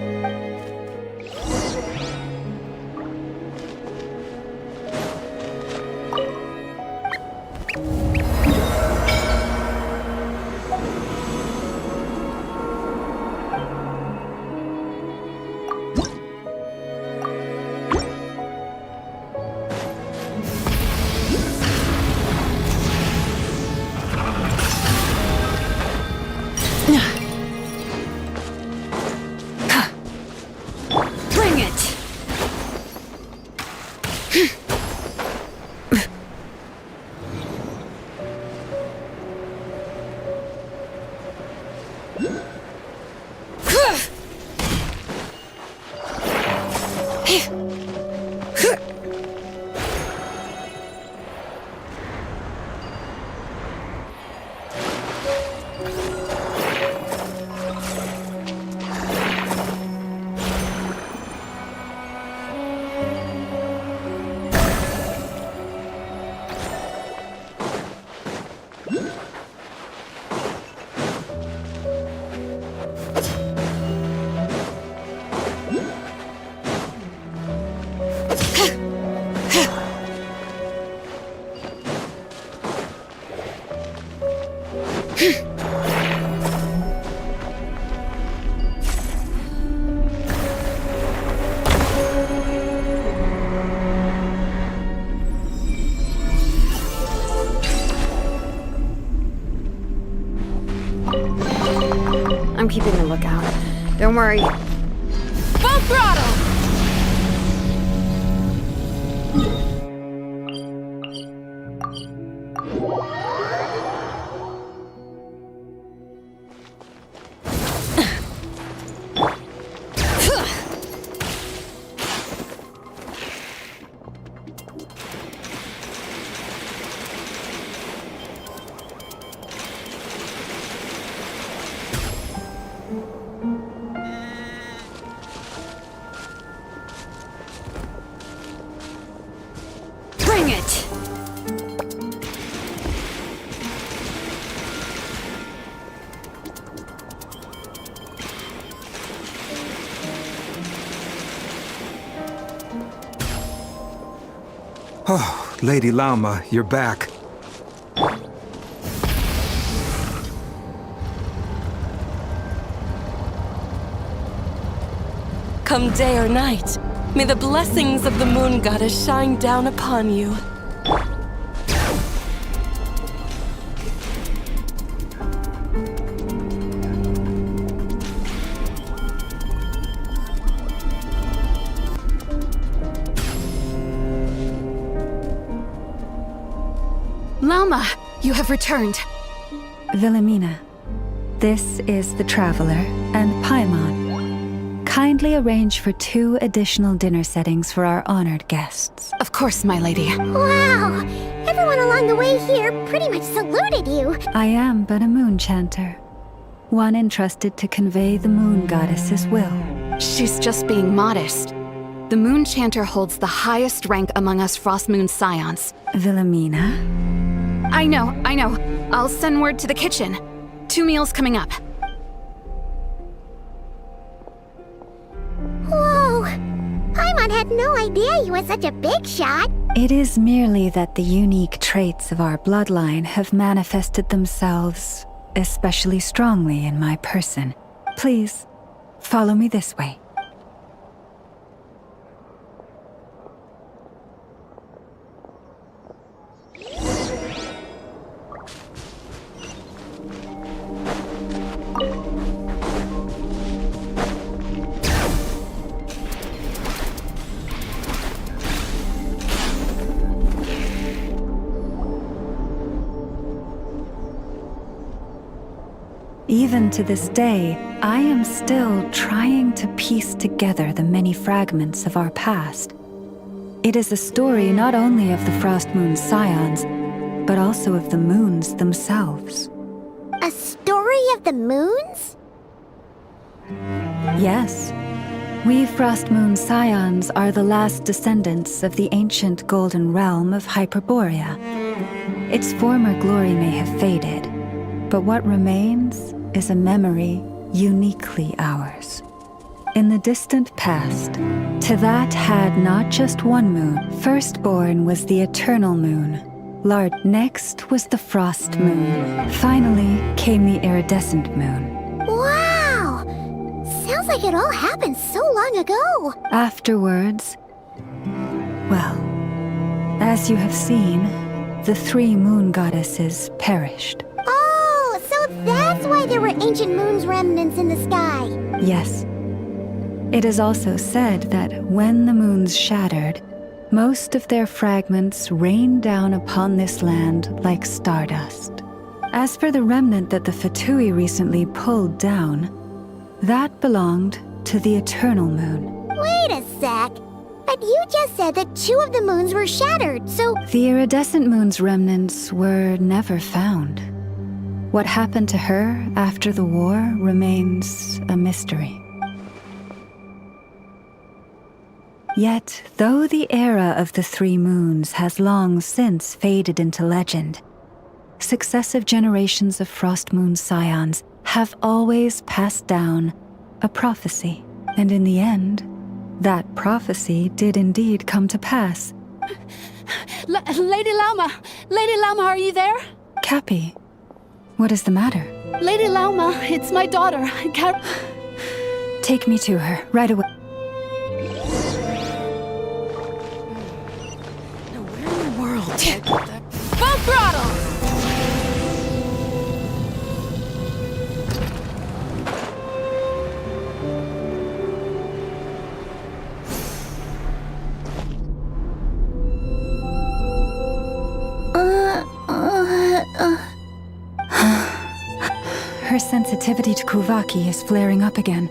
I'm keeping a lookout. Don't worry. Full throttle! Bring it! Oh, Lady Lama, you're back. Come day or night, may the blessings of the moon goddess shine down upon you. Lama, you have returned. Wilhelmina, this is the Traveler and Paimon. Kindly arrange for 2 additional dinner settings for our honored guests. Of course, my lady. Wow! Everyone along the way here pretty much saluted you. I am but a moon chanter, one entrusted to convey the moon goddess's will. She's just being modest. The moon chanter holds the highest rank among us Frost Moon Scions. Wilhelmina? I know. I'll send word to the kitchen. 2 meals coming up. Whoa! Paimon had no idea you were such a big shot. It is merely that the unique traits of our bloodline have manifested themselves especially strongly in my person. Please, follow me this way. Even to this day, I am still trying to piece together the many fragments of our past. It is a story not only of the Frost Moon Scions, but also of the moons themselves. A story of the moons? Yes. We Frost Moon Scions are the last descendants of the ancient golden realm of Hyperborea. Its former glory may have faded, but what remains is a memory uniquely ours. In the distant past, Tivat had not just one moon. Firstborn was the eternal moon. Next was the frost moon. Finally came the iridescent moon. Wow! Sounds like it all happened so long ago. Afterwards, well, as you have seen, the 3 moon goddesses perished. Oh, so that's why there were ancient moon's remnants in the sky. Yes. It is also said that when the moons shattered, most of their fragments rained down upon this land like stardust. As for the remnant that the Fatui recently pulled down, that belonged to the eternal moon. Wait a sec. But you just said that 2 of the moons were shattered, so... The iridescent moon's remnants were never found. What happened to her after the war remains a mystery. Yet, though the era of the 3 moons has long since faded into legend, successive generations of Frost Moon Scions have always passed down a prophecy. And in the end, that prophecy did indeed come to pass. Lady Lauma! Lady Lauma, are you there? Cappy, what is the matter? Lady Lauma, it's my daughter, Take me to her, right away. Full throttle! Her sensitivity to Kuvaki is flaring up again.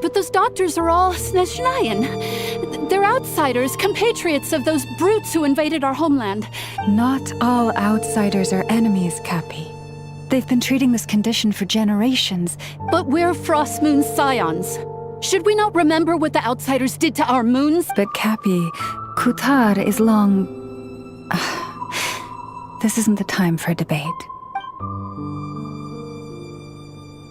But those doctors are all Snezhnayan. They're outsiders, compatriots of those brutes who invaded our homeland. Not all outsiders are enemies, Cappy. They've been treating this condition for generations. But we're Frost Moon Scions. Should we not remember what the outsiders did to our moons? But Cappy, Kutar is long... This isn't the time for a debate.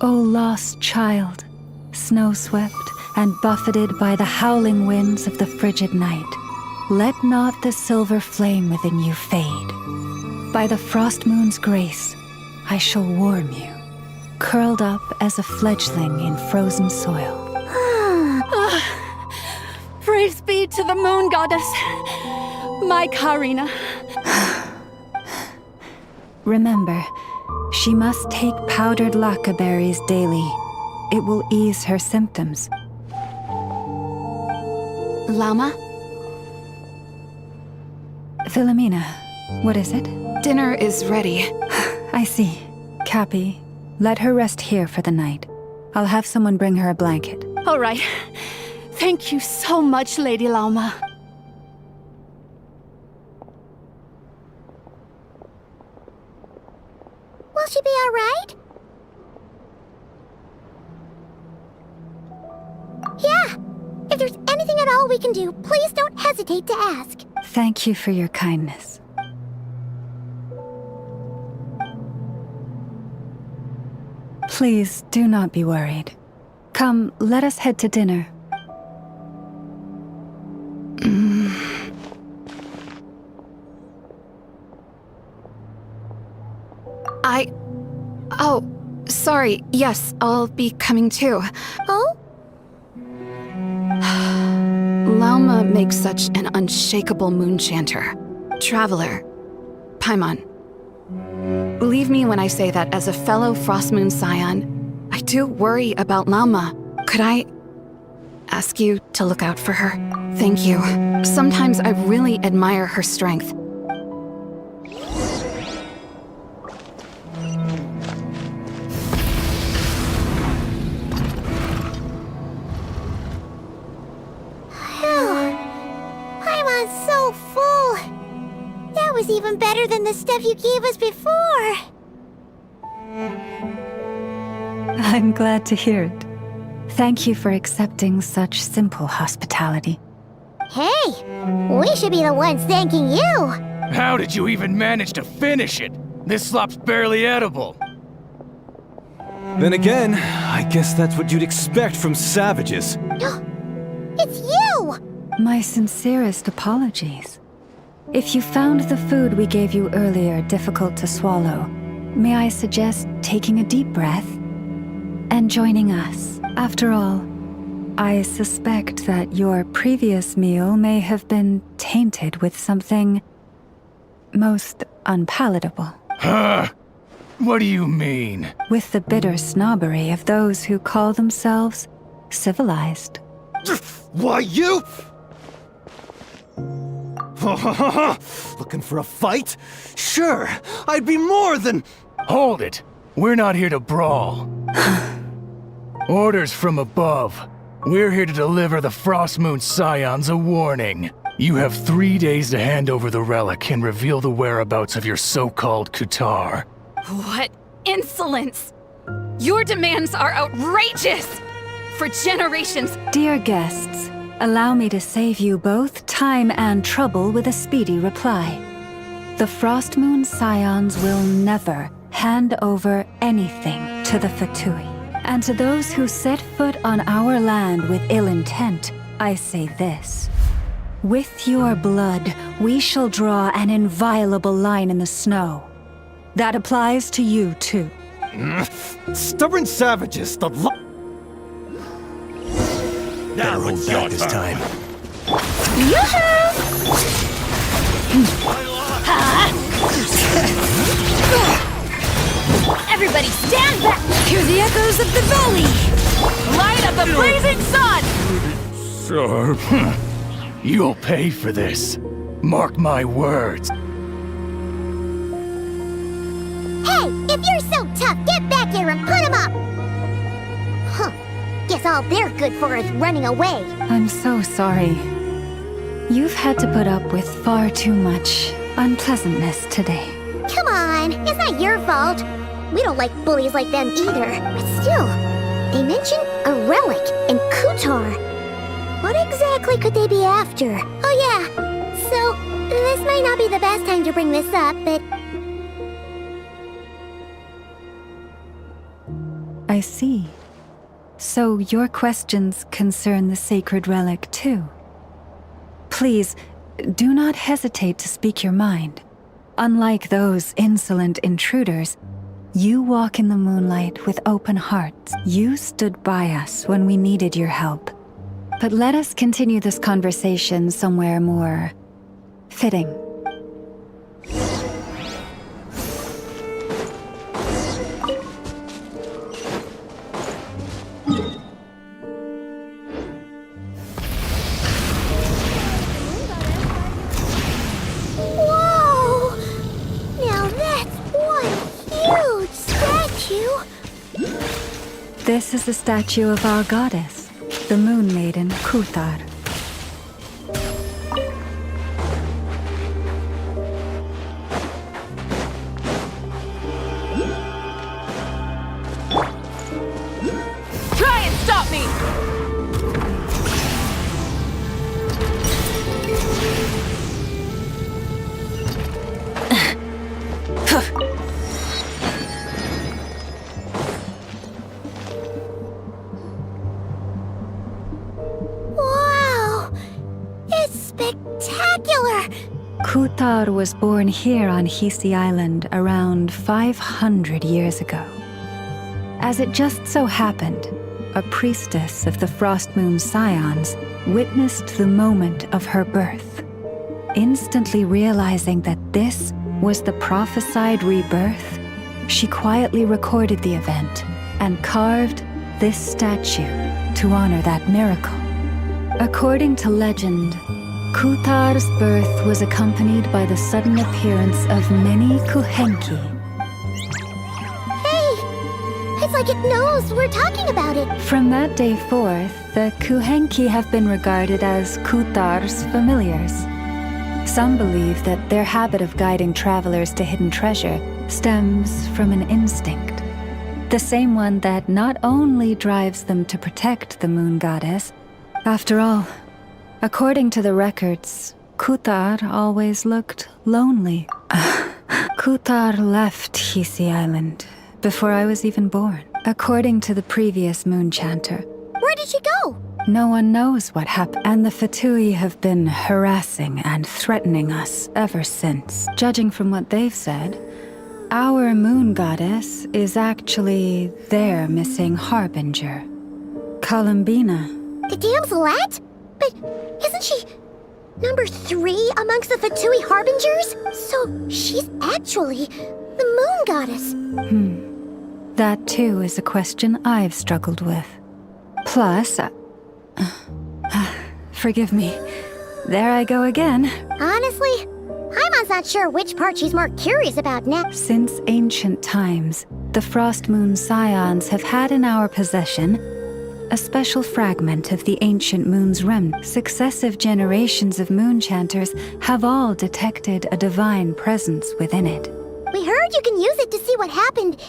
O lost child, snow-swept and buffeted by the howling winds of the frigid night, let not the silver flame within you fade. By the frost moon's grace, I shall warm you, curled up as a fledgling in frozen soil. Praise be to the moon goddess, my Karina. Remember, she must take powdered laka berries daily. It will ease her symptoms. Lauma? Wilhelmina, what is it? Dinner is ready. I see. Cappy, let her rest here for the night. I'll have someone bring her a blanket. All right. Thank you so much, Lady Lauma. she be alright? Yeah. If there's anything at all we can do, please don't hesitate to ask. Thank you for your kindness. Please do not be worried. Come, let us head to dinner. Oh, sorry. Yes, I'll be coming too. Oh? Lauma makes such an unshakable moon chanter. Traveler. Paimon. Believe me when I say that as a fellow Frostmoon Scion, I do worry about Lauma. Could I ask you to look out for her? Thank you. Sometimes I really admire her strength. Paimon's so full. That was even better than the stuff you gave us before. I'm glad to hear it. Thank you for accepting such simple hospitality. Hey, we should be the ones thanking you. How did you even manage to finish it? This slop's barely edible. Then again, I guess that's what you'd expect from savages. It's you! My sincerest apologies. If you found the food we gave you earlier difficult to swallow, may I suggest taking a deep breath and joining us? After all, I suspect that your previous meal may have been tainted with something most unpalatable. Huh? What do you mean? With the bitter snobbery of those who call themselves civilized. Why, you? Looking for a fight? Sure, I'd be more than... Hold it! We're not here to brawl. Orders from above. We're here to deliver the Frostmoon Scions a warning. You have 3 days to hand over the relic and reveal the whereabouts of your so-called Kutar. What insolence! Your demands are outrageous! For generations... Dear guests, allow me to save you both time and trouble with a speedy reply. The Frostmoon Scions will never hand over anything to the Fatui. And to those who set foot on our land with ill intent, I say this. With your blood, we shall draw an inviolable line in the snow. That applies to you, too. Stubborn savages, the Better hold back this time. Everybody stand back! Hear the echoes of the valley! Light of the blazing sun! Sir, you'll pay for this. Mark my words. Hey, if you're so tough, get back here and put him up! Huh. Guess all they're good for is running away. I'm so sorry. You've had to put up with far too much unpleasantness today. Come on, it's not your fault. We don't like bullies like them either. But still, they mentioned a relic in Kutar. What exactly could they be after? Oh yeah, so this might not be the best time to bring this up, but... I see. So your questions concern the sacred relic too. Please, do not hesitate to speak your mind. Unlike those insolent intruders, you walk in the moonlight with open hearts. You stood by us when we needed your help. But let us continue this conversation somewhere more fitting. Whoa! Now that's one huge statue! This is the statue of our goddess, the Moon Maiden Kuthar. Wow! It's spectacular! Kutar was born here on Hisi Island around 500 years ago. As it just so happened, a priestess of the Frost Moon Scions witnessed the moment of her birth. Instantly realizing that this was the prophesied rebirth, she quietly recorded the event and carved this statue to honor that miracle. According to legend, Kutar's birth was accompanied by the sudden appearance of many Kuhenki. Hey! It's like it knows we're talking about it. From that day forth, the Kuhenki have been regarded as Kutar's familiars. Some believe that their habit of guiding travelers to hidden treasure stems from an instinct. The same one that not only drives them to protect the moon goddess. After all, according to the records, Kutar always looked lonely. Kutar left Hisi Island before I was even born. According to the previous moon chanter, where did she go? No one knows what happened, and the Fatui have been harassing and threatening us ever since. Judging from what they've said, our moon goddess is actually their missing harbinger, Columbina. The damselette? But isn't she number 3 amongst the Fatui harbingers? So she's actually the moon goddess. That too is a question I've struggled with. Plus, forgive me. There I go again. Honestly, I'm not sure which part she's more curious about next. Since ancient times, the Frost Moon Scions have had in our possession a special fragment of the ancient moon's remnant. Successive generations of moon chanters have all detected a divine presence within it. We heard you can use it to see what happened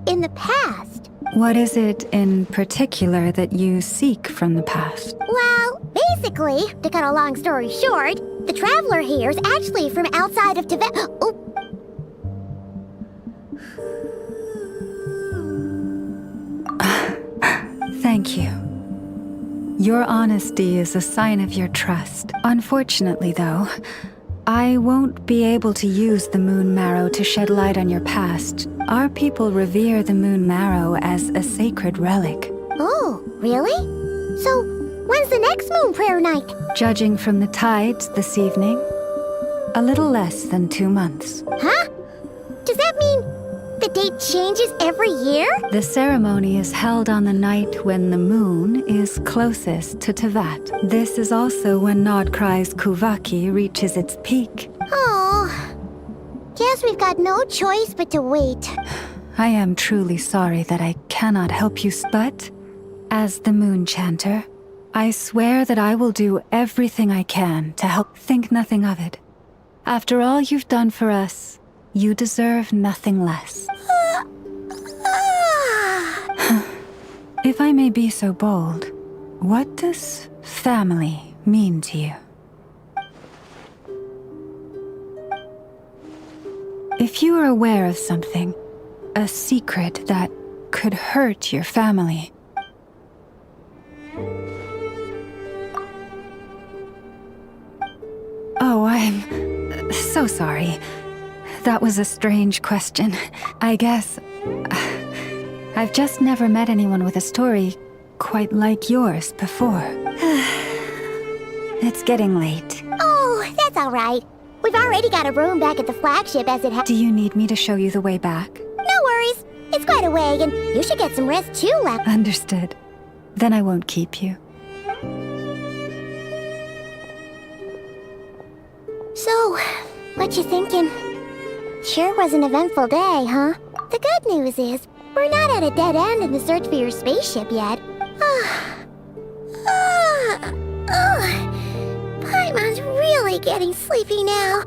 in the past. What is it in particular that you seek from the past? Well, basically, to cut a long story short, the traveler here is actually from outside of Tibet. Oh. Thank you. Your honesty is a sign of your trust. Unfortunately, though, I won't be able to use the moon marrow to shed light on your past. Our people revere the moon marrow as a sacred relic. Oh, really? So, when's the next moon prayer night? Judging from the tides this evening, a little less than 2 months. Huh? Does that mean the date changes every year? The ceremony is held on the night when the moon is closest to Tevat. This is also when Krai's Kuvaki reaches its peak. Oh, guess we've got no choice but to wait. I am truly sorry that I cannot help you, but as the moon chanter, I swear that I will do everything I can to help. Think nothing of it. After all you've done for us, you deserve nothing less. If I may be so bold, what does family mean to you? If you are aware of something, a secret that could hurt your family, oh, I'm so sorry. That was a strange question. I guess I've just never met anyone with a story quite like yours before. It's getting late. Oh, that's all right. We've already got a room back at the flagship as it has. Do you need me to show you the way back? No worries. It's quite a way, and you should get some rest too, Lap. Understood. Then I won't keep you. So, what you thinking? Sure was an eventful day, huh? The good news is, we're not at a dead end in the search for your spaceship yet. Paimon's really getting sleepy now.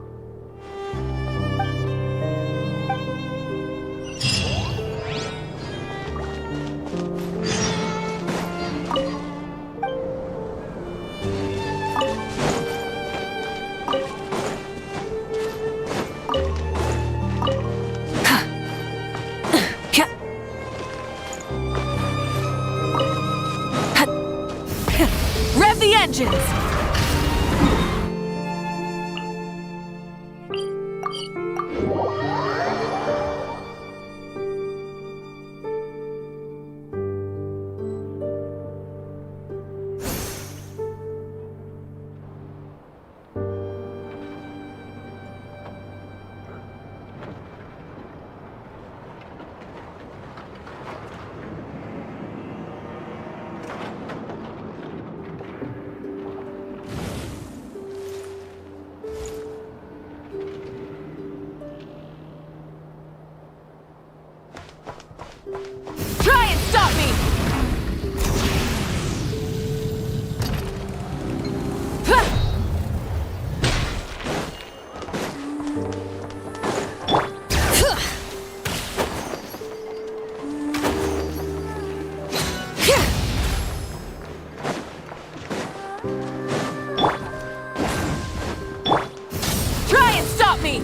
Try and stop me! Try and stop me!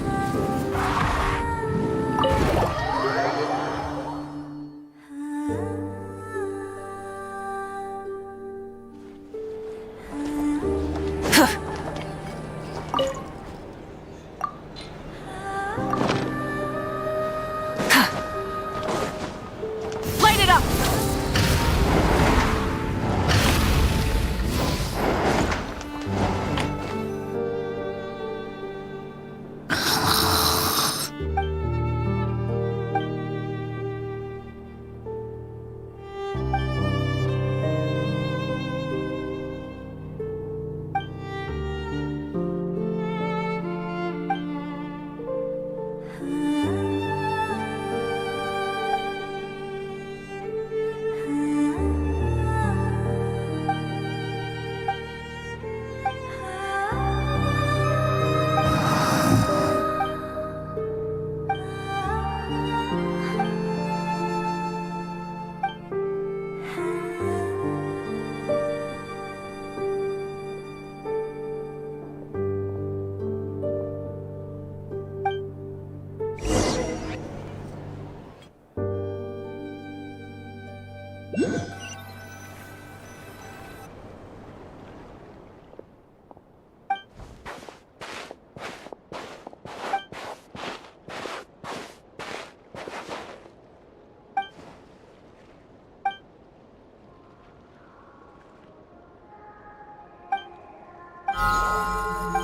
Light it up!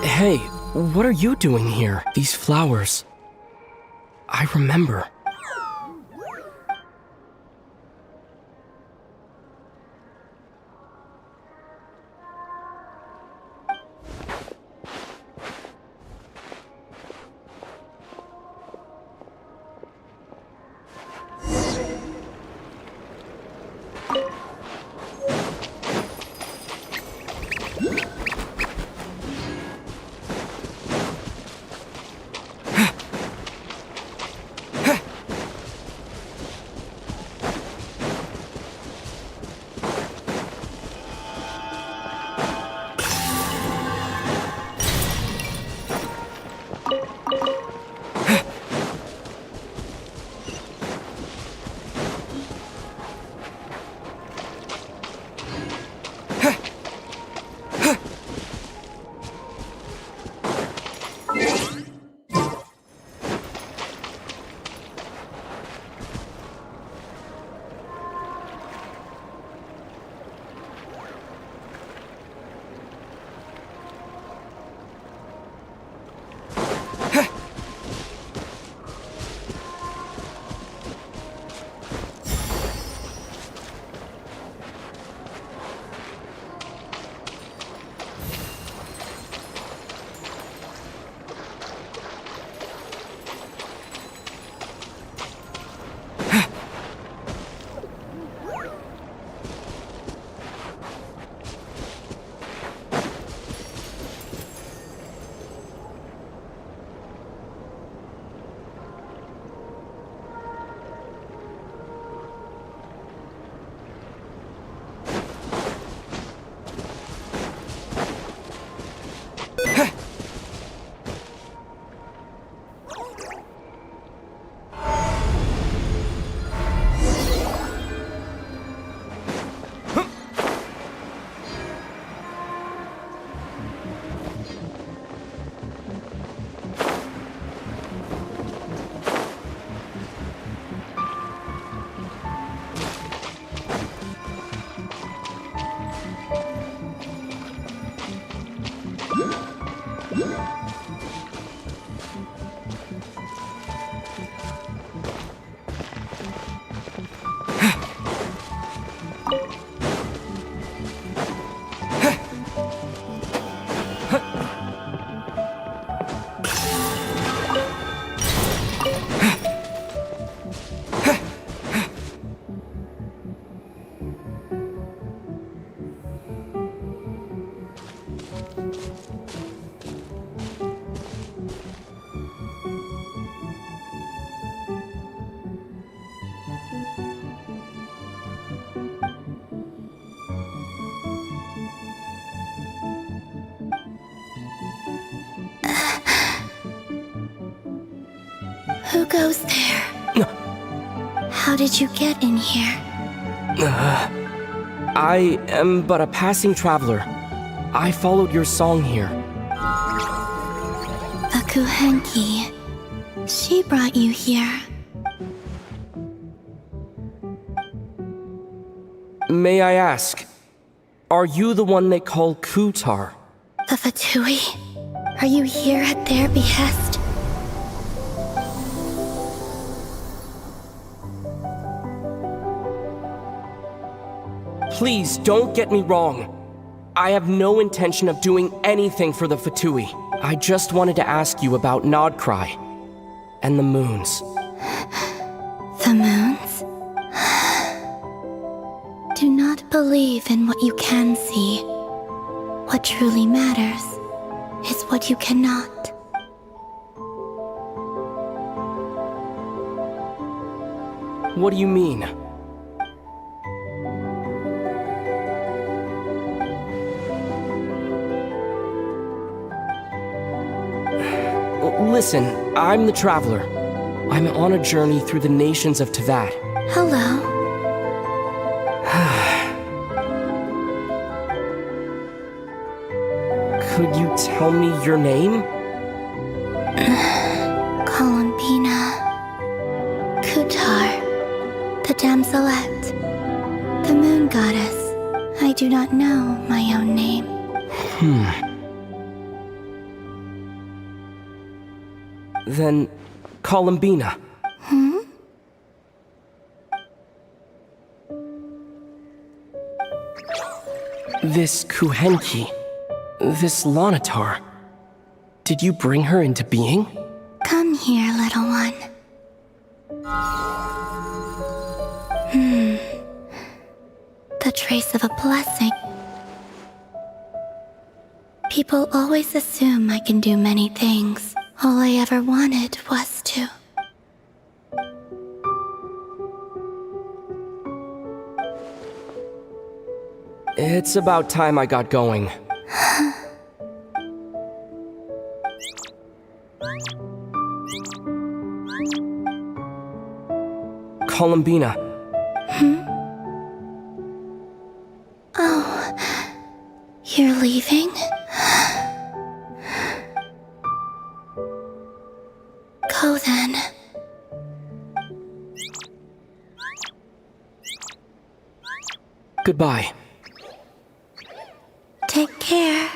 Hey, what are you doing here? These flowers. I remember. Who goes there? How did you get in here? I am but a passing traveler. I followed your song here. A Kuhenki. She brought you here. May I ask, are you the one they call Kutar? The Fatui? Are you here at their behest? Please, don't get me wrong. I have no intention of doing anything for the Fatui. I just wanted to ask you about Krai and the moons. The moons? Do not believe in what you can see. What truly matters is what you cannot. What do you mean? Listen, I'm the Traveler. I'm on a journey through the nations of Teyvat. Hello. Could you tell me your name? Columbina. Kutar. The Damselette. The Moon Goddess. I do not know my own name. Then, Columbina. This Kuhenki, this Lanatar, did you bring her into being? Come here, little one. The trace of a blessing. People always assume I can do many things. All I ever wanted was to. It's about time I got going. Columbina. Oh, you're leaving? Go then. Goodbye. Take care.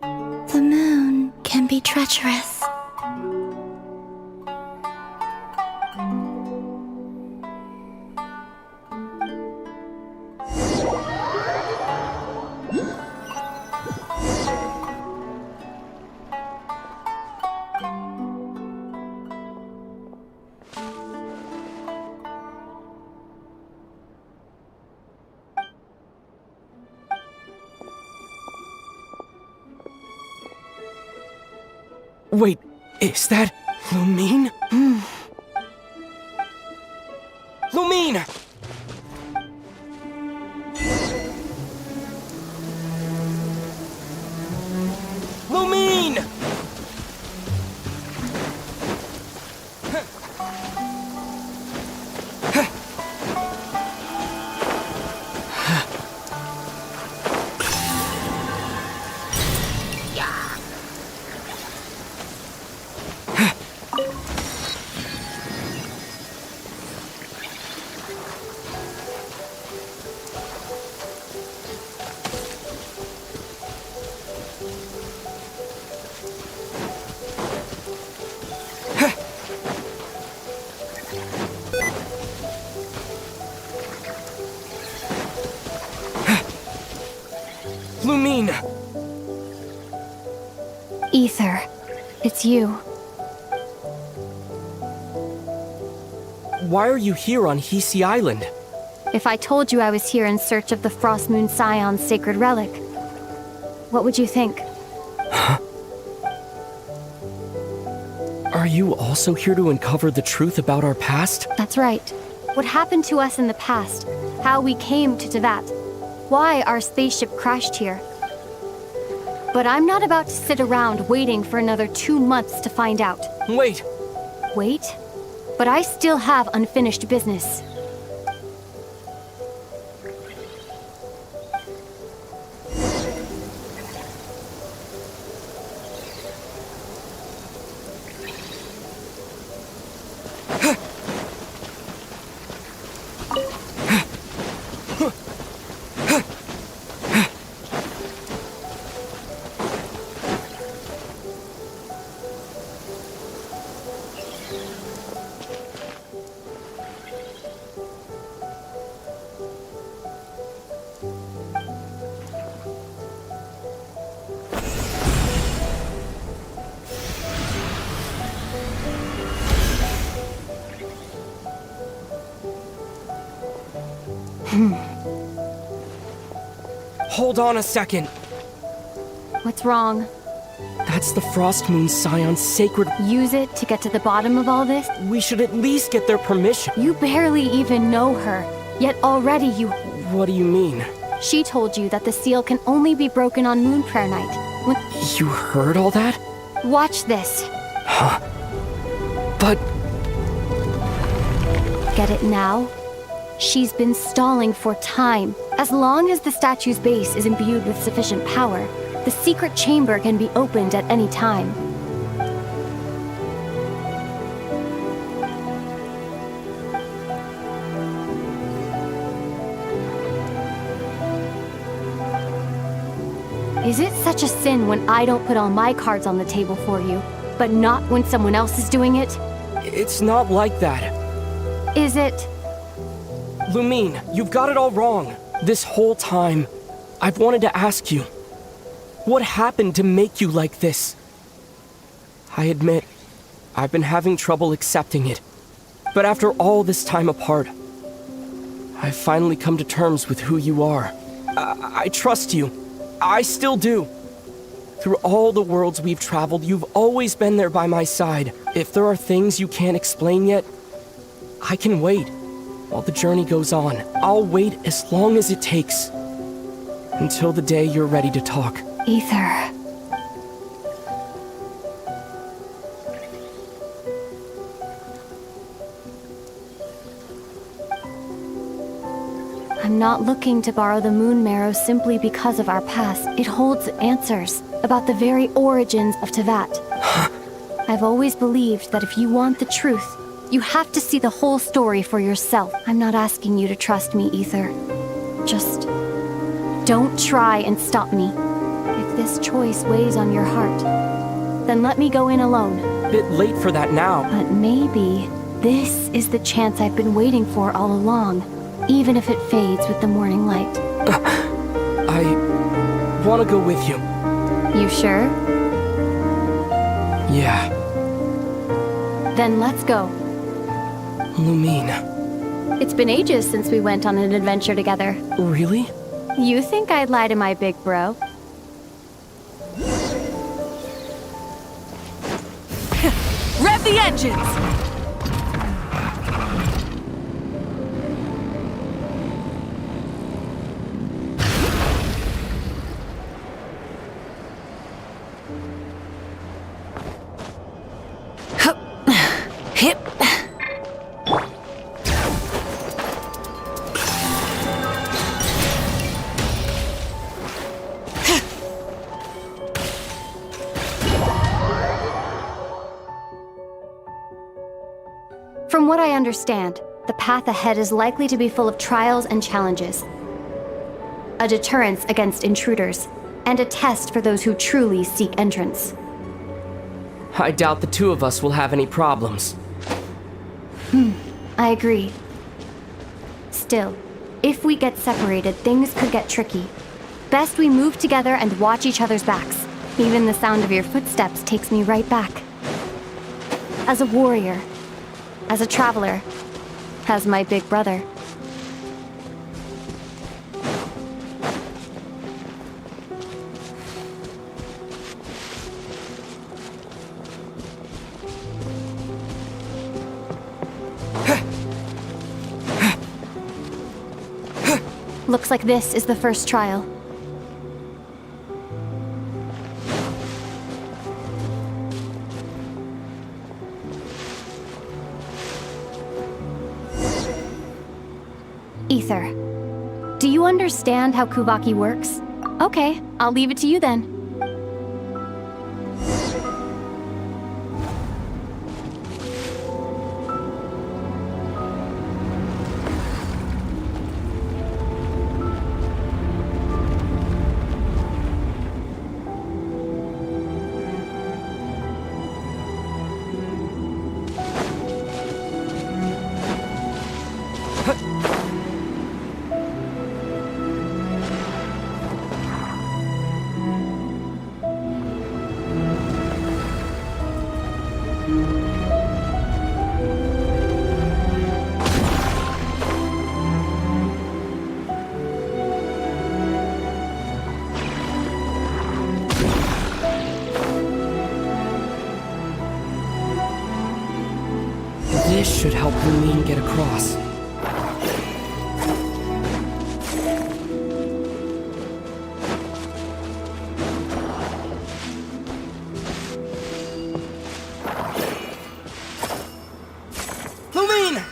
The moon can be treacherous. Wait, is that Lumine? Lumine! Lumine! Lumine! Ether, it's you. Why are you here on Hisi Island? If I told you I was here in search of the Frost Moon Scion's sacred relic, what would you think? Are you also here to uncover the truth about our past? That's right. What happened to us in the past, how we came to Teyvat, why our spaceship crashed here. But I'm not about to sit around waiting for another 2 months to find out. Wait! Wait, but I still have unfinished business. Hold on a second. What's wrong? That's the Frost Moon Scion's sacred... Use it to get to the bottom of all this? We should at least get their permission. You barely even know her, yet already you... What do you mean? She told you that the seal can only be broken on Moon Prayer Night. You heard all that? Watch this. Huh? But... Get it now? She's been stalling for time. As long as the statue's base is imbued with sufficient power, the secret chamber can be opened at any time. Is it such a sin when I don't put all my cards on the table for you, but not when someone else is doing it? It's not like that. Is it? Lumine, you've got it all wrong. This whole time, I've wanted to ask you, what happened to make you like this? I admit, I've been having trouble accepting it. But after all this time apart, I've finally come to terms with who you are. I trust you. I still do. Through all the worlds we've traveled, you've always been there by my side. If there are things you can't explain yet, I can wait. While the journey goes on, I'll wait as long as it takes. Until the day you're ready to talk. Ether. I'm not looking to borrow the Moon Marrow simply because of our past. It holds answers about the very origins of Tevat. I've always believed that if you want the truth, you have to see the whole story for yourself. I'm not asking you to trust me, Ether. Just don't try and stop me. If this choice weighs on your heart, then let me go in alone. Bit late for that now. But maybe this is the chance I've been waiting for all along, even if it fades with the morning light. I want to go with you. You sure? Yeah. Then let's go. Lumine. It's been ages since we went on an adventure together. Really? You think I'd lie to my big bro? Rev the engines! Hip. From what I understand, the path ahead is likely to be full of trials and challenges. A deterrence against intruders, and a test for those who truly seek entrance. I doubt the two of us will have any problems. I agree. Still, if we get separated, things could get tricky. Best we move together and watch each other's backs. Even the sound of your footsteps takes me right back. As a warrior, as a traveler, as my big brother. Looks like this is the first trial. Ether, do you understand how Kuvaki works? Okay, I'll leave it to you then. This should help Lumine get across. Lumine!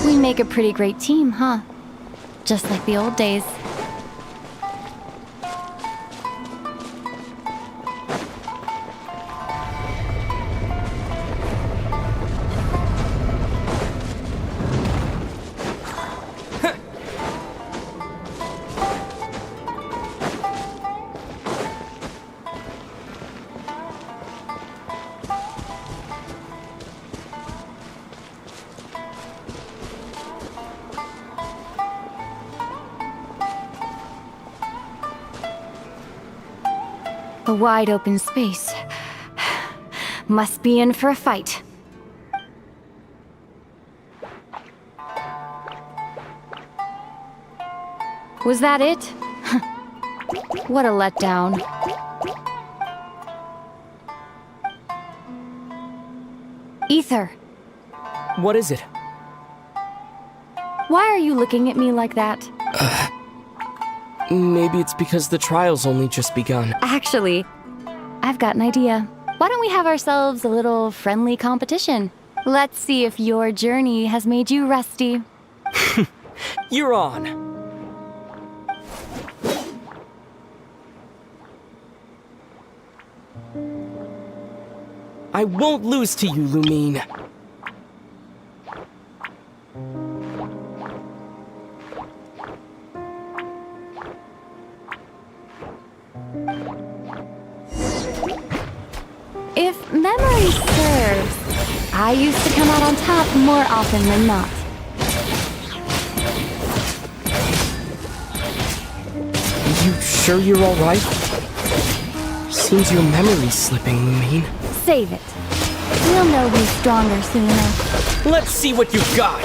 We make a pretty great team, huh? Just like the old days. A wide open space. Must be in for a fight. Was that it? What a letdown. Ether. What is it? Why are you looking at me like that? Maybe it's because the trial's only just begun. Actually, I've got an idea. Why don't we have ourselves a little friendly competition? Let's see if your journey has made you rusty. You're on. I won't lose to you, Lumine. If memory serves, I used to come out on top more often than not. You sure you're alright? Seems your memory's slipping, Lumine. Save it. We'll know who's stronger soon enough. Let's see what you've got!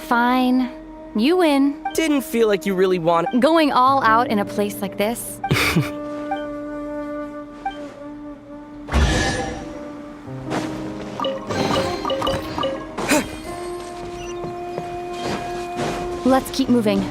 Fine. You win. Didn't feel like you really wanted. Going all out in a place like this? Let's keep moving.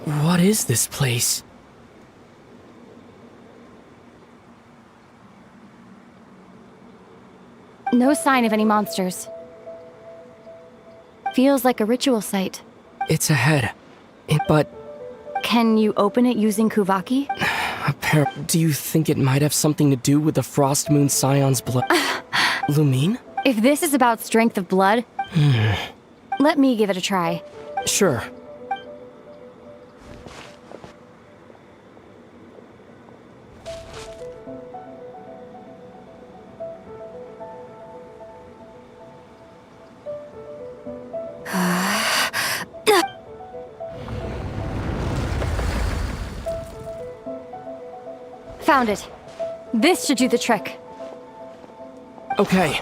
What is this place? No sign of any monsters. Feels like a ritual site. It's ahead. But... Can you open it using Kuvaki? Do you think it might have something to do with the Frost Moon Scion's blood? Lumine? If this is about strength of blood, let me give it a try. Sure. Found it. This should do the trick. Okay.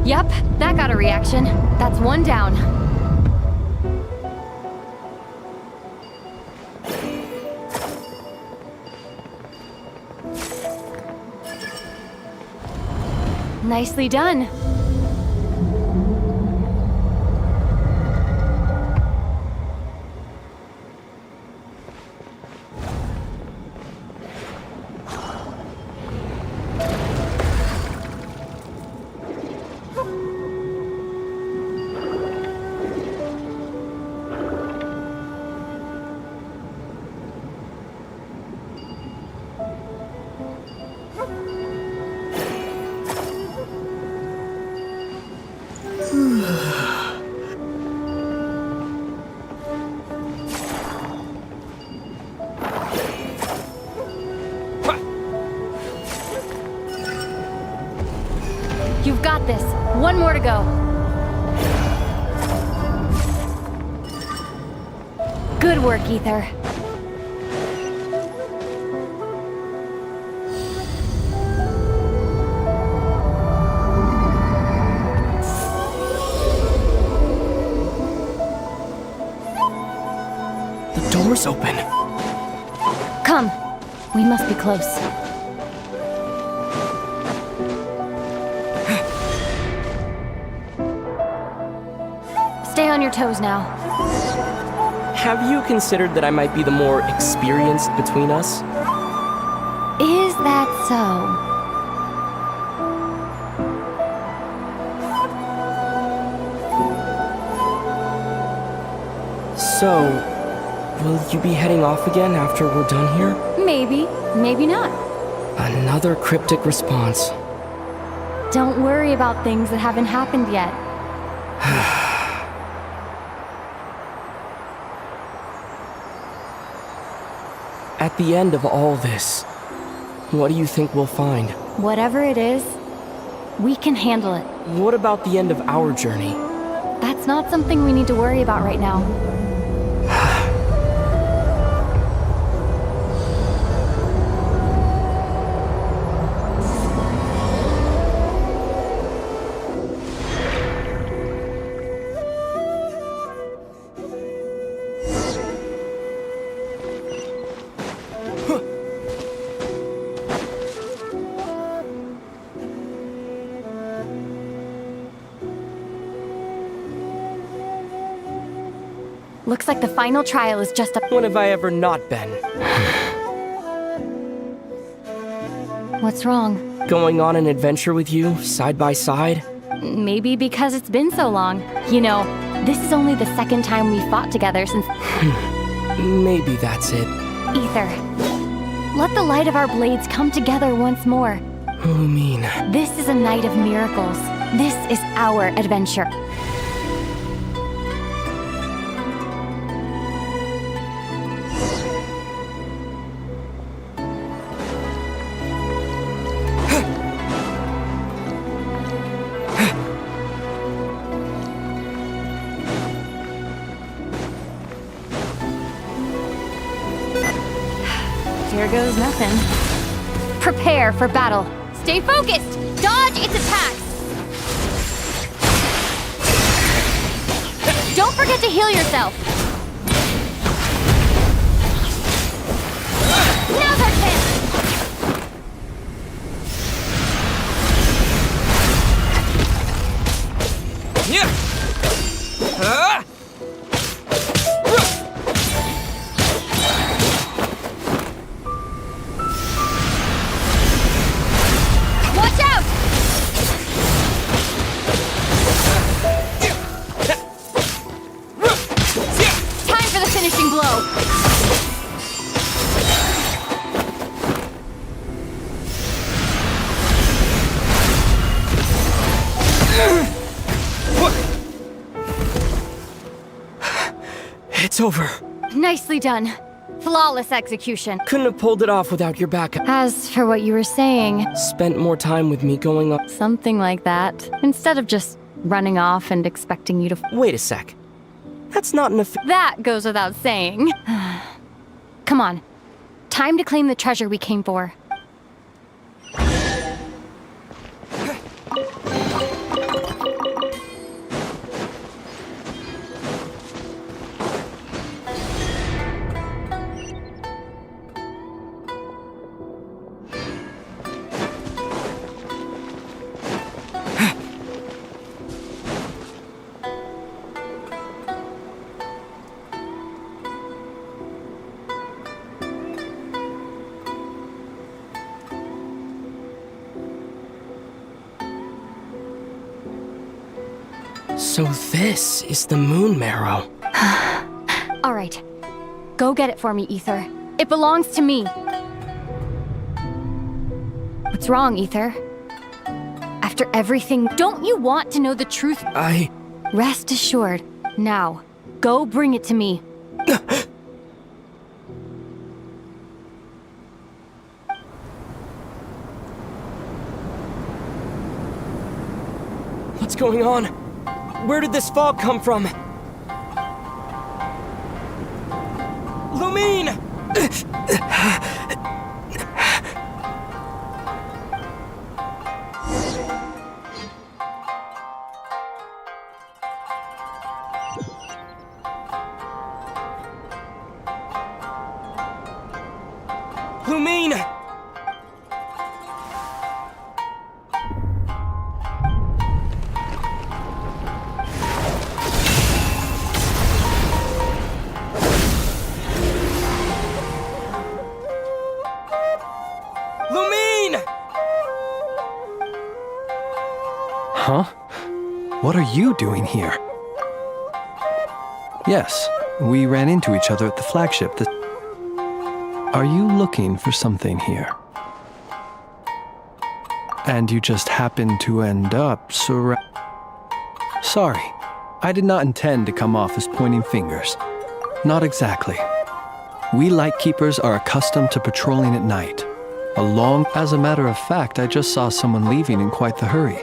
Yep, that got a reaction. That's one down. Nicely done. You've got this. One more to go. Good work, Ether. The door's open. Come. We must be close. Stay on your toes now. Have you considered that I might be the more experienced between us? Is that so? So, will you be heading off again after we're done here? Maybe, maybe not. Another cryptic response. Don't worry about things that haven't happened yet. At the end of all this, what do you think we'll find? Whatever it is, we can handle it. What about the end of our journey? That's not something we need to worry about right now. Looks like the final trial is just When have I ever not been? What's wrong? Going on an adventure with you, side by side? Maybe because it's been so long. You know, this is only the second time we fought together since... Maybe that's it. Ether, let the light of our blades come together once more. Lumine. This is a night of miracles. This is our adventure. Here goes nothing. Prepare for battle. Stay focused! Dodge its attacks! Don't forget to heal yourself! Now's our chance! Watch out! Time for the finishing blow! It's over. Nicely done. Flawless execution. Couldn't have pulled it off without your backup. As for what you were saying... Spent more time with me going up... Something like that. Instead of just running off and expecting you to... Wait a sec. That's not enough... That goes without saying. Come on. Time to claim the treasure we came for. So this is the moon marrow. All right. Go get it for me, Ether. It belongs to me. What's wrong, Ether? After everything, don't you want to know the truth? Rest assured. Now, go bring it to me. What's going on? Where did this fog come from? Lumine! Lumine! Huh? What are you doing here? Yes, we ran into each other at the flagship. Are you looking for something here? And you just happened to end up Sorry, I did not intend to come off as pointing fingers. Not exactly. We Lightkeepers are accustomed to patrolling at night. As a matter of fact, I just saw someone leaving in quite the hurry.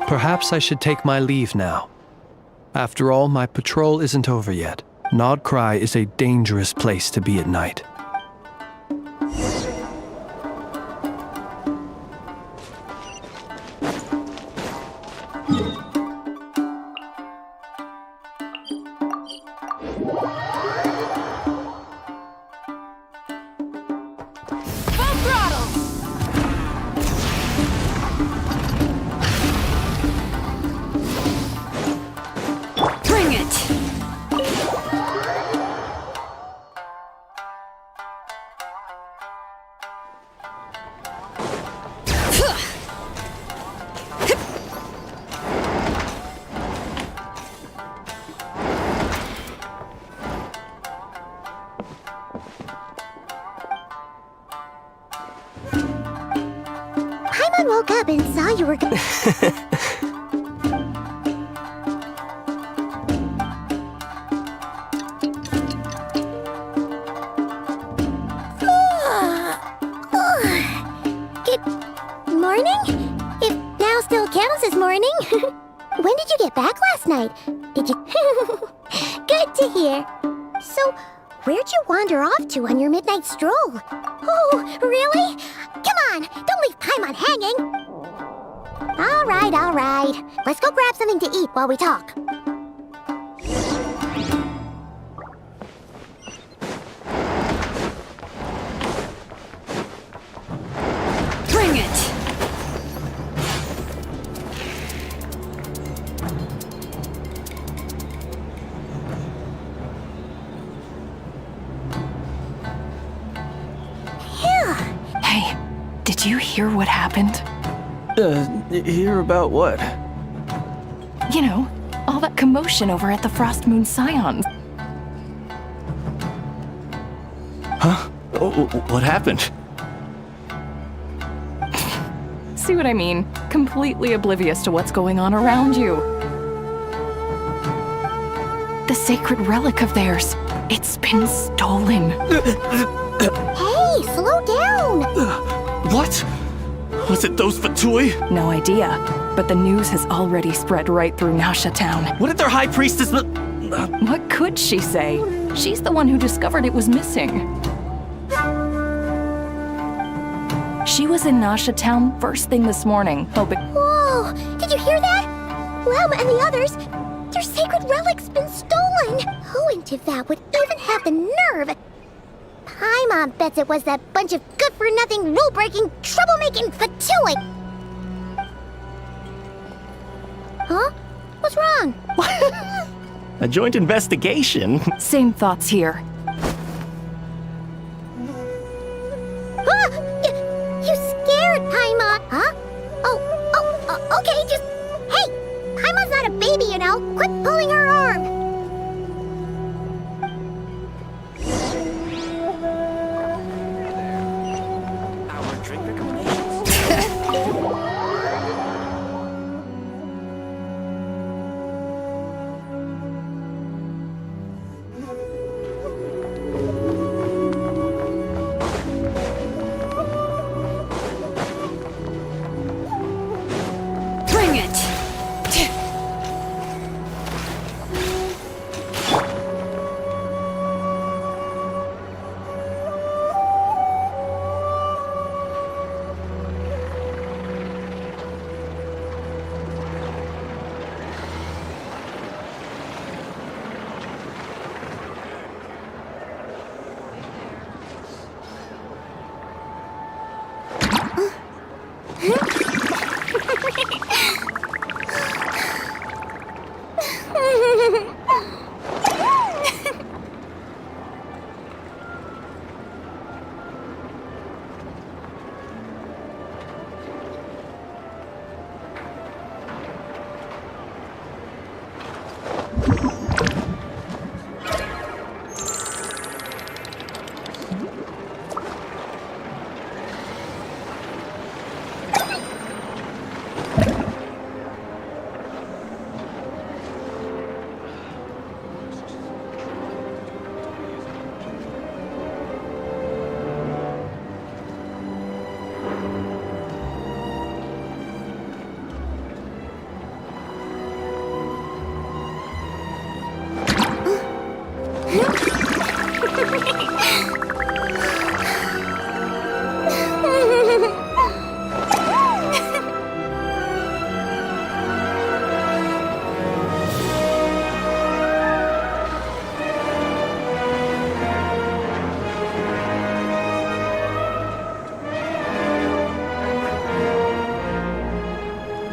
Perhaps I should take my leave now. After all, my patrol isn't over yet. Krai is a dangerous place to be at night. Paimon woke up and saw you were Good morning? If now still counts as morning. When did you get back last night? Did you... Good to hear. So, Where'd you wander off to on your midnight stroll? Oh, really? Come on, don't leave Paimon hanging. All right. Let's go grab something to eat while we talk. Bring it! Hey, did you hear what happened? Hear about what? You know, all that commotion over at the Frost Moon Scions. Huh? What happened? See what I mean? Completely oblivious to what's going on around you. The sacred relic of theirs, it's been stolen. Hey, slow down! What? Was it those Fatui? No idea, but the news has already spread right through Nasha Town. What did their high priestess... What could she say? She's the one who discovered it was missing. She was in Nasha Town first thing this morning, hoping... Whoa! Did you hear that? Lama and the others, their sacred relic's been stolen! Who into that would even have the nerve? Paimon bets it was that bunch of good-for-nothing, rule-breaking, troublemaking Fatui! Huh? What's wrong? A joint investigation? Same thoughts here. You scared Paimon, huh? Okay, just... Hey! Paimon's not a baby, you know! Quit pulling her arm!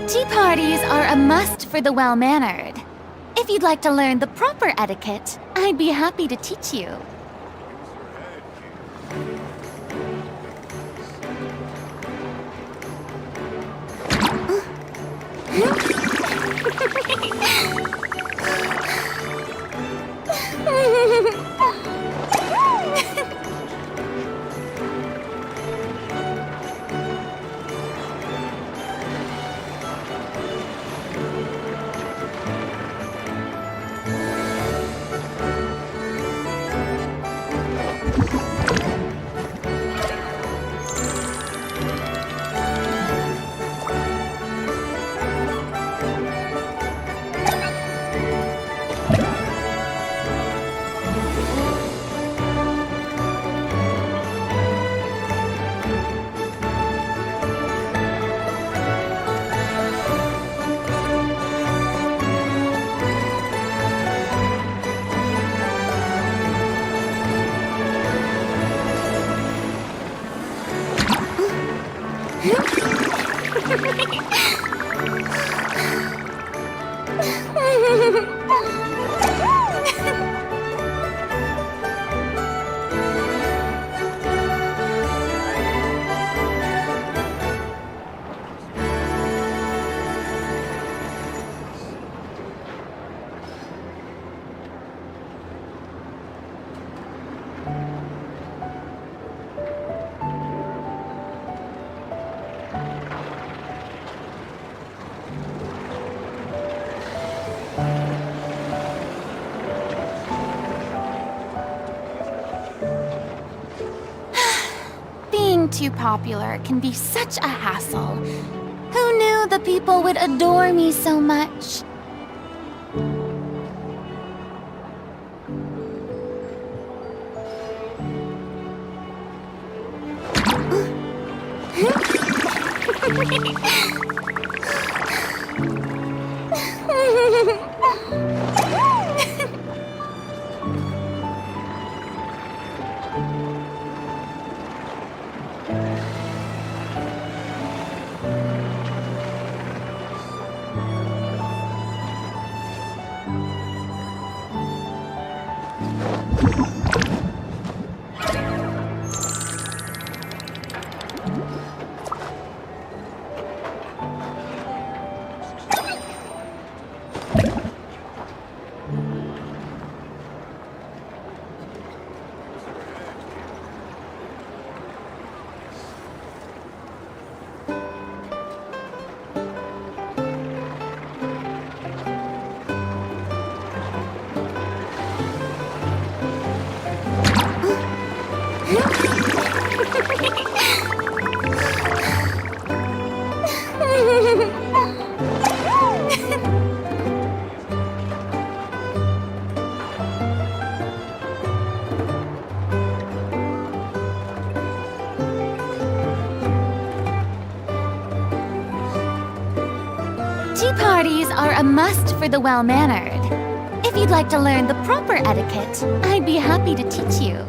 Tea parties are a must for the well-mannered. If you'd like to learn the proper etiquette, I'd be happy to teach you. too popular can be such a hassle. Who knew the people would adore me so much? Tea parties are a must for the well-mannered. If you'd like to learn the proper etiquette, I'd be happy to teach you.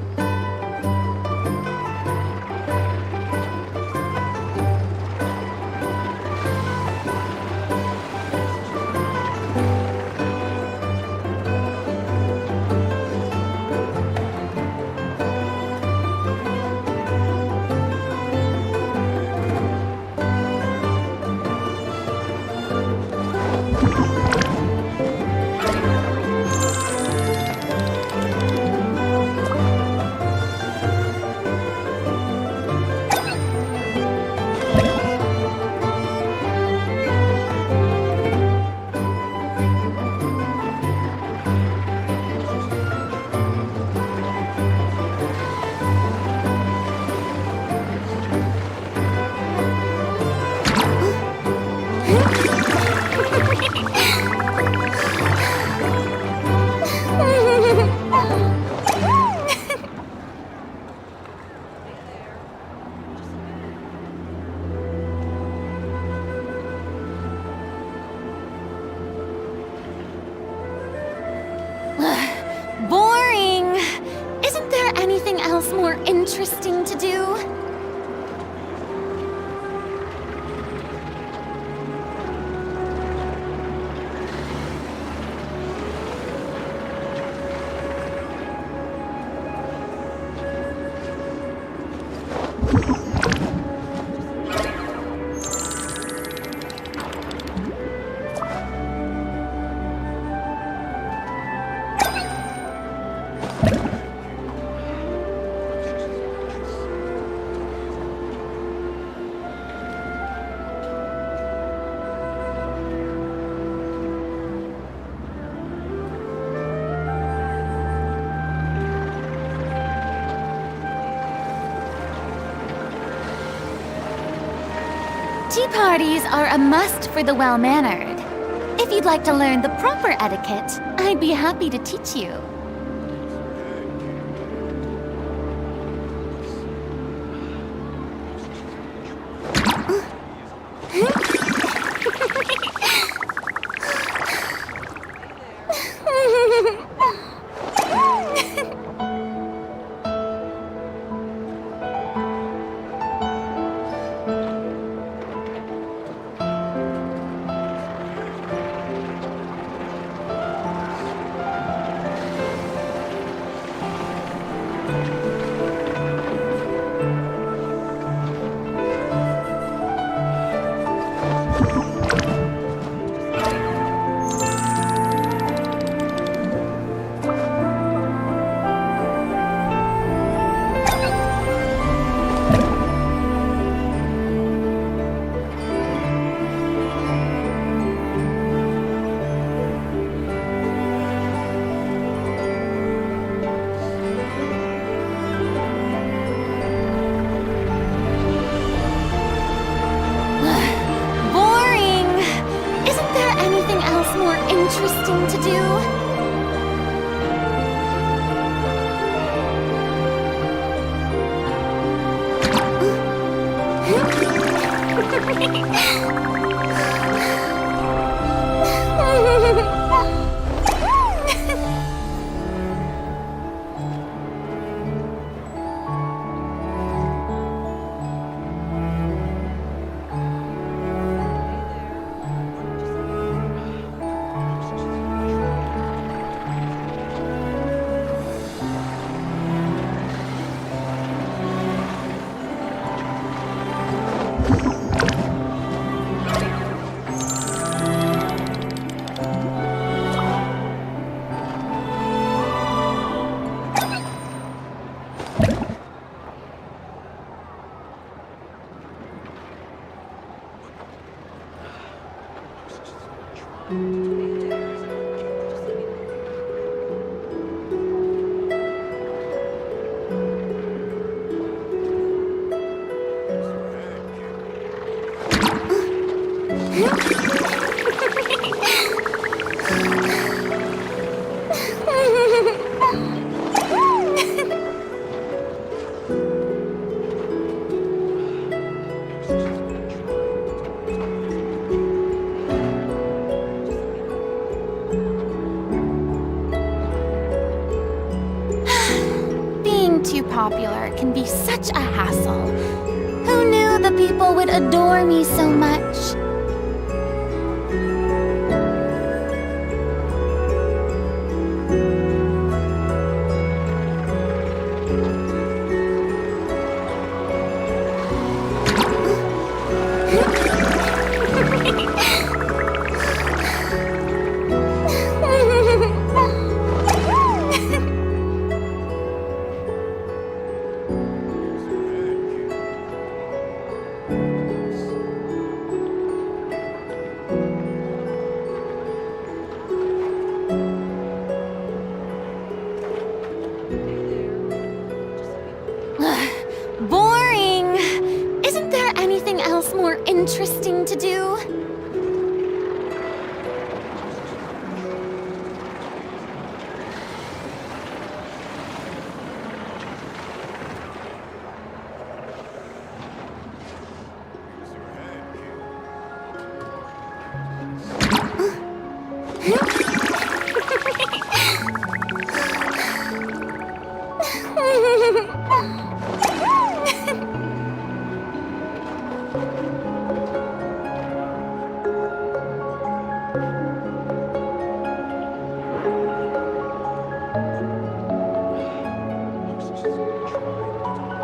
Boring! Isn't there anything else more interesting to do? Tea parties are a must for the well-mannered. If you'd like to learn the proper etiquette, I'd be happy to teach you. interesting to do? Too popular can be such a hassle. Who knew the people would adore me so much? Boring! Isn't there anything else more interesting to do?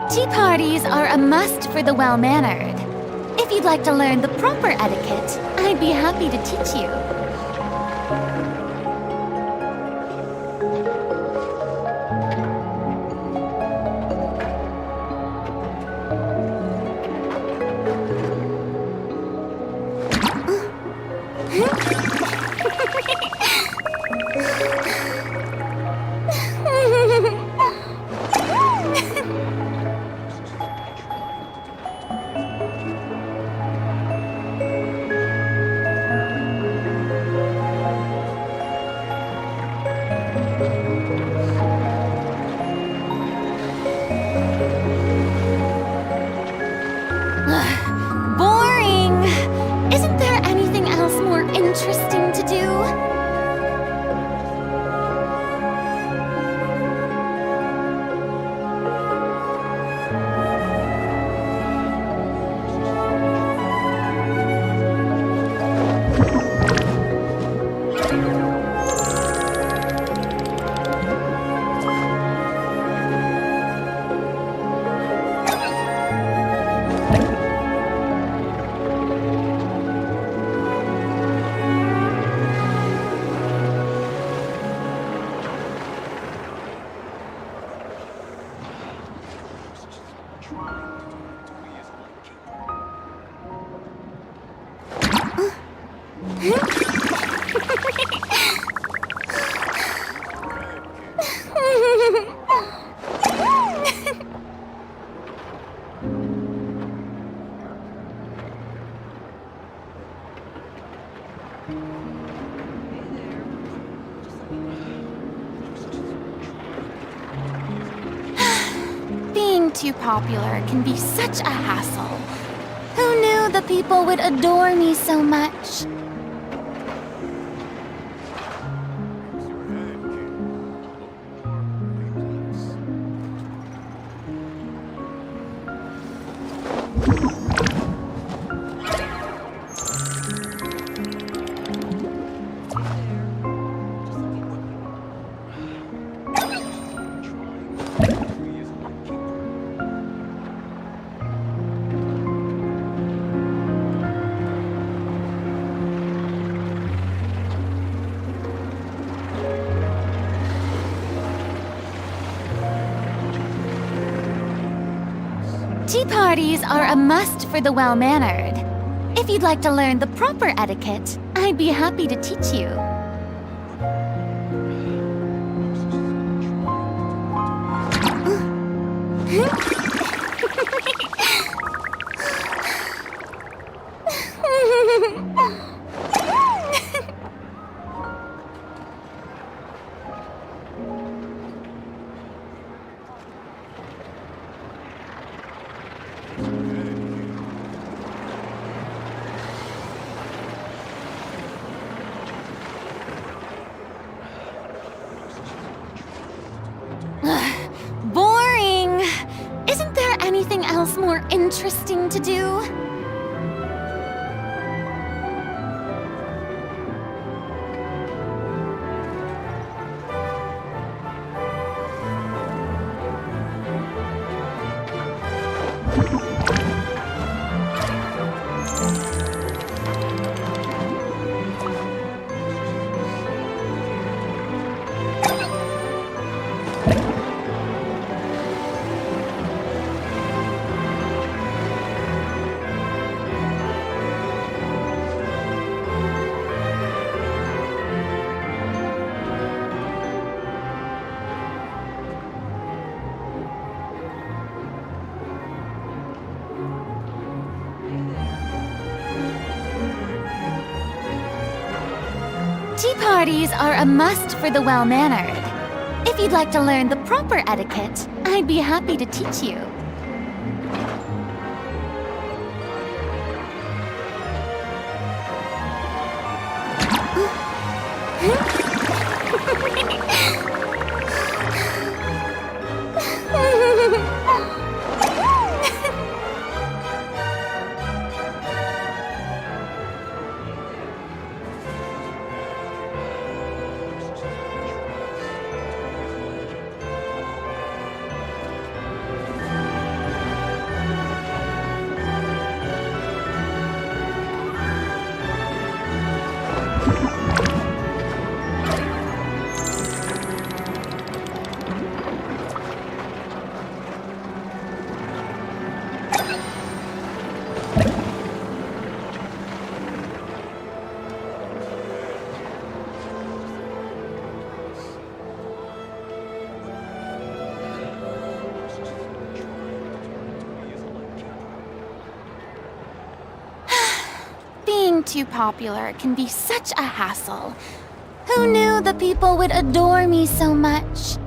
Tea parties are a must for the well-mannered. If you'd like to learn the proper etiquette, I'd be happy to teach you. Being too popular can be such a hassle. Who knew the people would adore me so much? Tea parties are a must for the well-mannered. If you'd like to learn the proper etiquette, I'd be happy to teach you. Boring! Isn't there anything else more interesting to do? Tea parties are a must for the well-mannered. If you'd like to learn the proper etiquette, I'd be happy to teach you. Being too popular can be such a hassle. Who knew the people would adore me so much?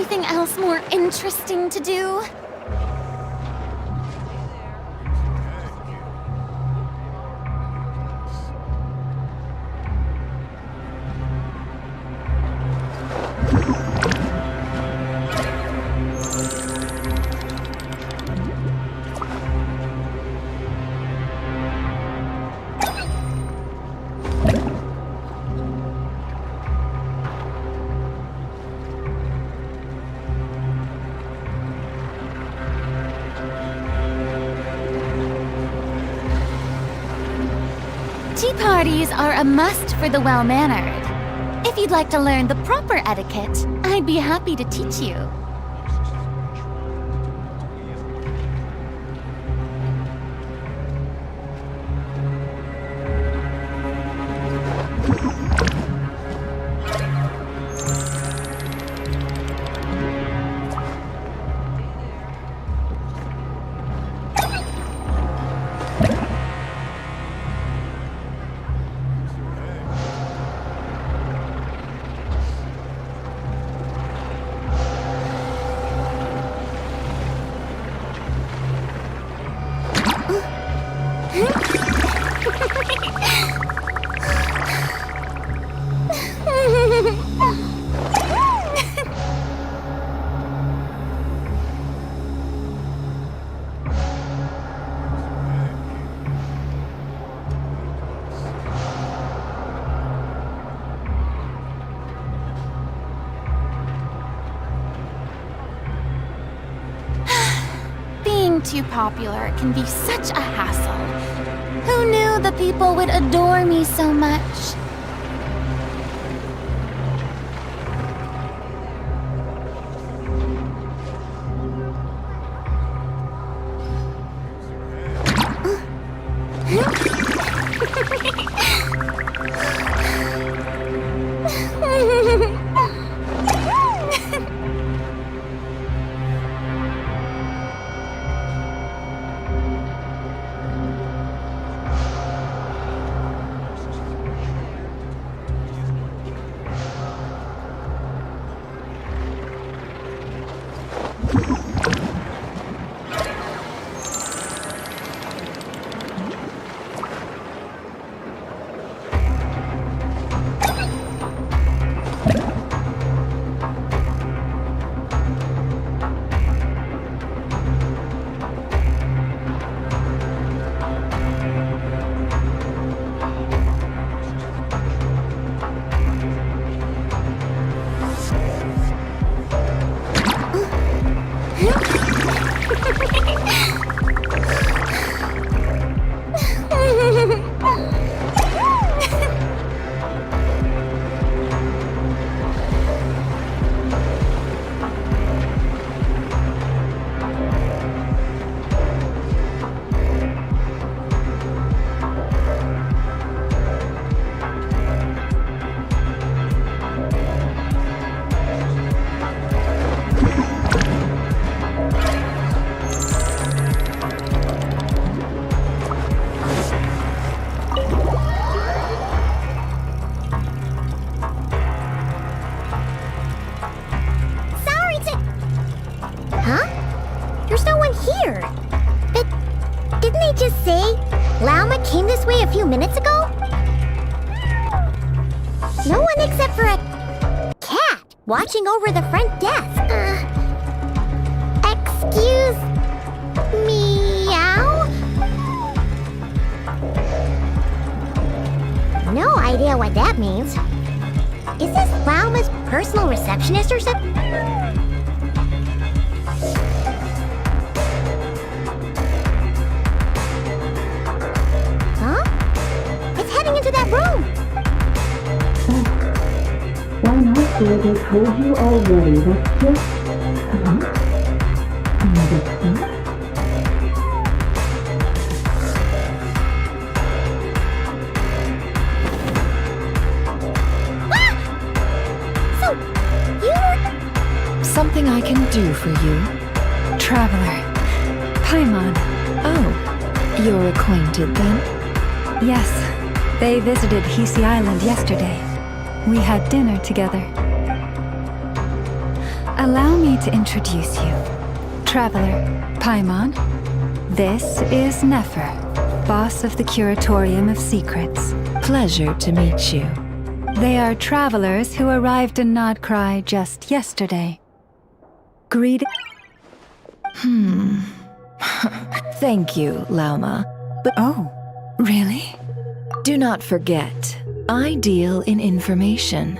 anything else more interesting to do? Tea parties are a must for the well-mannered. If you'd like to learn the proper etiquette, I'd be happy to teach you. Too popular can be such a hassle. Who knew the people would adore me so much? A few minutes ago? No one except for a cat watching over the front desk. Excuse meow? No idea what that means. Is this Lauma's personal receptionist or something? Into that room. Why not say they told you already? That's just... Understand? So, you're... Something I can do for you? Traveler. Paimon. Oh, you're acquainted then? Yes. They visited Hisi Island yesterday. We had dinner together. Allow me to introduce you. Traveler, Paimon. This is Nefer, boss of the Curatorium of Secrets. Pleasure to meet you. They are travelers who arrived in Krai just yesterday. Greed. Thank you, Lauma. But oh, really? Do not forget, I deal in information.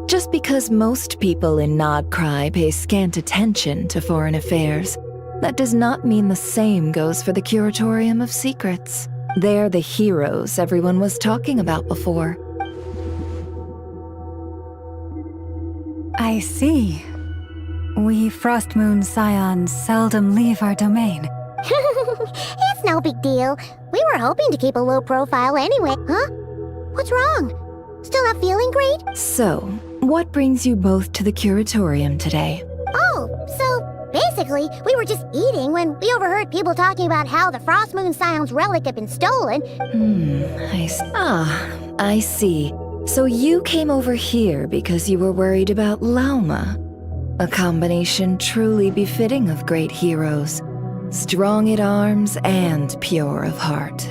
Just because most people in Krai pay scant attention to foreign affairs, that does not mean the same goes for the Curatorium of Secrets. They're the heroes everyone was talking about before. I see. We Frostmoon Scions seldom leave our domain. It's no big deal. We were hoping to keep a low profile anyway. Huh? What's wrong? Still not feeling great? So, what brings you both to the Curatorium today? Oh, so basically, we were just eating when we overheard people talking about how the Frostmoon Scion's relic had been stolen. I see. So you came over here because you were worried about Lauma. A combination truly befitting of great heroes. Strong at arms and pure of heart.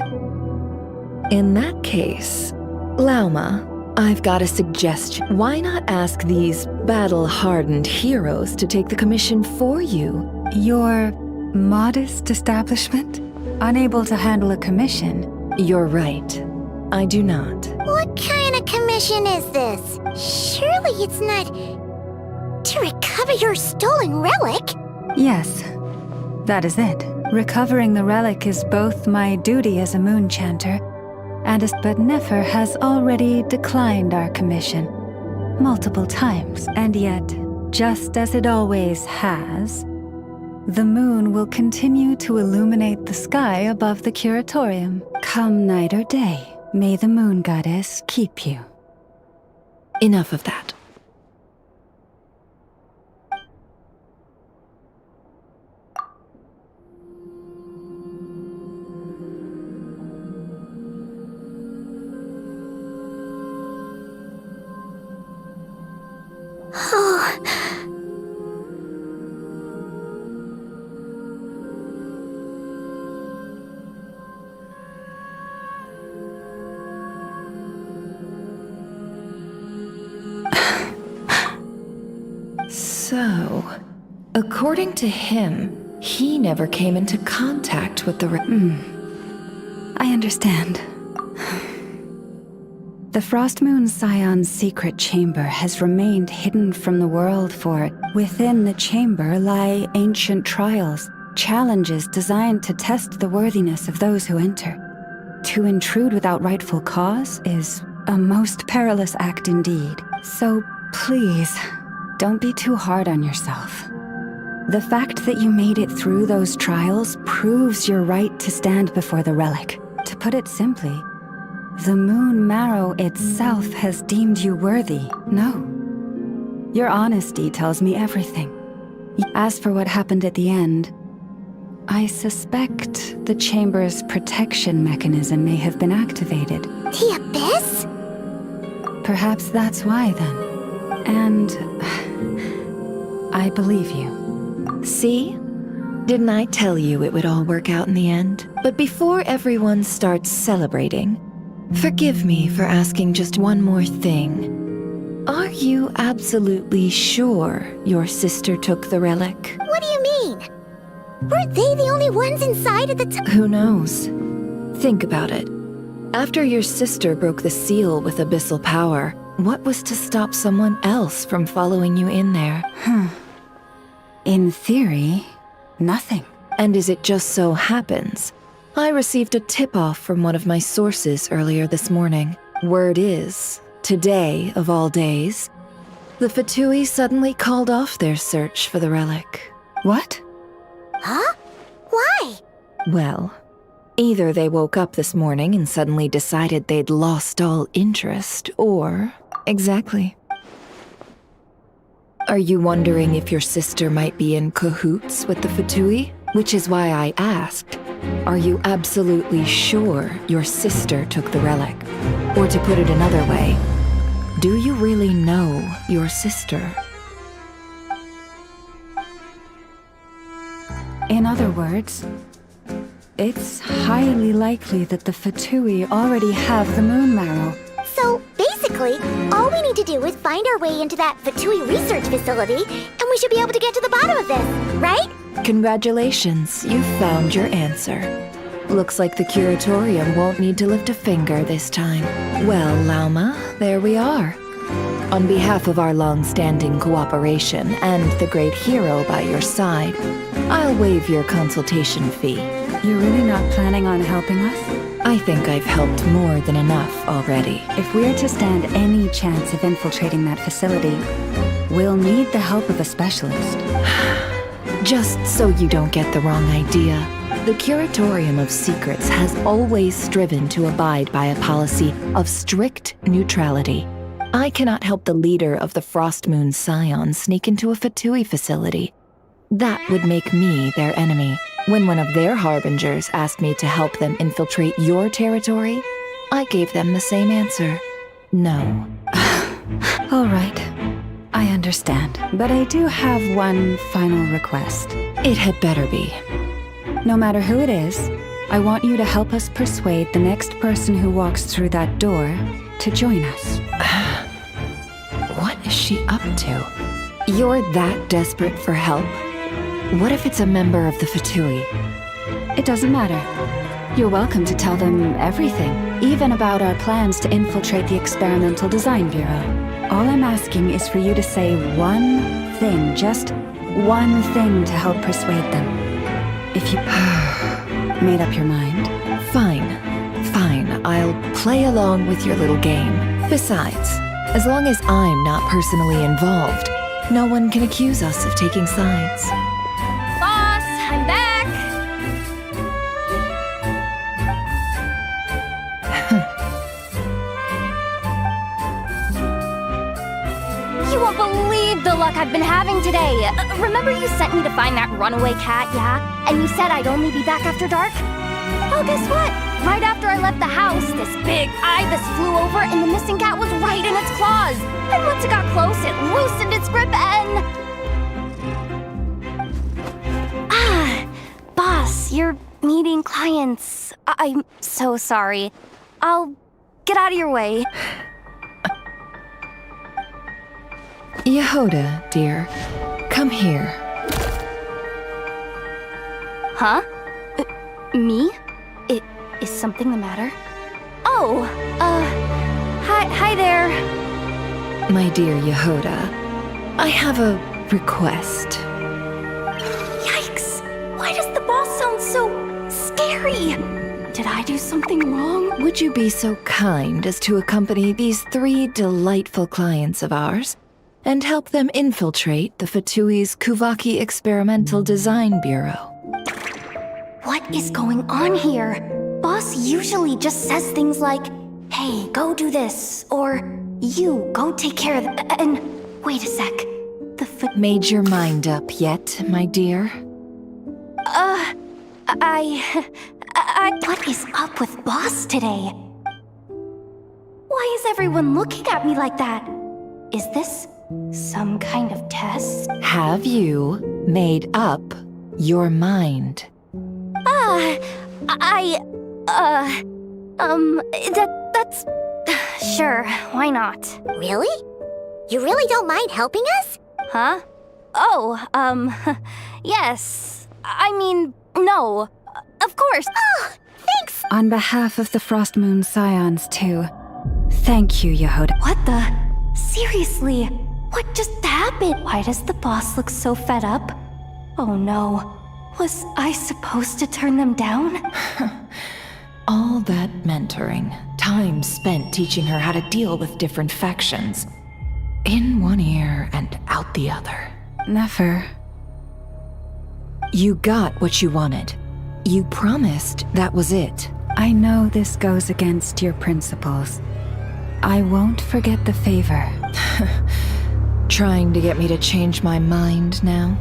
In that case, Lauma, I've got a suggestion. Why not ask these battle-hardened heroes to take the commission for you? Your modest establishment? Unable to handle a commission? You're right. I do not. What kind of commission is this? Surely it's not to recover your stolen relic? Yes, that is it. Recovering the relic is both my duty as a moon chanter, but Nefer has already declined our commission multiple times, and yet, just as it always has, the moon will continue to illuminate the sky above the Curatorium. Come night or day, may the moon goddess keep you. Enough of that. So, according to him, he never came into contact with the I understand. The Frostmoon Scion's secret chamber has remained hidden from the world for within the chamber lie ancient trials, challenges designed to test the worthiness of those who enter. To intrude without rightful cause is a most perilous act indeed. So please, don't be too hard on yourself. The fact that you made it through those trials proves your right to stand before the relic. To put it simply, the Moon Marrow itself has deemed you worthy. No. Your honesty tells me everything. As for what happened at the end, I suspect the chamber's protection mechanism may have been activated. The Abyss? Perhaps that's why then. And I believe you. See? Didn't I tell you it would all work out in the end? But before everyone starts celebrating, forgive me for asking just one more thing. Are you absolutely sure your sister took the relic? What do you mean? Were they the only ones inside at the time? Who knows? Think about it. After your sister broke the seal with abyssal power, what was to stop someone else from following you in there? In theory, nothing. And as it just so happens, I received a tip-off from one of my sources earlier this morning. Word is, today of all days, the Fatui suddenly called off their search for the relic. What? Huh? Why? Well, either they woke up this morning and suddenly decided they'd lost all interest, or... Exactly. Are you wondering if your sister might be in cahoots with the Fatui? Which is why I asked, are you absolutely sure your sister took the relic? Or to put it another way, do you really know your sister? In other words, it's highly likely that the Fatui already have the moon marrow. So, basically, all we need to do is find our way into that Fatui research facility, and we should be able to get to the bottom of this, right? Congratulations, you've found your answer. Looks like the curatorium won't need to lift a finger this time. Well, Lauma, there we are. On behalf of our long-standing cooperation and the great hero by your side, I'll waive your consultation fee. You're really not planning on helping us? I think I've helped more than enough already. If we're to stand any chance of infiltrating that facility, we'll need the help of a specialist. Just so you don't get the wrong idea, the Curatorium of Secrets has always striven to abide by a policy of strict neutrality. I cannot help the leader of the Frost Moon Scions sneak into a Fatui facility. That would make me their enemy. When one of their harbingers asked me to help them infiltrate your territory, I gave them the same answer. No. All right. I understand. But I do have one final request. It had better be. No matter who it is, I want you to help us persuade the next person who walks through that door to join us. What is she up to? You're that desperate for help? What if it's a member of the Fatui? It doesn't matter. You're welcome to tell them everything, even about our plans to infiltrate the Experimental Design Bureau. All I'm asking is for you to say one thing, just one thing to help persuade them. If you made up your mind. Fine. I'll play along with your little game. Besides, as long as I'm not personally involved, no one can accuse us of taking sides. Boss, I'm back! You won't believe the luck I've been having today. Remember you sent me to find that runaway cat, yeah? And you said I'd only be back after dark? Oh, guess what? Right after I left the house, this big ibis flew over and the missing cat was right in its claws. And once it got close, it loosened its grip and... Boss, you're meeting clients. I'm so sorry. I'll get out of your way. Yehoda, dear, come here. Huh? Me? Is something the matter? Oh, hi there. My dear Yehoda, I have a request. Yikes! Why does the boss sound so scary? Did I do something wrong? Would you be so kind as to accompany these 3 delightful clients of ours and help them infiltrate the Fatui's Kuvaki Experimental Design Bureau? What is going on here? Boss usually just says things like, hey, go do this, or you, go take care of that, and wait a sec. Made your mind up yet, my dear? What is up with Boss today? Why is everyone looking at me like that? Is this some kind of test? Have you made up your mind? That's... Sure, why not? Really? You really don't mind helping us? Huh? Oh, yes. I mean, no. Of course. Oh, thanks! On behalf of the Frost Moon Scions, too. Thank you, Yehoda. What the? Seriously? What just happened? Why does the boss look so fed up? Oh no. Was I supposed to turn them down? All that mentoring, time spent teaching her how to deal with different factions. In one ear and out the other. Never. You got what you wanted. You promised that was it. I know this goes against your principles. I won't forget the favor. Trying to get me to change my mind now?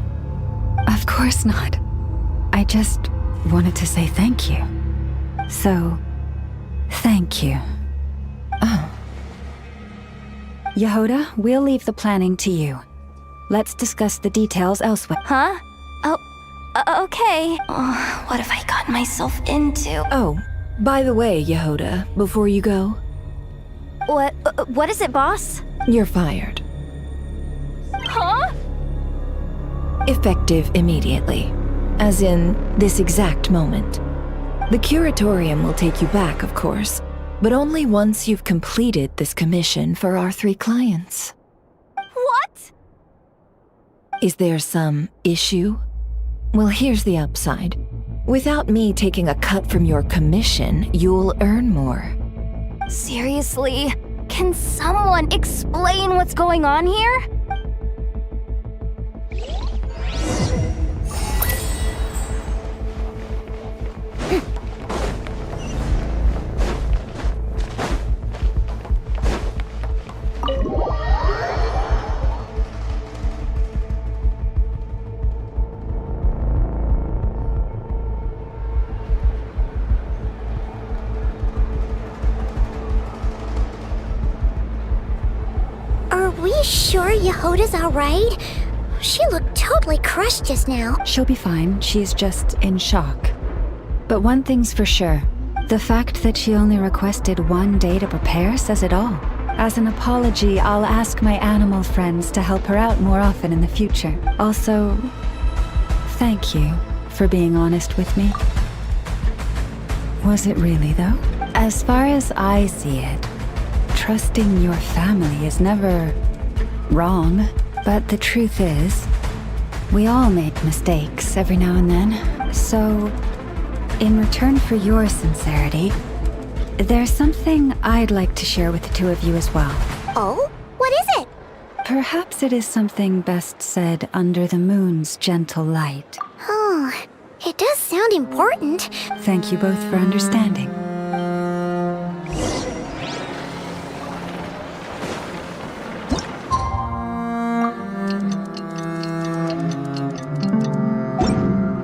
Of course not. I just wanted to say thank you. So, thank you. Oh. Yehoda, we'll leave the planning to you. Let's discuss the details elsewhere. Huh? Oh, Okay. What have I gotten myself into? Oh, by the way, Yehoda, before you go, What is it, boss? you're fired. Huh? Effective immediately. As in, this exact moment. The curatorium will take you back, of course, but only once you've completed this commission for our 3 clients. What? Is there some issue? Well, here's the upside. Without me taking a cut from your commission, you'll earn more. Seriously? Can someone explain what's going on here? Are we sure Yehoda's alright? She looked totally crushed just now. She'll be fine. She's just in shock. But one thing's for sure. The fact that she only requested 1 day to prepare says it all. As an apology, I'll ask my animal friends to help her out more often in the future. Also, thank you for being honest with me. Was it really, though? As far as I see it, trusting your family is never wrong. But the truth is, we all make mistakes every now and then. So, in return for your sincerity, there's something I'd like to share with the 2 of you as well. Oh? What is it? Perhaps it is something best said under the moon's gentle light. Oh, it does sound important. Thank you both for understanding.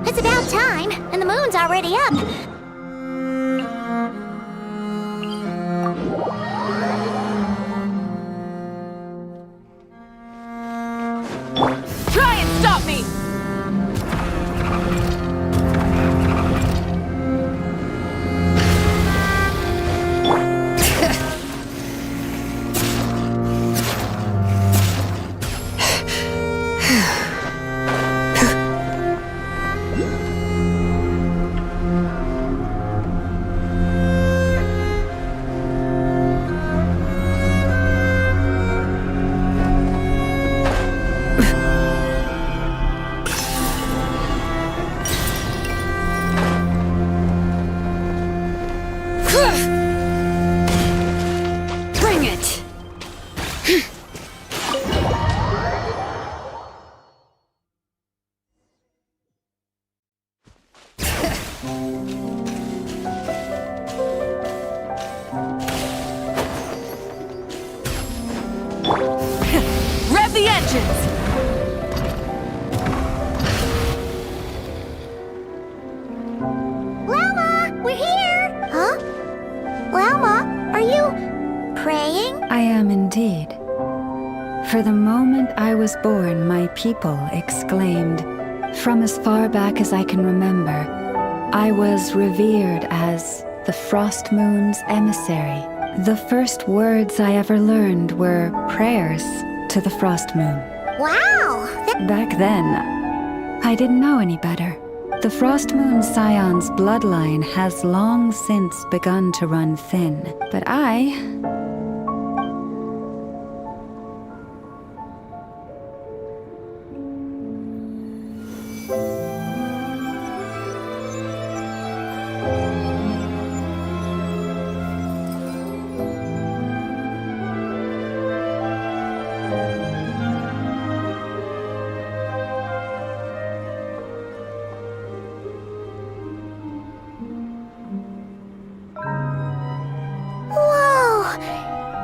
It's about time, and the moon's already up. Try and stop me! Bring it! Rev the engines! Llama, we're here! Huh? Llama, are you praying? I am indeed. For the moment I was born, my people exclaimed. From as far back as I can remember, I was revered as the Frost Moon's emissary. The first words I ever learned were prayers to the Frost Moon. Wow! Back then, I didn't know any better. The Frost Moon Scion's bloodline has long since begun to run thin, but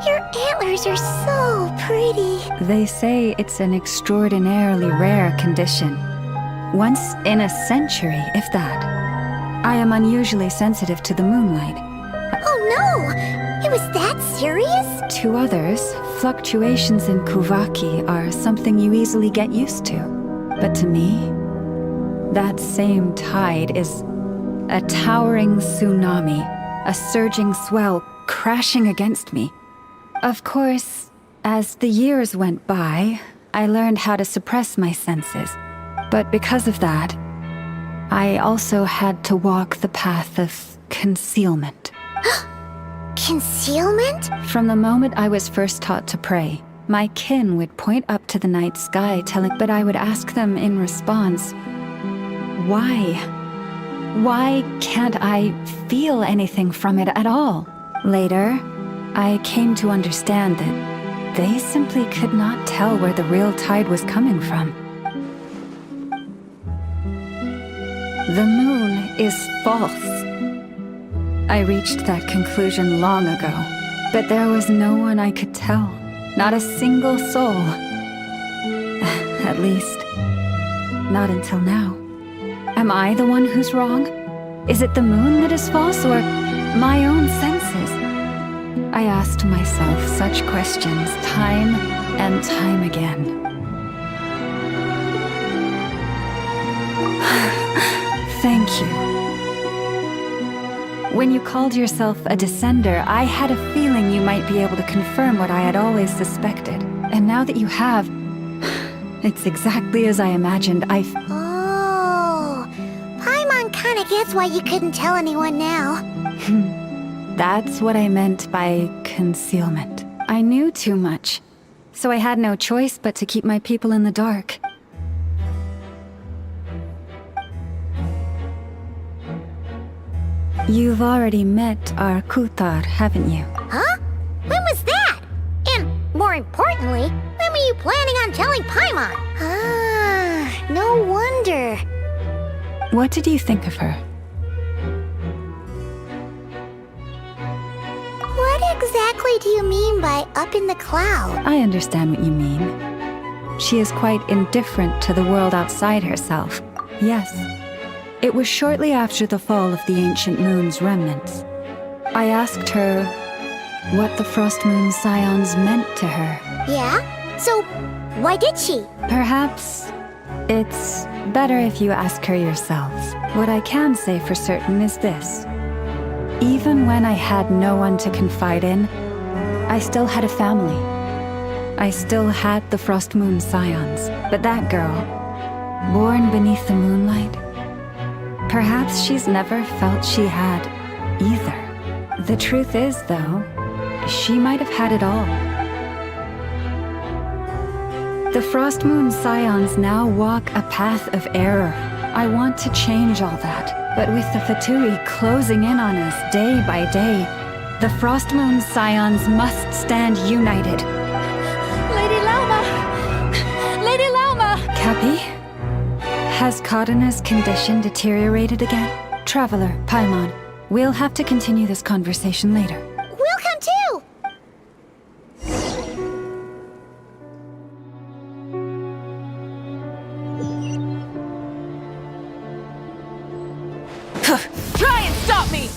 Your antlers are so pretty. They say it's an extraordinarily rare condition. Once in a century, if that. I am unusually sensitive to the moonlight. Oh no! It was that serious? To others, fluctuations in Kuvaki are something you easily get used to. But to me, that same tide is a towering tsunami, a surging swell crashing against me. Of course, as the years went by, I learned how to suppress my senses. But because of that, I also had to walk the path of concealment. Concealment? From the moment I was first taught to pray, my kin would point up to the night sky but I would ask them in response, why? Why can't I feel anything from it at all? Later, I came to understand that they simply could not tell where the real tide was coming from. The moon is false. I reached that conclusion long ago, but there was no one I could tell. Not a single soul. At least, not until now. Am I the one who's wrong? Is it the moon that is false, or my own senses? I asked myself such questions time and time again. Thank you. When you called yourself a descender, I had a feeling you might be able to confirm what I had always suspected. And now that you have, it's exactly as I imagined. Oh, Paimon kinda gets why you couldn't tell anyone now. That's what I meant by concealment. I knew too much, so I had no choice but to keep my people in the dark. You've already met our Kutar, haven't you? Huh? When was that? And more importantly, when were you planning on telling Paimon? Ah, no wonder. What did you think of her? What exactly do you mean by up in the cloud? I understand what you mean. She is quite indifferent to the world outside herself. Yes. It was shortly after the fall of the ancient moon's remnants. I asked her what the Frost Moon Scions meant to her. Yeah? So, why did she? Perhaps it's better if you ask her yourselves. What I can say for certain is this. Even when I had no one to confide in, I still had a family. I still had the Frost Moon Scions. But that girl, born beneath the moonlight, perhaps she's never felt she had either. The truth is, though, she might have had it all. The Frost Moon Scions now walk a path of error. I want to change all that, but with the Fatui closing in on us day by day, the Frost Moon Scions must stand united. Lady Lauma! Lady Lauma! Cappy? Has Kadana's condition deteriorated again? Traveler, Paimon, we'll have to continue this conversation later. We'll come too! Try and stop me!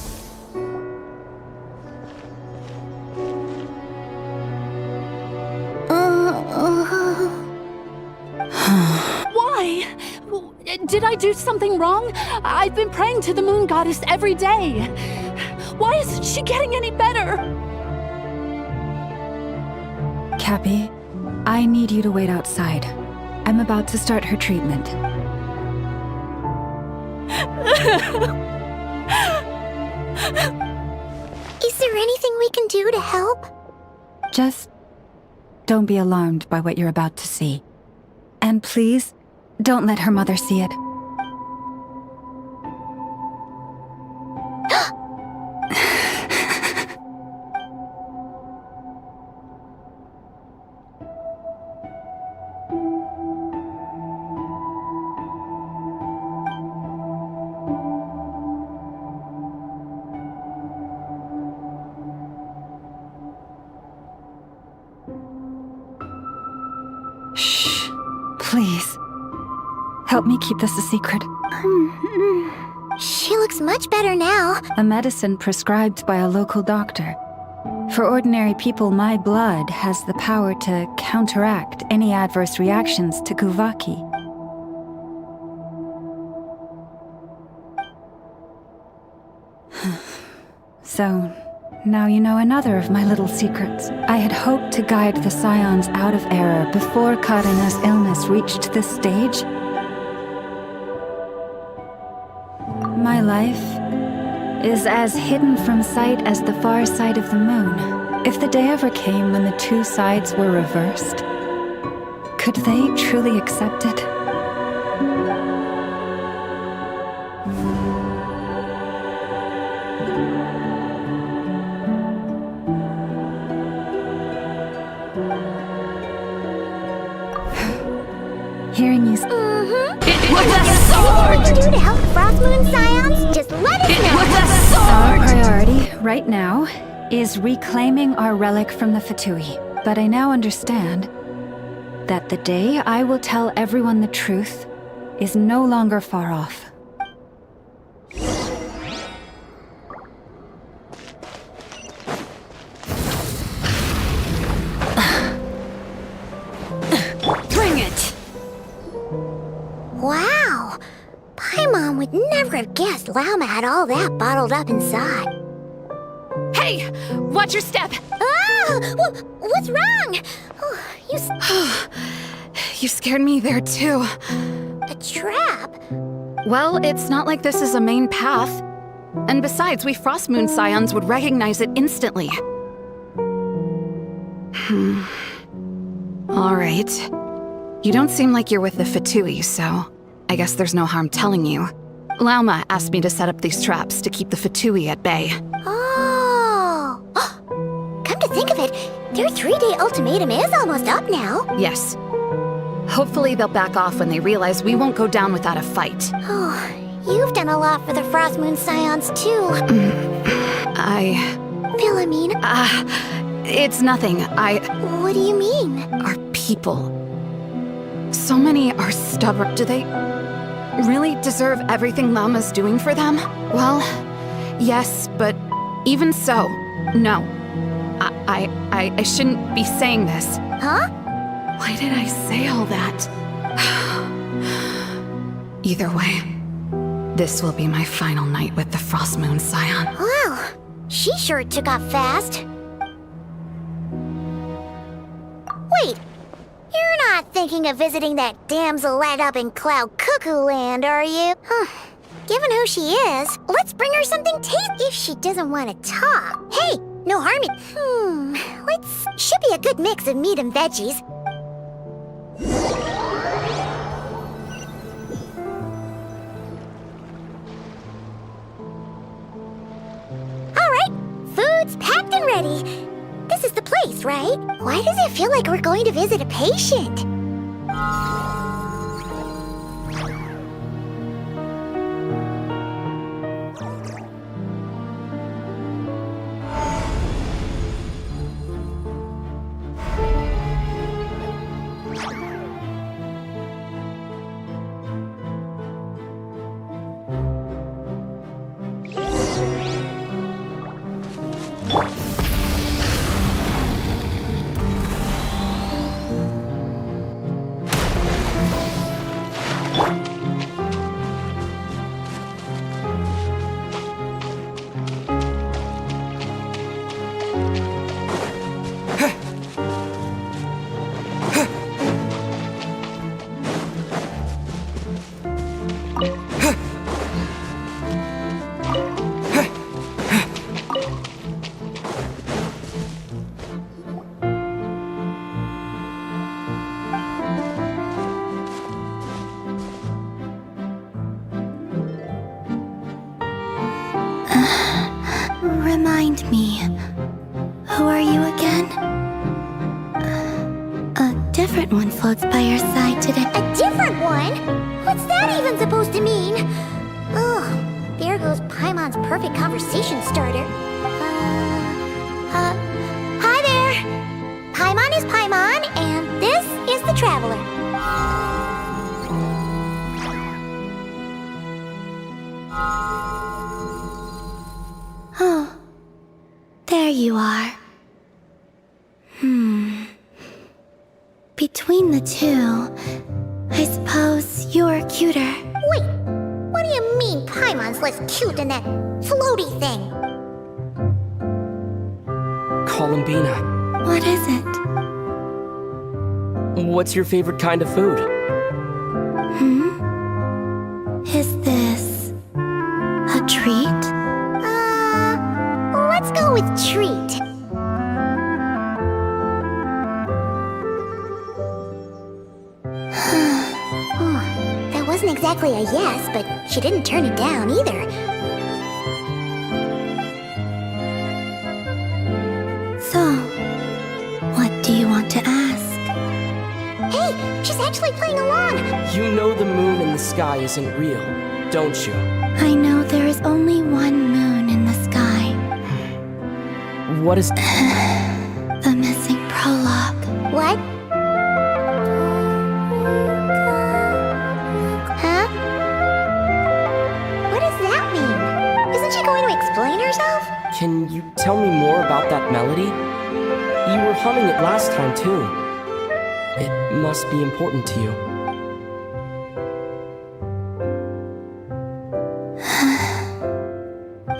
Why? Did I do something wrong? I've been praying to the moon goddess every day. Why isn't she getting any better? Cappy, I need you to wait outside. I'm about to start her treatment. Is there anything we can do to help? Just don't be alarmed by what you're about to see. And please, don't let her mother see it. Shh. Please. Help me keep this a secret. She looks much better now. A medicine prescribed by a local doctor. For ordinary people, my blood has the power to counteract any adverse reactions to Kuvaki. So, now you know another of my little secrets. I had hoped to guide the Scions out of error before Karina's illness reached this stage. My life is as hidden from sight as the far side of the moon. If the day ever came when the two sides were reversed, could they truly accept it? Hearing you It was a sword! Anything we can do to help Frost Moon Scions? Just let us know! It was a sword! Our priority, right now, is reclaiming our relic from the Fatui. But I now understand that the day I will tell everyone the truth is no longer far off. Bring it! Wow! Paimon would never have guessed Lauma had all that bottled up inside. Hey! Watch your step! Ah! What's wrong? Oh, You scared me there too. A trap? Well, it's not like this is a main path. And besides, we Frost Moon Scions would recognize it instantly. Alright. You don't seem like you're with the Fatui, so I guess there's no harm telling you. Lauma asked me to set up these traps to keep the Fatui at bay. Oh! Come to think of it, their 3-day ultimatum is almost up now. Yes. Hopefully they'll back off when they realize we won't go down without a fight. Oh, you've done a lot for the Frost Moon Scions, too. Philomene? It's nothing. What do you mean? Our people. So many are stubborn. Do they really deserve everything Lauma's doing for them? Well, yes, but even so, no. I shouldn't be saying this. Huh? Why did I say all that? Either way, this will be my final night with the Frost Moon Scion. Wow, she sure took off fast. Wait, you're not thinking of visiting that damselette up in Cloud Cuckoo Land, are you? Given who she is, let's bring her something tasty if she doesn't want to talk. Hey, no harm in... should be a good mix of meat and veggies. Alright, food's packed and ready. This is the place, right? Why does it feel like we're going to visit a patient? Remind me, who are you again? A different one floats by your side today. A different one? What's that even supposed to mean? Oh, there goes Paimon's perfect conversation starter. Hi there! Paimon is Paimon, and this is the Traveler. Oh, there you are. Between the two, I suppose you're cuter. Wait, what do you mean Paimon's less cute than that floaty thing? Columbina. What is it? What's your favorite kind of food? Is this a treat? Let's go with treat. That wasn't exactly a yes, but she didn't turn it down either. So, what do you want to ask? Hey, she's actually playing along. You know the moon in the sky isn't real, don't you? I know there is only one moon in the sky. What is... The missing prologue. What? Huh? What does that mean? Isn't she going to explain herself? Can you tell me more about that melody? You were humming it last time, too. It must be important to you.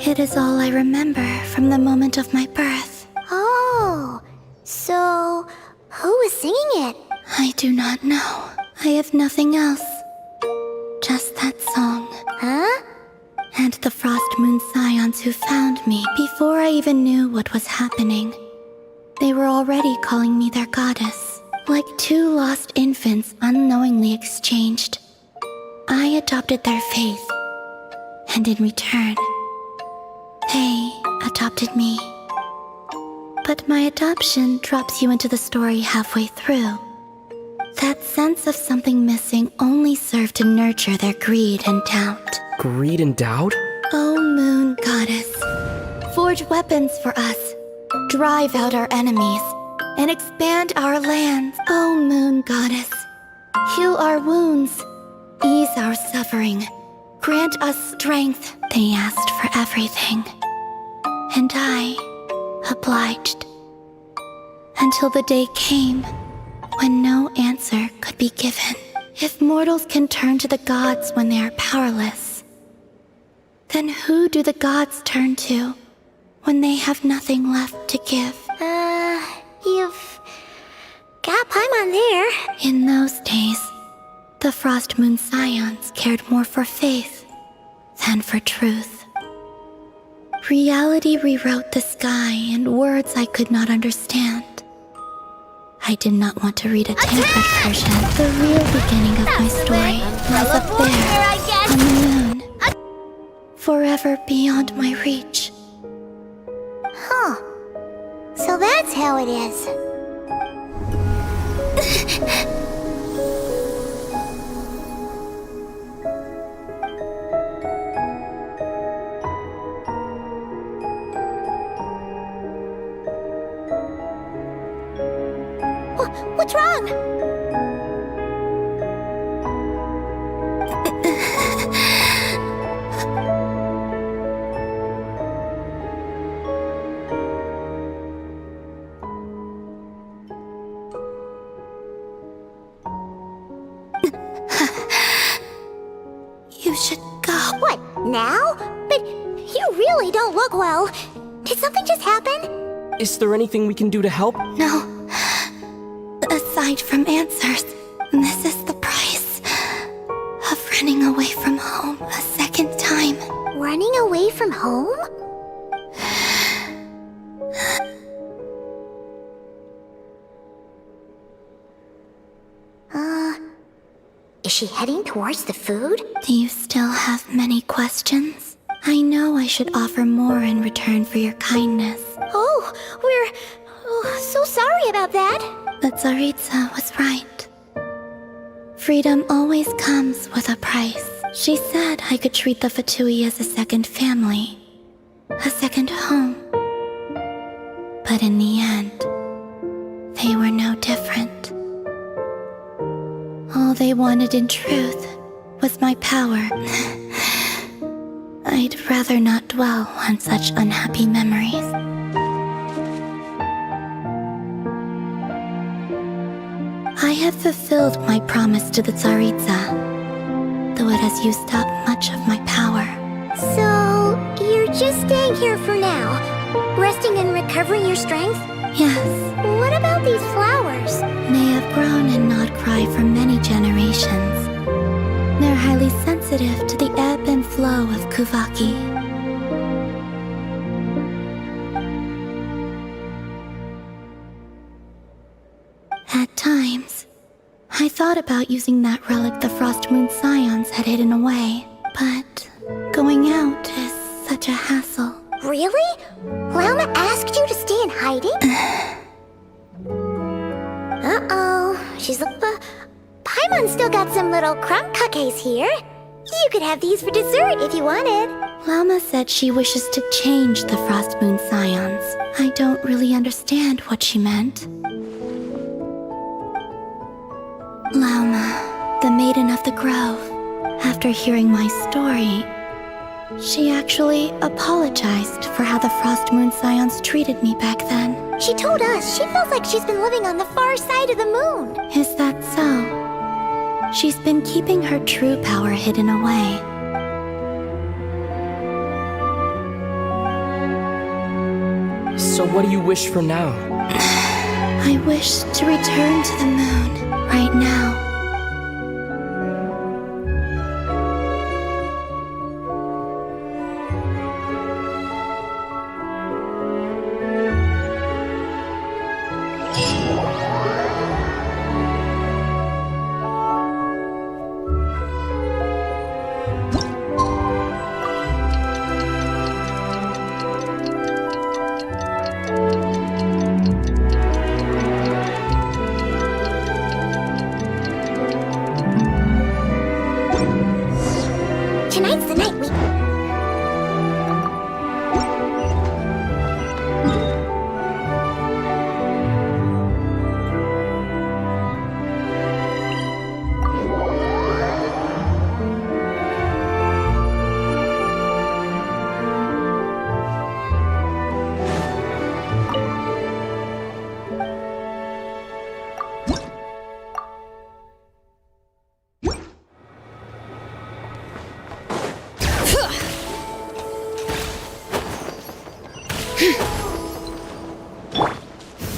It is all I remember from the moment of my birth. Oh, so who was singing it? I do not know. I have nothing else. Just that song. Huh? And the Frost Moon Scions who found me before I even knew what was happening. They were already calling me their goddess, like two lost infants unknowingly exchanged. I adopted their faith, and in return, they adopted me. But my adoption drops you into the story halfway through. That sense of something missing only served to nurture their greed and doubt. Greed and doubt? Oh, Moon Goddess, forge weapons for us, drive out our enemies, and expand our lands. Oh, Moon Goddess, heal our wounds, ease our suffering, grant us strength. They asked for everything, and I obliged. Until the day came when no answer could be given. If mortals can turn to the gods when they are powerless, then who do the gods turn to when they have nothing left to give? You've got Paimon there. In those days, the Frost Moon Scions cared more for faith than for truth. Reality rewrote the sky in words I could not understand. I did not want to read a tempered version. The real beginning of my story lies up there, on the moon, forever beyond my reach. Huh. So that's how it is. What's wrong? You should go. What, now? But you really don't look well. Did something just happen? Is there anything we can do to help? No. Aside from answers, this is the price of running away from home a second time. Running away from home? Is she heading towards the food? Do you still have many questions? I know I should offer more in return for your kindness. Oh, we're so sorry about that. But Tsaritsa was right. Freedom always comes with a price. She said I could treat the Fatui as a second family, a second home. But in the end, they were no different. All they wanted in truth was my power. I'd rather not dwell on such unhappy memories. I have fulfilled my promise to the Tsaritsa, though it has used up much of my power. So, you're just staying here for now, resting and recovering your strength? Yes. What about these flowers? They have grown in Nod Krai for many generations. They're highly sensitive to the ebb and flow of Kuvaki. At times, I thought about using that relic the Frost Moon Scions had hidden away, but going out is such a hassle. Really? Lauma asked you to stay in hiding? Uh-oh. She's Paimon still got some little crumb cookies here. You could have these for dessert if you wanted. Lauma said she wishes to change the Frost Moon Scions. I don't really understand what she meant. Lauma, the Maiden of the Grove, after hearing my story, she actually apologized for how the Frost Moon Scions treated me back then. She told us she feels like she's been living on the far side of the moon. Is that so? She's been keeping her true power hidden away. So what do you wish for now? I wish to return to the moon right now. Tonight's the night we...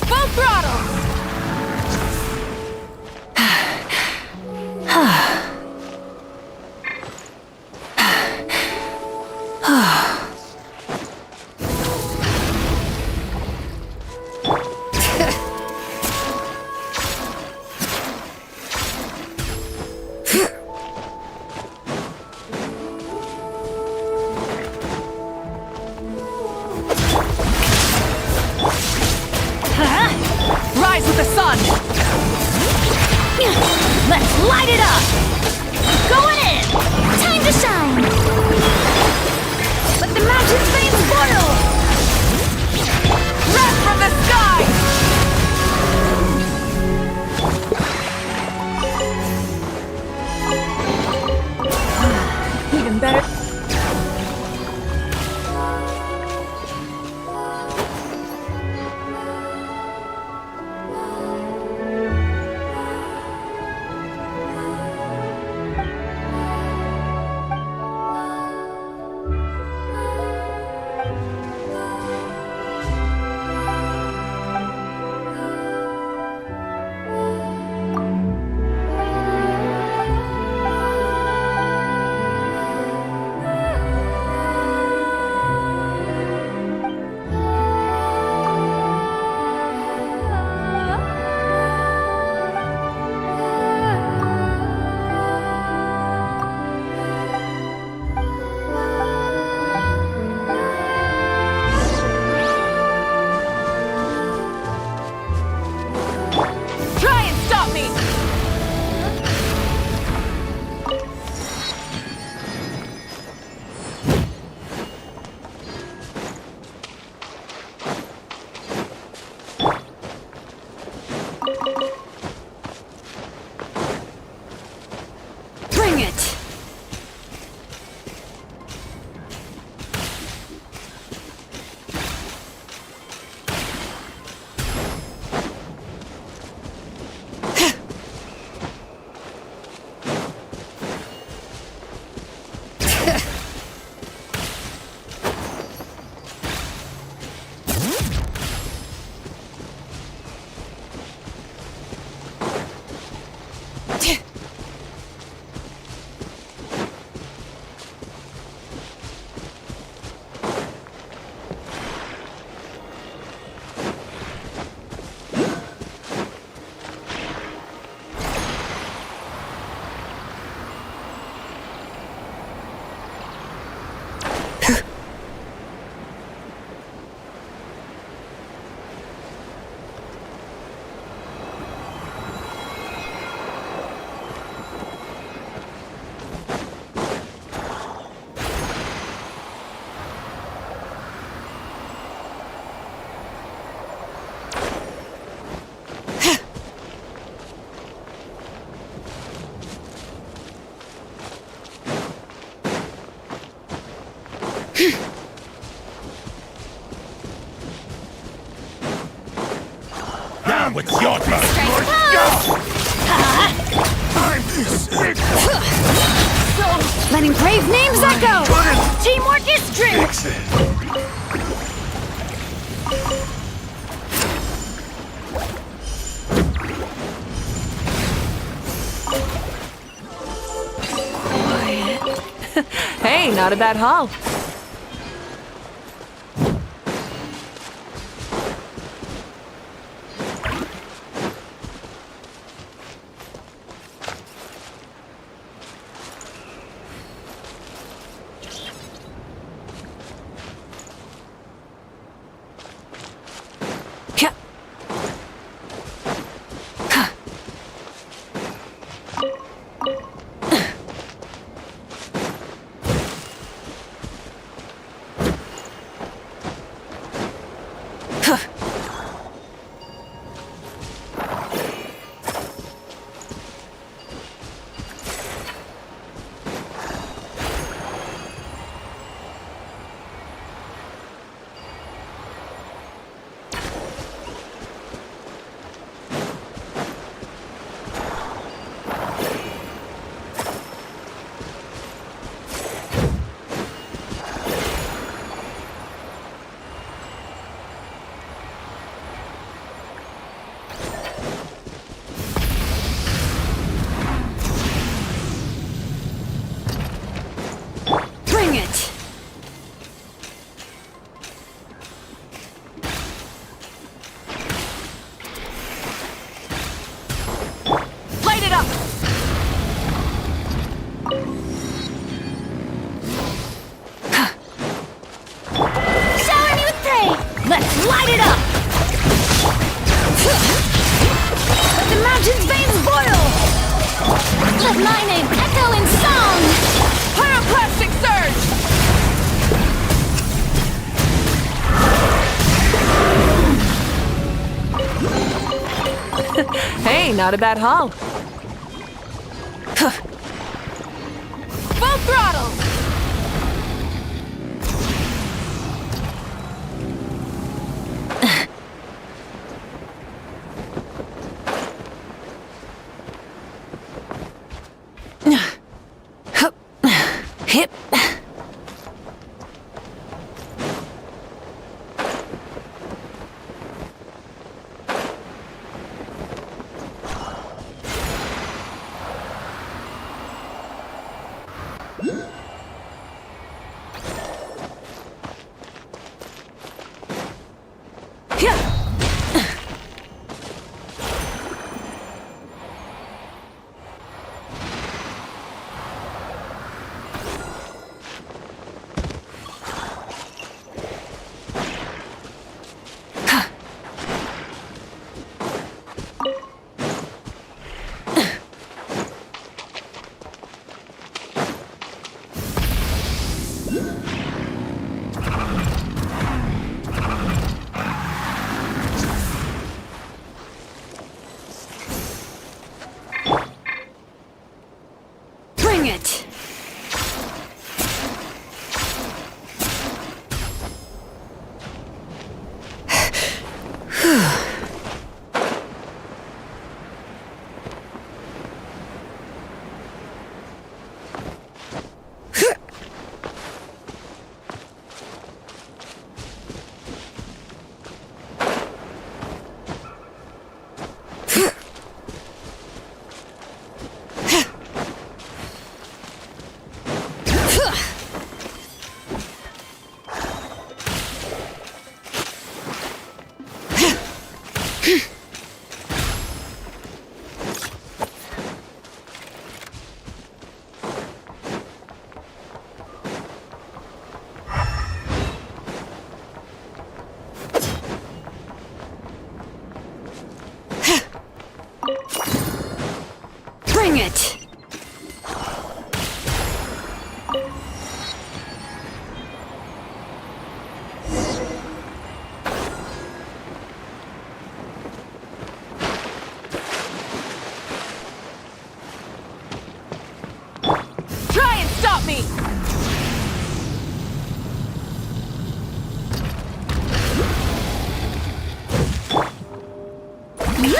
Full throttle! Rise with the sun! Let's light it up! Going in! Time to shine! Let the mountains veins boil! Wrath from the sky! Even better. It's your turn! Letting brave names echo! Teamwork is strength! Hey, not a bad haul. Bring it! Light it up! Shower me with praise! Let's light it up! Let the mountain's veins boil! Let my name echo in song! Pyroclastic surge! Hey, not a bad haul. Full throttle! Hip. Bring it! Bring it! Try and stop me! You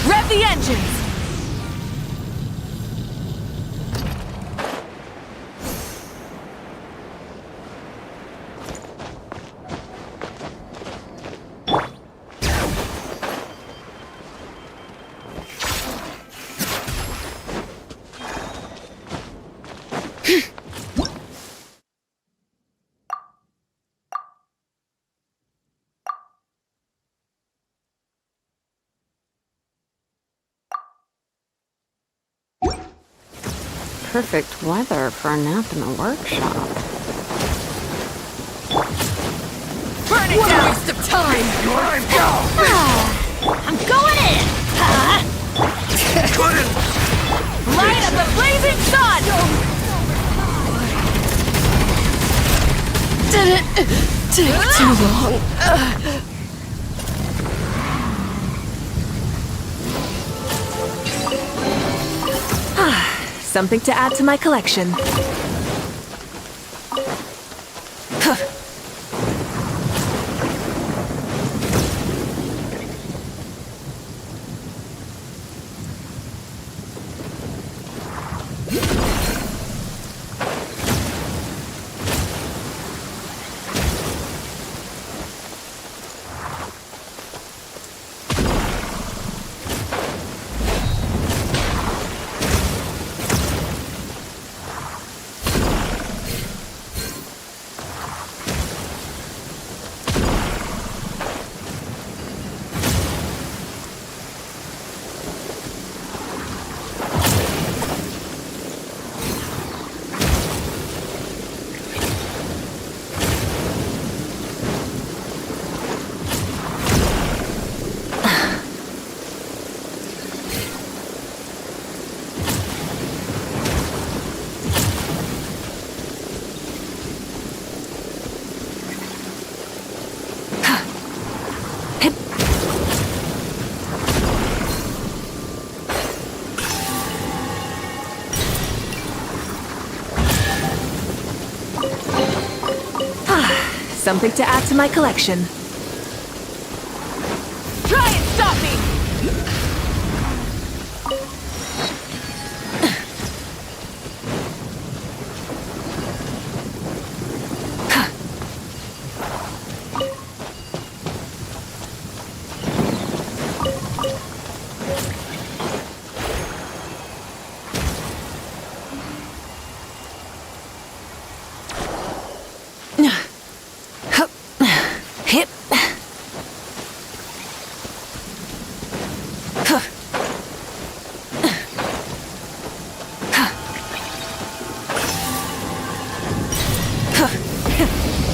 Rev the engines! Perfect weather for a nap in the workshop. Burn it down! Waste of time! Let's go! I'm going in! Light up the blazing sun! Did it take too long? Something to add to my collection. Something to add to my collection. Try and stop me!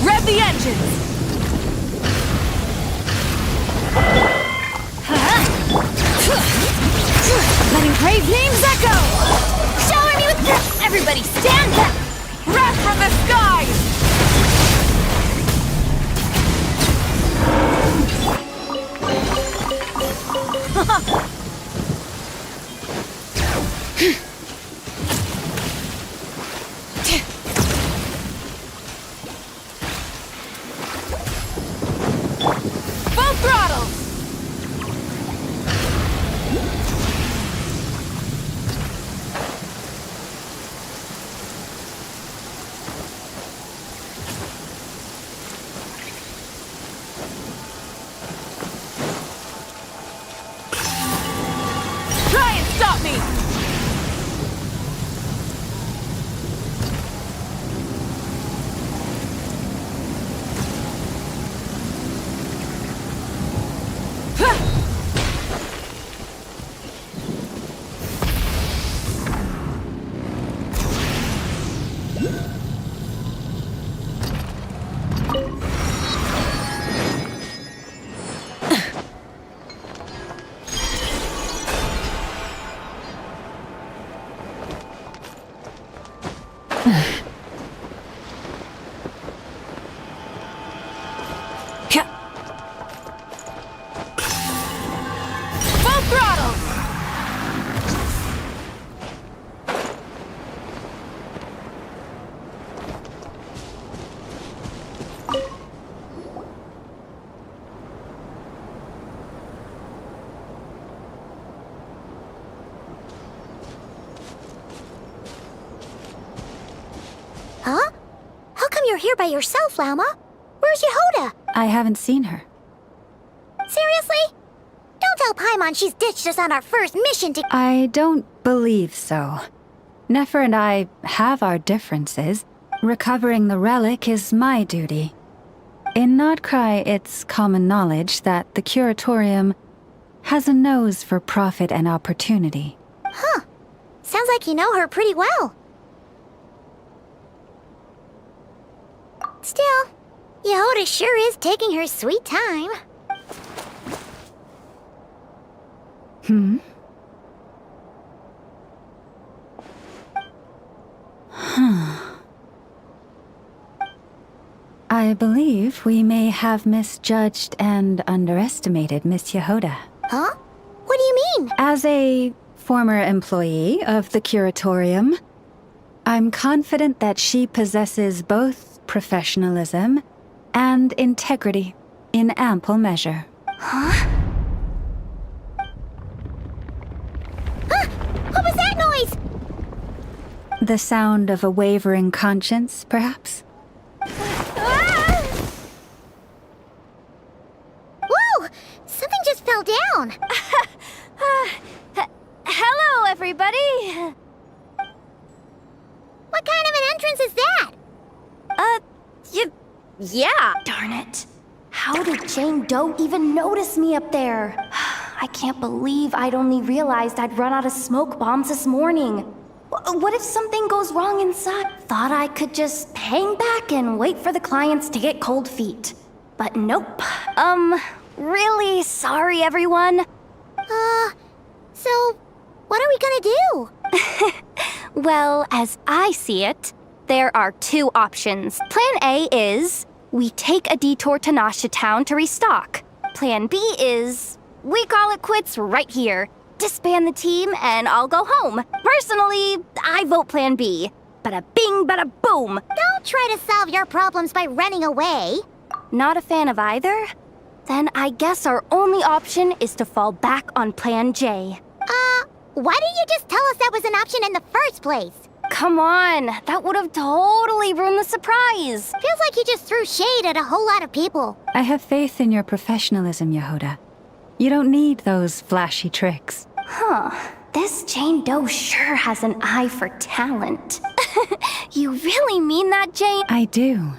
Rev the engines! Letting brave names echo! Shower me with this! Everybody stand back! Wrath from the skies! Full throttle! Try and stop me! here by yourself, Lauma. Where's Yehoda? I haven't seen her. Seriously? Don't tell Paimon she's ditched us on our first mission to— I don't believe so. Nefer and I have our differences. Recovering the relic is my duty. In Krai, it's common knowledge that the Curatorium has a nose for profit and opportunity. Huh. Sounds like you know her pretty well. Still, Yehoda sure is taking her sweet time. I believe we may have misjudged and underestimated Miss Yehoda. Huh? What do you mean? As a former employee of the Curatorium, I'm confident that she possesses both professionalism and integrity in ample measure. Huh? What was that noise? The sound of a wavering conscience, perhaps? Whoa! Something just fell down. Hello, everybody! What kind of an entrance is that? Yeah. Darn it. How did Jane Doe even notice me up there? I can't believe I'd only realized I'd run out of smoke bombs this morning. What if something goes wrong inside? Thought I could just hang back and wait for the clients to get cold feet. But nope. Really sorry, everyone. So, what are we gonna do? Well, as I see it, there are two options. Plan A is we take a detour to Nasha Town to restock. Plan B is we call it quits right here. Disband the team and I'll go home. Personally, I vote Plan B. Bada bing, bada boom. Don't try to solve your problems by running away. Not a fan of either? Then I guess our only option is to fall back on Plan J. Why didn't you just tell us that was an option in the first place? Come on, that would have totally ruined the surprise. Feels like you just threw shade at a whole lot of people. I have faith in your professionalism, Yehoda. You don't need those flashy tricks. Huh. This Jane Doe sure has an eye for talent. You really mean that, Jane? I do.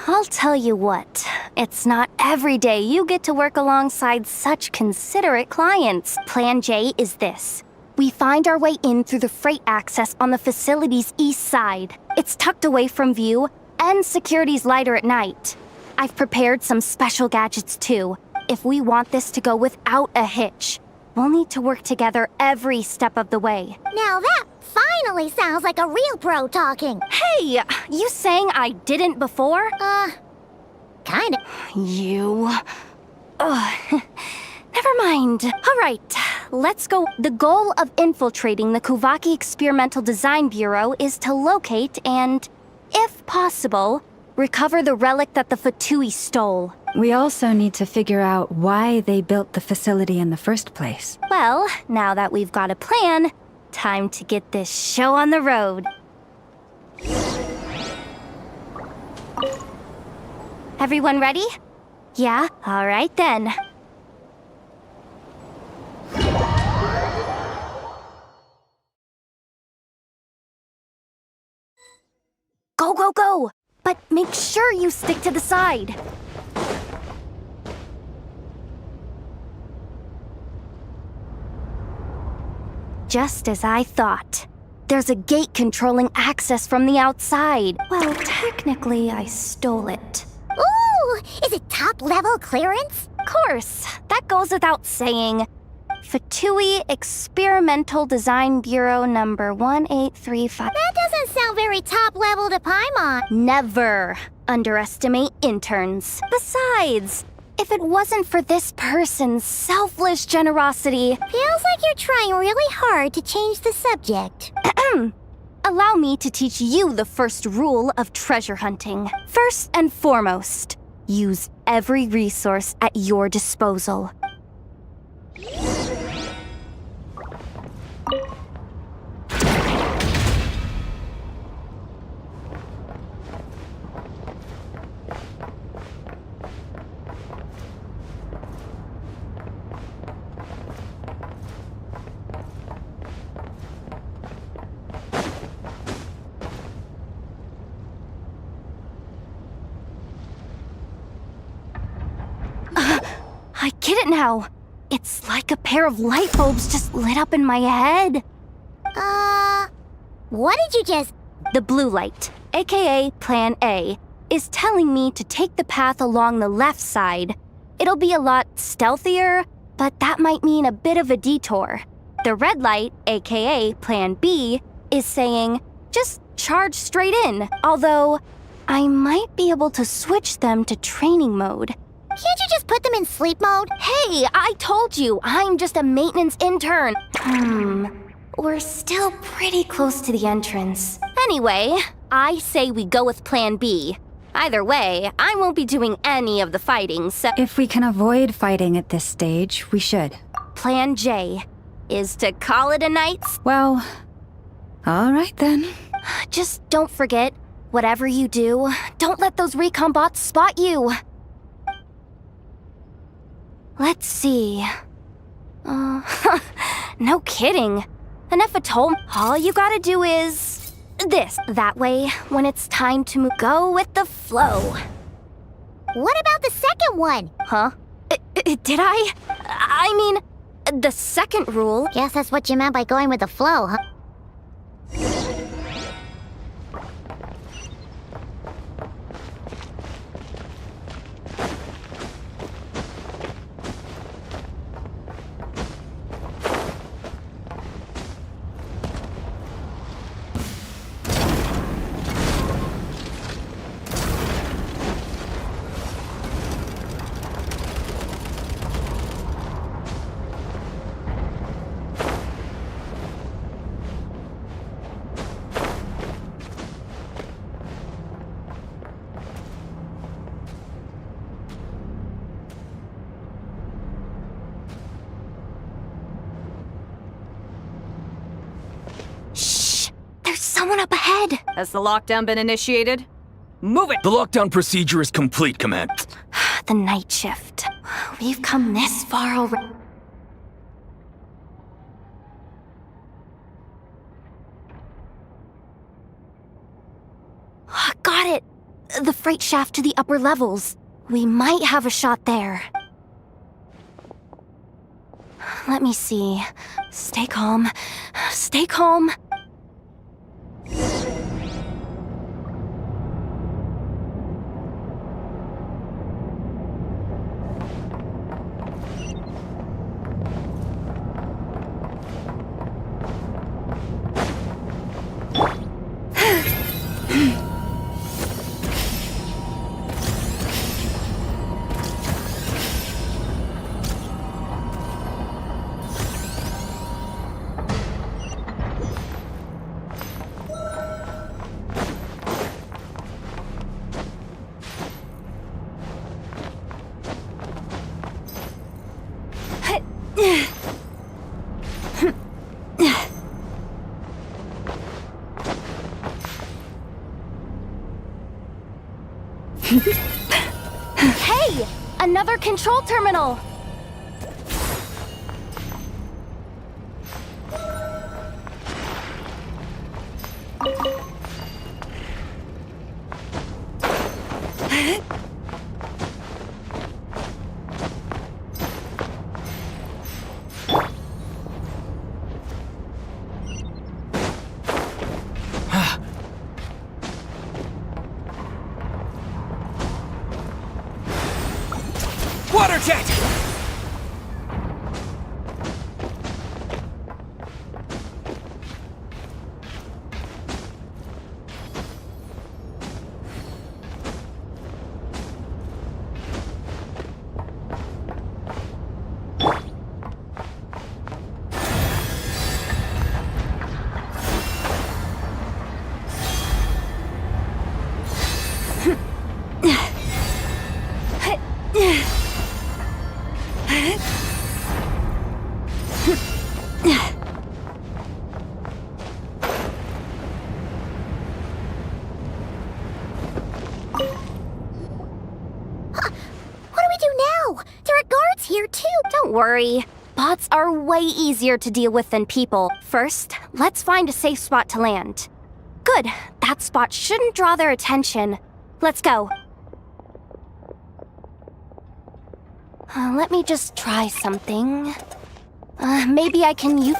I'll tell you what. It's not every day you get to work alongside such considerate clients. Plan J is this. We find our way in through the freight access on the facility's east side. It's tucked away from view, and security's lighter at night. I've prepared some special gadgets too, if we want this to go without a hitch. We'll need to work together every step of the way. Now that finally sounds like a real pro talking. Hey, you saying I didn't before? Kinda. You... Never mind. All right, let's go. The goal of infiltrating the Kuvaki Experimental Design Bureau is to locate and, if possible, recover the relic that the Fatui stole. We also need to figure out why they built the facility in the first place. Well, now that we've got a plan, time to get this show on the road. Everyone ready? Yeah? All right then. Go, go, go! But make sure you stick to the side. Just as I thought. There's a gate controlling access from the outside. Well, technically, I stole it. Ooh! Is it top-level clearance? Of course. That goes without saying. Fatui Experimental Design Bureau number 1835. That doesn't sound very top-level to Paimon. Never underestimate interns. Besides, if it wasn't for this person's selfless generosity... Feels like you're trying really hard to change the subject. Allow me to teach you the first rule of treasure hunting. First and foremost, use every resource at your disposal. get it now. It's like a pair of light bulbs just lit up in my head. What did you just... The blue light, aka Plan A, is telling me to take the path along the left side. It'll be a lot stealthier, but that might mean a bit of a detour. The red light, aka Plan B, is saying, just charge straight in, although I might be able to switch them to training mode. Can't you just put them in sleep mode? Hey, I told you, I'm just a maintenance intern. We're still pretty close to the entrance. Anyway, I say we go with Plan B. Either way, I won't be doing any of the fighting, so... If we can avoid fighting at this stage, we should. Plan J is to call it a night. Well, all right then. Just don't forget, whatever you do, don't let those recon bots spot you. Let's see. No kidding. Enough told. All you gotta do is this. That way, when it's time to move, go with the flow. What about the second one? Huh? Did I? I mean, the second rule. Guess that's what you meant by going with the flow, huh? Someone up ahead! Has the lockdown been initiated? Move it! The lockdown procedure is complete, Command. The night shift. We've come this far already. Got it! The freight shaft to the upper levels. We might have a shot there. Let me see. Stay calm. Stay calm. Hey! Another control terminal! Water jet! Don't worry. Bots are way easier to deal with than people. First, let's find a safe spot to land. Good. That spot shouldn't draw their attention. Let's go. Let me just try something. Maybe I can use...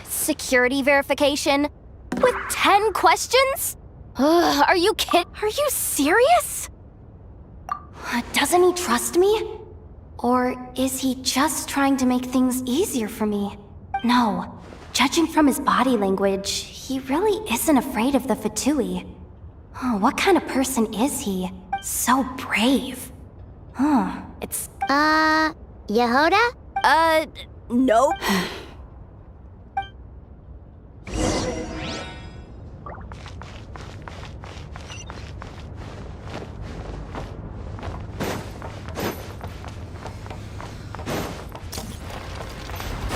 security verification? With 10 questions? Are you kidding? Are you serious? Doesn't he trust me? Or is he just trying to make things easier for me? No. Judging from his body language, he really isn't afraid of the Fatui. What kind of person is he? So brave. It's... Yehoda? Nope.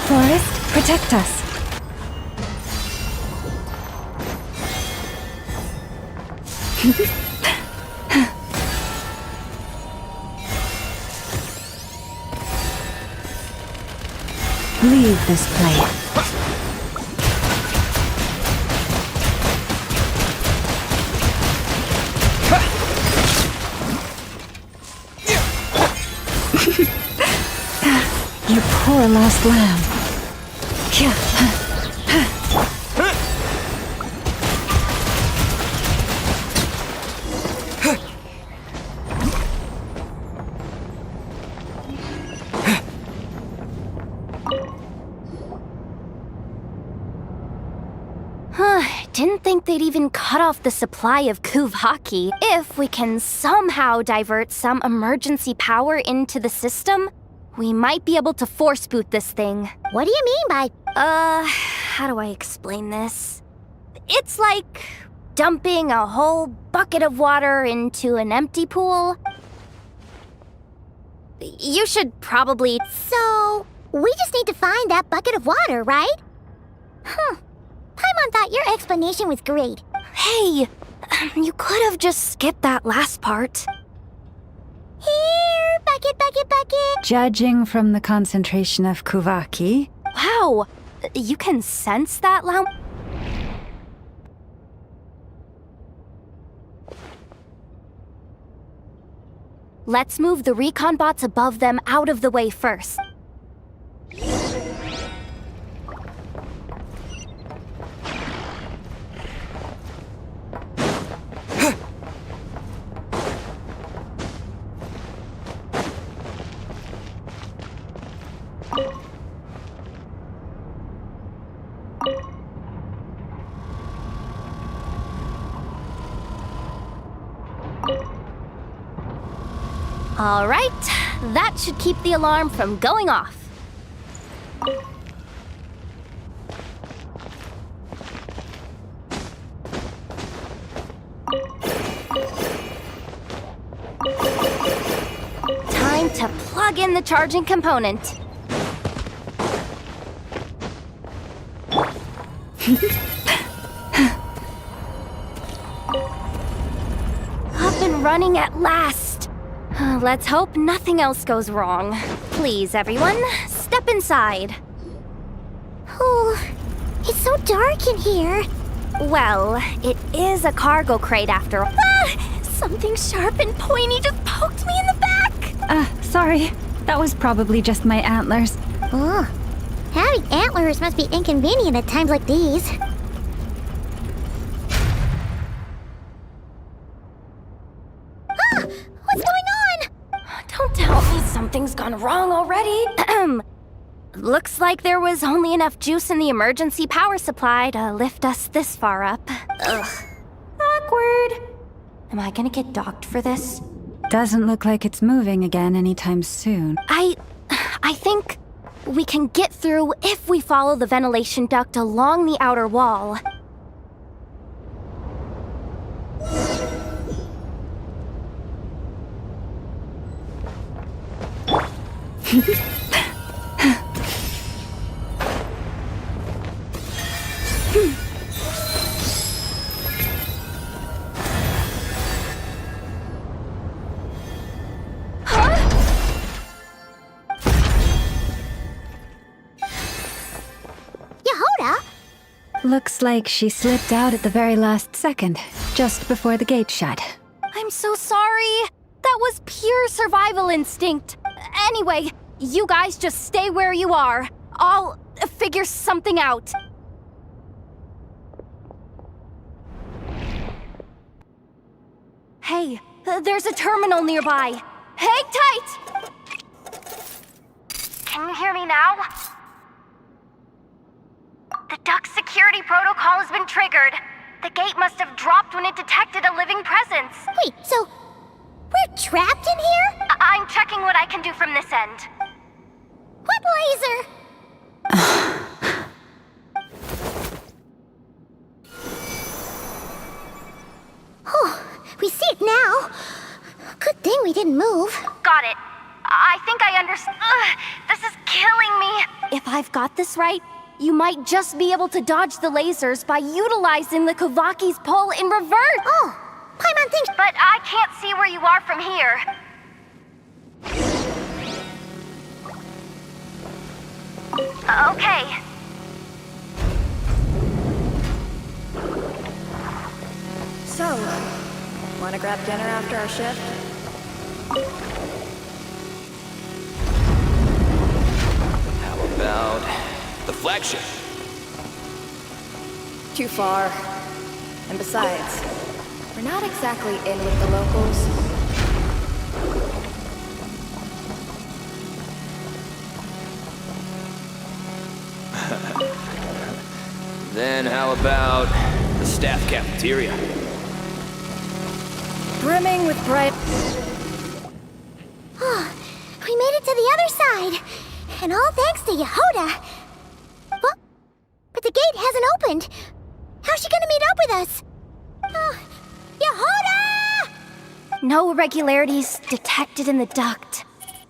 Forest, protect us. Leave this place. You poor lost lamb. Didn't think they'd even cut off the supply of Kuvaki. If we can somehow divert some emergency power into the system, we might be able to force boot this thing. What do you mean by... How do I explain this? It's like dumping a whole bucket of water into an empty pool. You should probably... So, we just need to find that bucket of water, right? Paimon thought your explanation was great. Hey, you could have just skipped that last part. Here, bucket, bucket, bucket. Judging from the concentration of Kuvaki. Wow, you can sense that, Lau? Let's move the recon bots above them out of the way first. All right, that should keep the alarm from going off. Time to plug in the charging component. Up and running at last. Let's hope nothing else goes wrong. Please, everyone, step inside. Oh, it's so dark in here. Well, it is a cargo crate after all. Something sharp and pointy just poked me in the back. Sorry. That was probably just my antlers. Oh, having antlers must be inconvenient at times like these. What's going on? Don't tell me something's gone wrong already. Looks like there was only enough juice in the emergency power supply to lift us this far up. Ugh. Awkward. Am I gonna get docked for this? Doesn't look like it's moving again anytime soon. I think we can get through if we follow the ventilation duct along the outer wall. Yehoda? Looks like she slipped out at the very last second, just before the gate shut. I'm so sorry. That That was pure survival instinct. Anyway, you guys just stay where you are. I'll figure something out. Hey, there's a terminal nearby. Hang tight! Can you hear me now? The duck security protocol has been triggered. The gate must have dropped when it detected a living presence. Wait, so we're trapped in here? I'm checking what I can do from this end. What laser? Oh, we see it now. Good thing we didn't move. Got it. I think I understand. This is killing me. If I've got this right, you might just be able to dodge the lasers by utilizing the Kovaki's pull in reverse. Oh, Paimon thinks. But I can't see where you are from here. Okay. So, wanna grab dinner after our shift? How about the flagship? Too far. And besides, we're not exactly in with the locals. Then how about the staff cafeteria? Brimming with bright... Oh, we made it to the other side. And all thanks to Yehoda. Well, but the gate hasn't opened. How's she gonna meet up with us? Yehoda! No irregularities detected in the duct.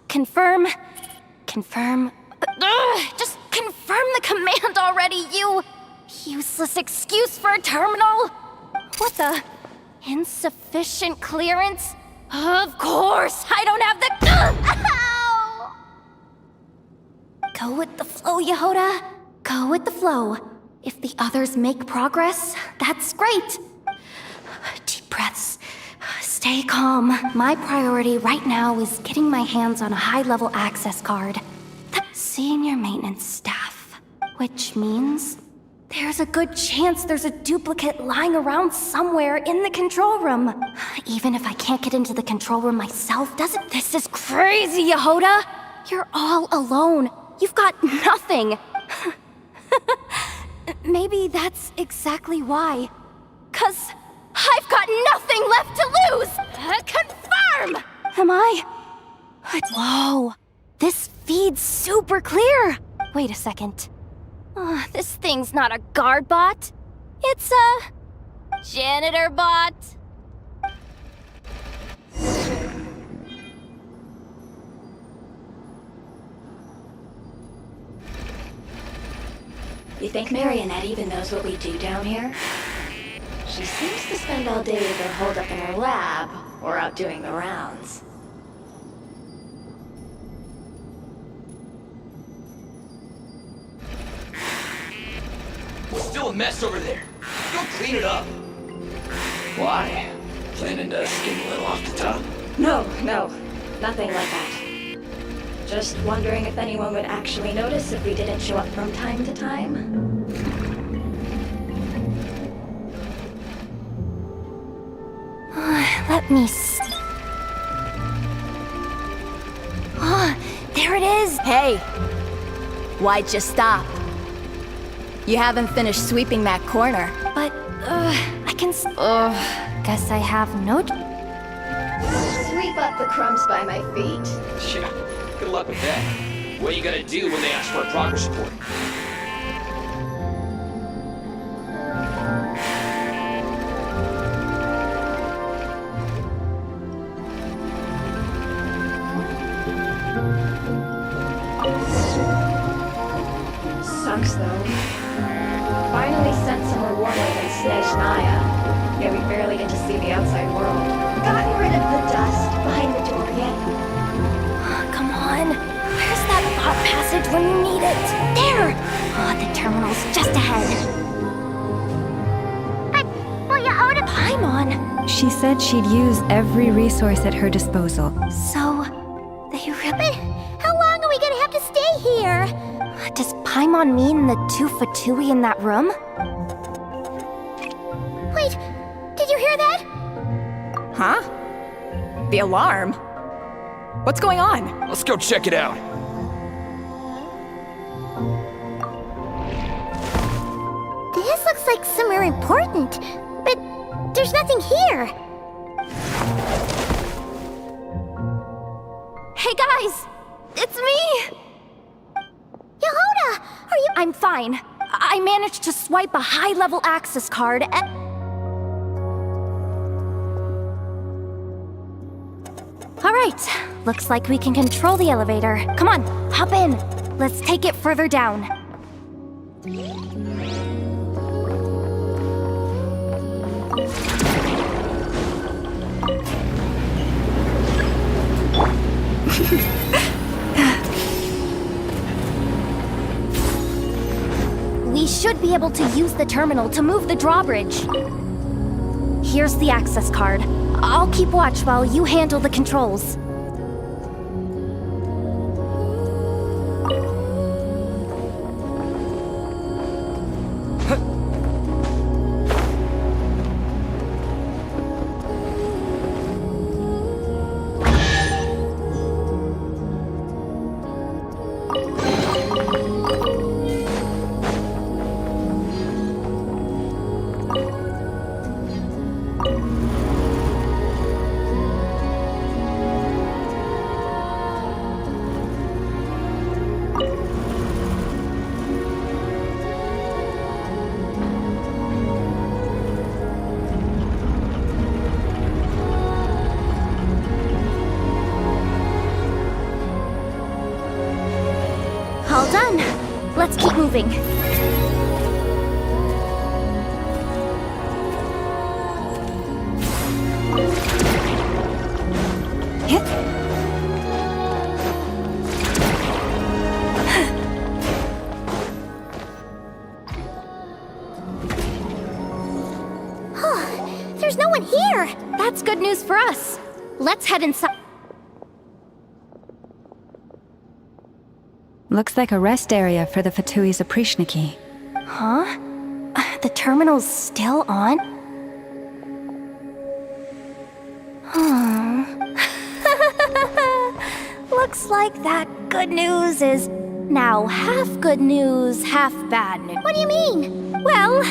Confirm. Just confirm the command already, you useless excuse for a terminal. What the? Insufficient clearance? Of course, I don't have the... Ow! Go with the flow, Yehoda. Go with the flow. If the others make progress, that's great. Deep breaths. Stay calm. My priority right now is getting my hands on a high-level access card. Senior maintenance staff. Which means there's a good chance there's a duplicate lying around somewhere in the control room. Even if I can't get into the control room myself, doesn't... This is crazy, Yehoda! You're all alone. You've got nothing. Maybe that's exactly why. 'Cause I've got nothing left to lose! Confirm! Am I? Whoa. This feed's super clear. Wait a second. This thing's not a guard bot. It's a... janitor bot. You think Marionette even knows what we do down here? She seems to spend all day either holed up in her lab or out doing the rounds. Still a mess over there. Go clean it up. Why? Planning to skim a little off the top? No, nothing like that. Just wondering if anyone would actually notice if we didn't show up from time to time. Let me see. There it is! Hey! Why'd you stop? You haven't finished sweeping that corner. But, I can guess I have no... Sweep up the crumbs by my feet. Yeah, good luck with that. What are you gonna do when they ask for a progress report? Sucks though. Finally sent some reward and snitched Naya. Yet we barely get to see the outside world. Gotten rid of the dust behind the door yet? Come on. Where's that bot passage when you need it? There! The terminal's just ahead. But, well, Yehoda... Paimon, She said she'd use every resource at her disposal. So, they really... How long are we gonna have to stay here? Does Paimon mean the 2 Fatui in that room? Wait, did you hear that? Huh? The alarm? What's going on? Let's go check it out. This looks like somewhere important, but there's nothing here. Hey guys! It's me! Yehuda, are you— I'm fine. I managed to swipe a high-level access card and... Alright, looks like we can control the elevator. Come on, hop in. Let's take it further down. We should be able to use the terminal to move the drawbridge. Here's the access card. I'll keep watch while you handle the controls. All done. Let's keep moving. There's no one here! That's good news for us. Let's head inside. Looks like a rest area for the Fatui's Oprishniki. Huh? The terminal's still on? Looks like that good news is now half good news, half bad news. What do you mean? Well,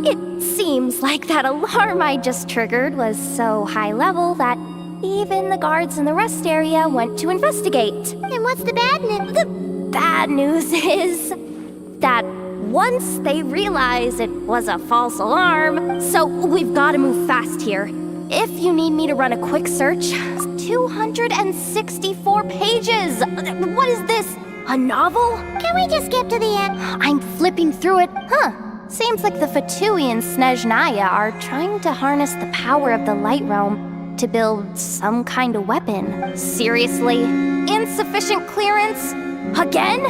it seems like that alarm I just triggered was so high level that even the guards in the rest area went to investigate. And what's the bad news? The bad news is that once they realize it was a false alarm, so we've got to move fast here. If you need me to run a quick search, 264 pages! What is this? A novel? Can we just skip to the end? I'm flipping through it. Seems like the Fatui and Snezhnaya are trying to harness the power of the Light Realm to build some kind of weapon. Seriously? Insufficient clearance? Again?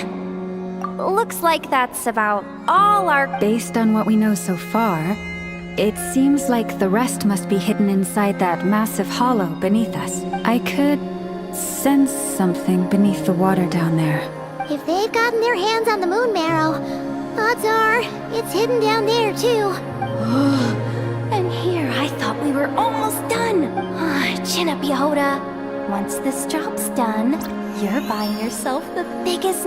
Looks like that's about all our... Based on what we know so far, it seems like the rest must be hidden inside that massive hollow beneath us. I could sense something beneath the water down there. If they've gotten their hands on the moon marrow, odds are it's hidden down there too. And here I thought we were almost done. Chin up, Yehuda. Once this job's done, you're buying yourself the biggest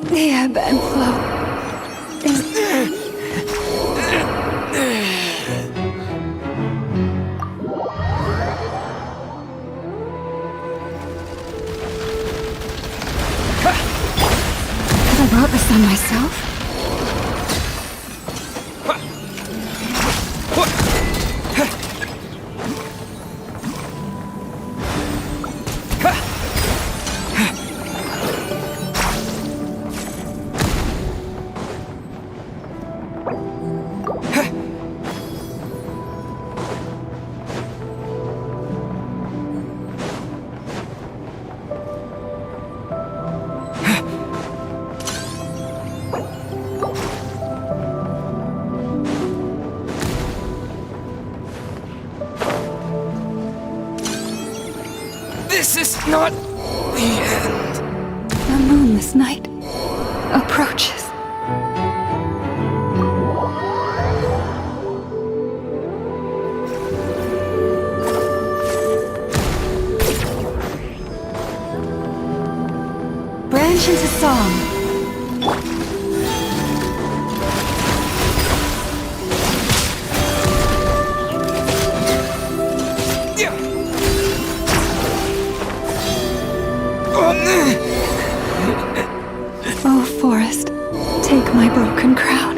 The ebb and flow. Have I brought this on myself? not the end. The moon this night approaches. Branch into song. Oh, forest, take my broken crown.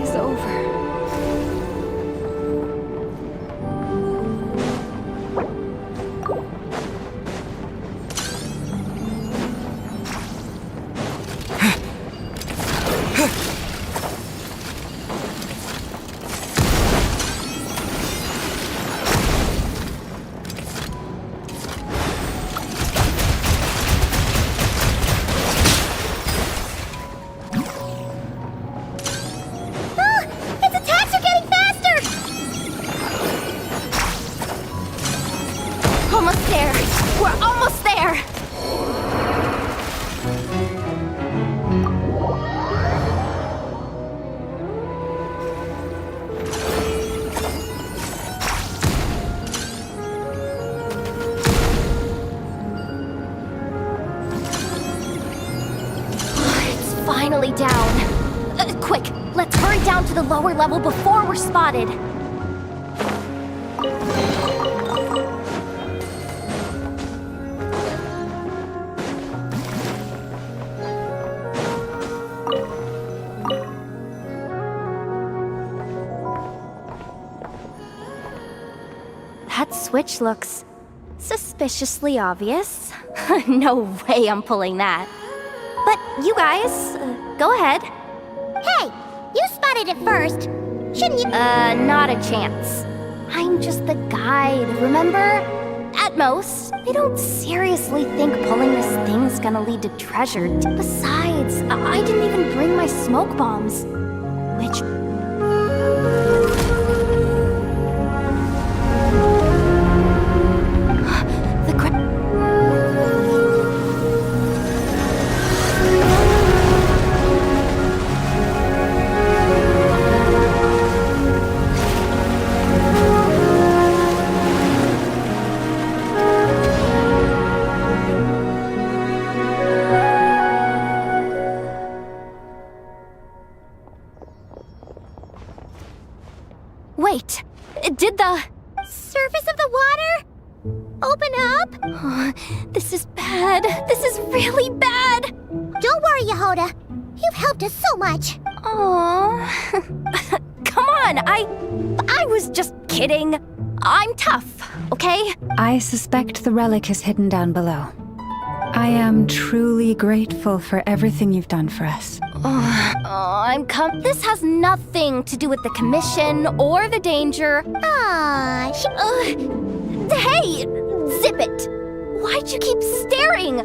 Is over. Almost there. We're almost there. It's finally down. Quick, let's hurry down to the lower level before we're spotted. That switch looks suspiciously obvious. No way I'm pulling that. But you guys, go ahead. Hey, you spotted it first. Shouldn't you? Not a chance. I'm just the guide, remember? At most, they don't seriously think pulling this thing's gonna lead to treasure. Besides, I didn't even bring my smoke bombs. Which... Wait, did the surface of the water open up? Oh, this is bad. This is really bad. Don't worry, Yehoda. You've helped us so much. Aww. Come on, I was just kidding. I'm tough, okay? I suspect the relic is hidden down below. I am truly grateful for everything you've done for us. This has nothing to do with the commission or the danger. Ah, hey, zip it. Why'd you keep staring?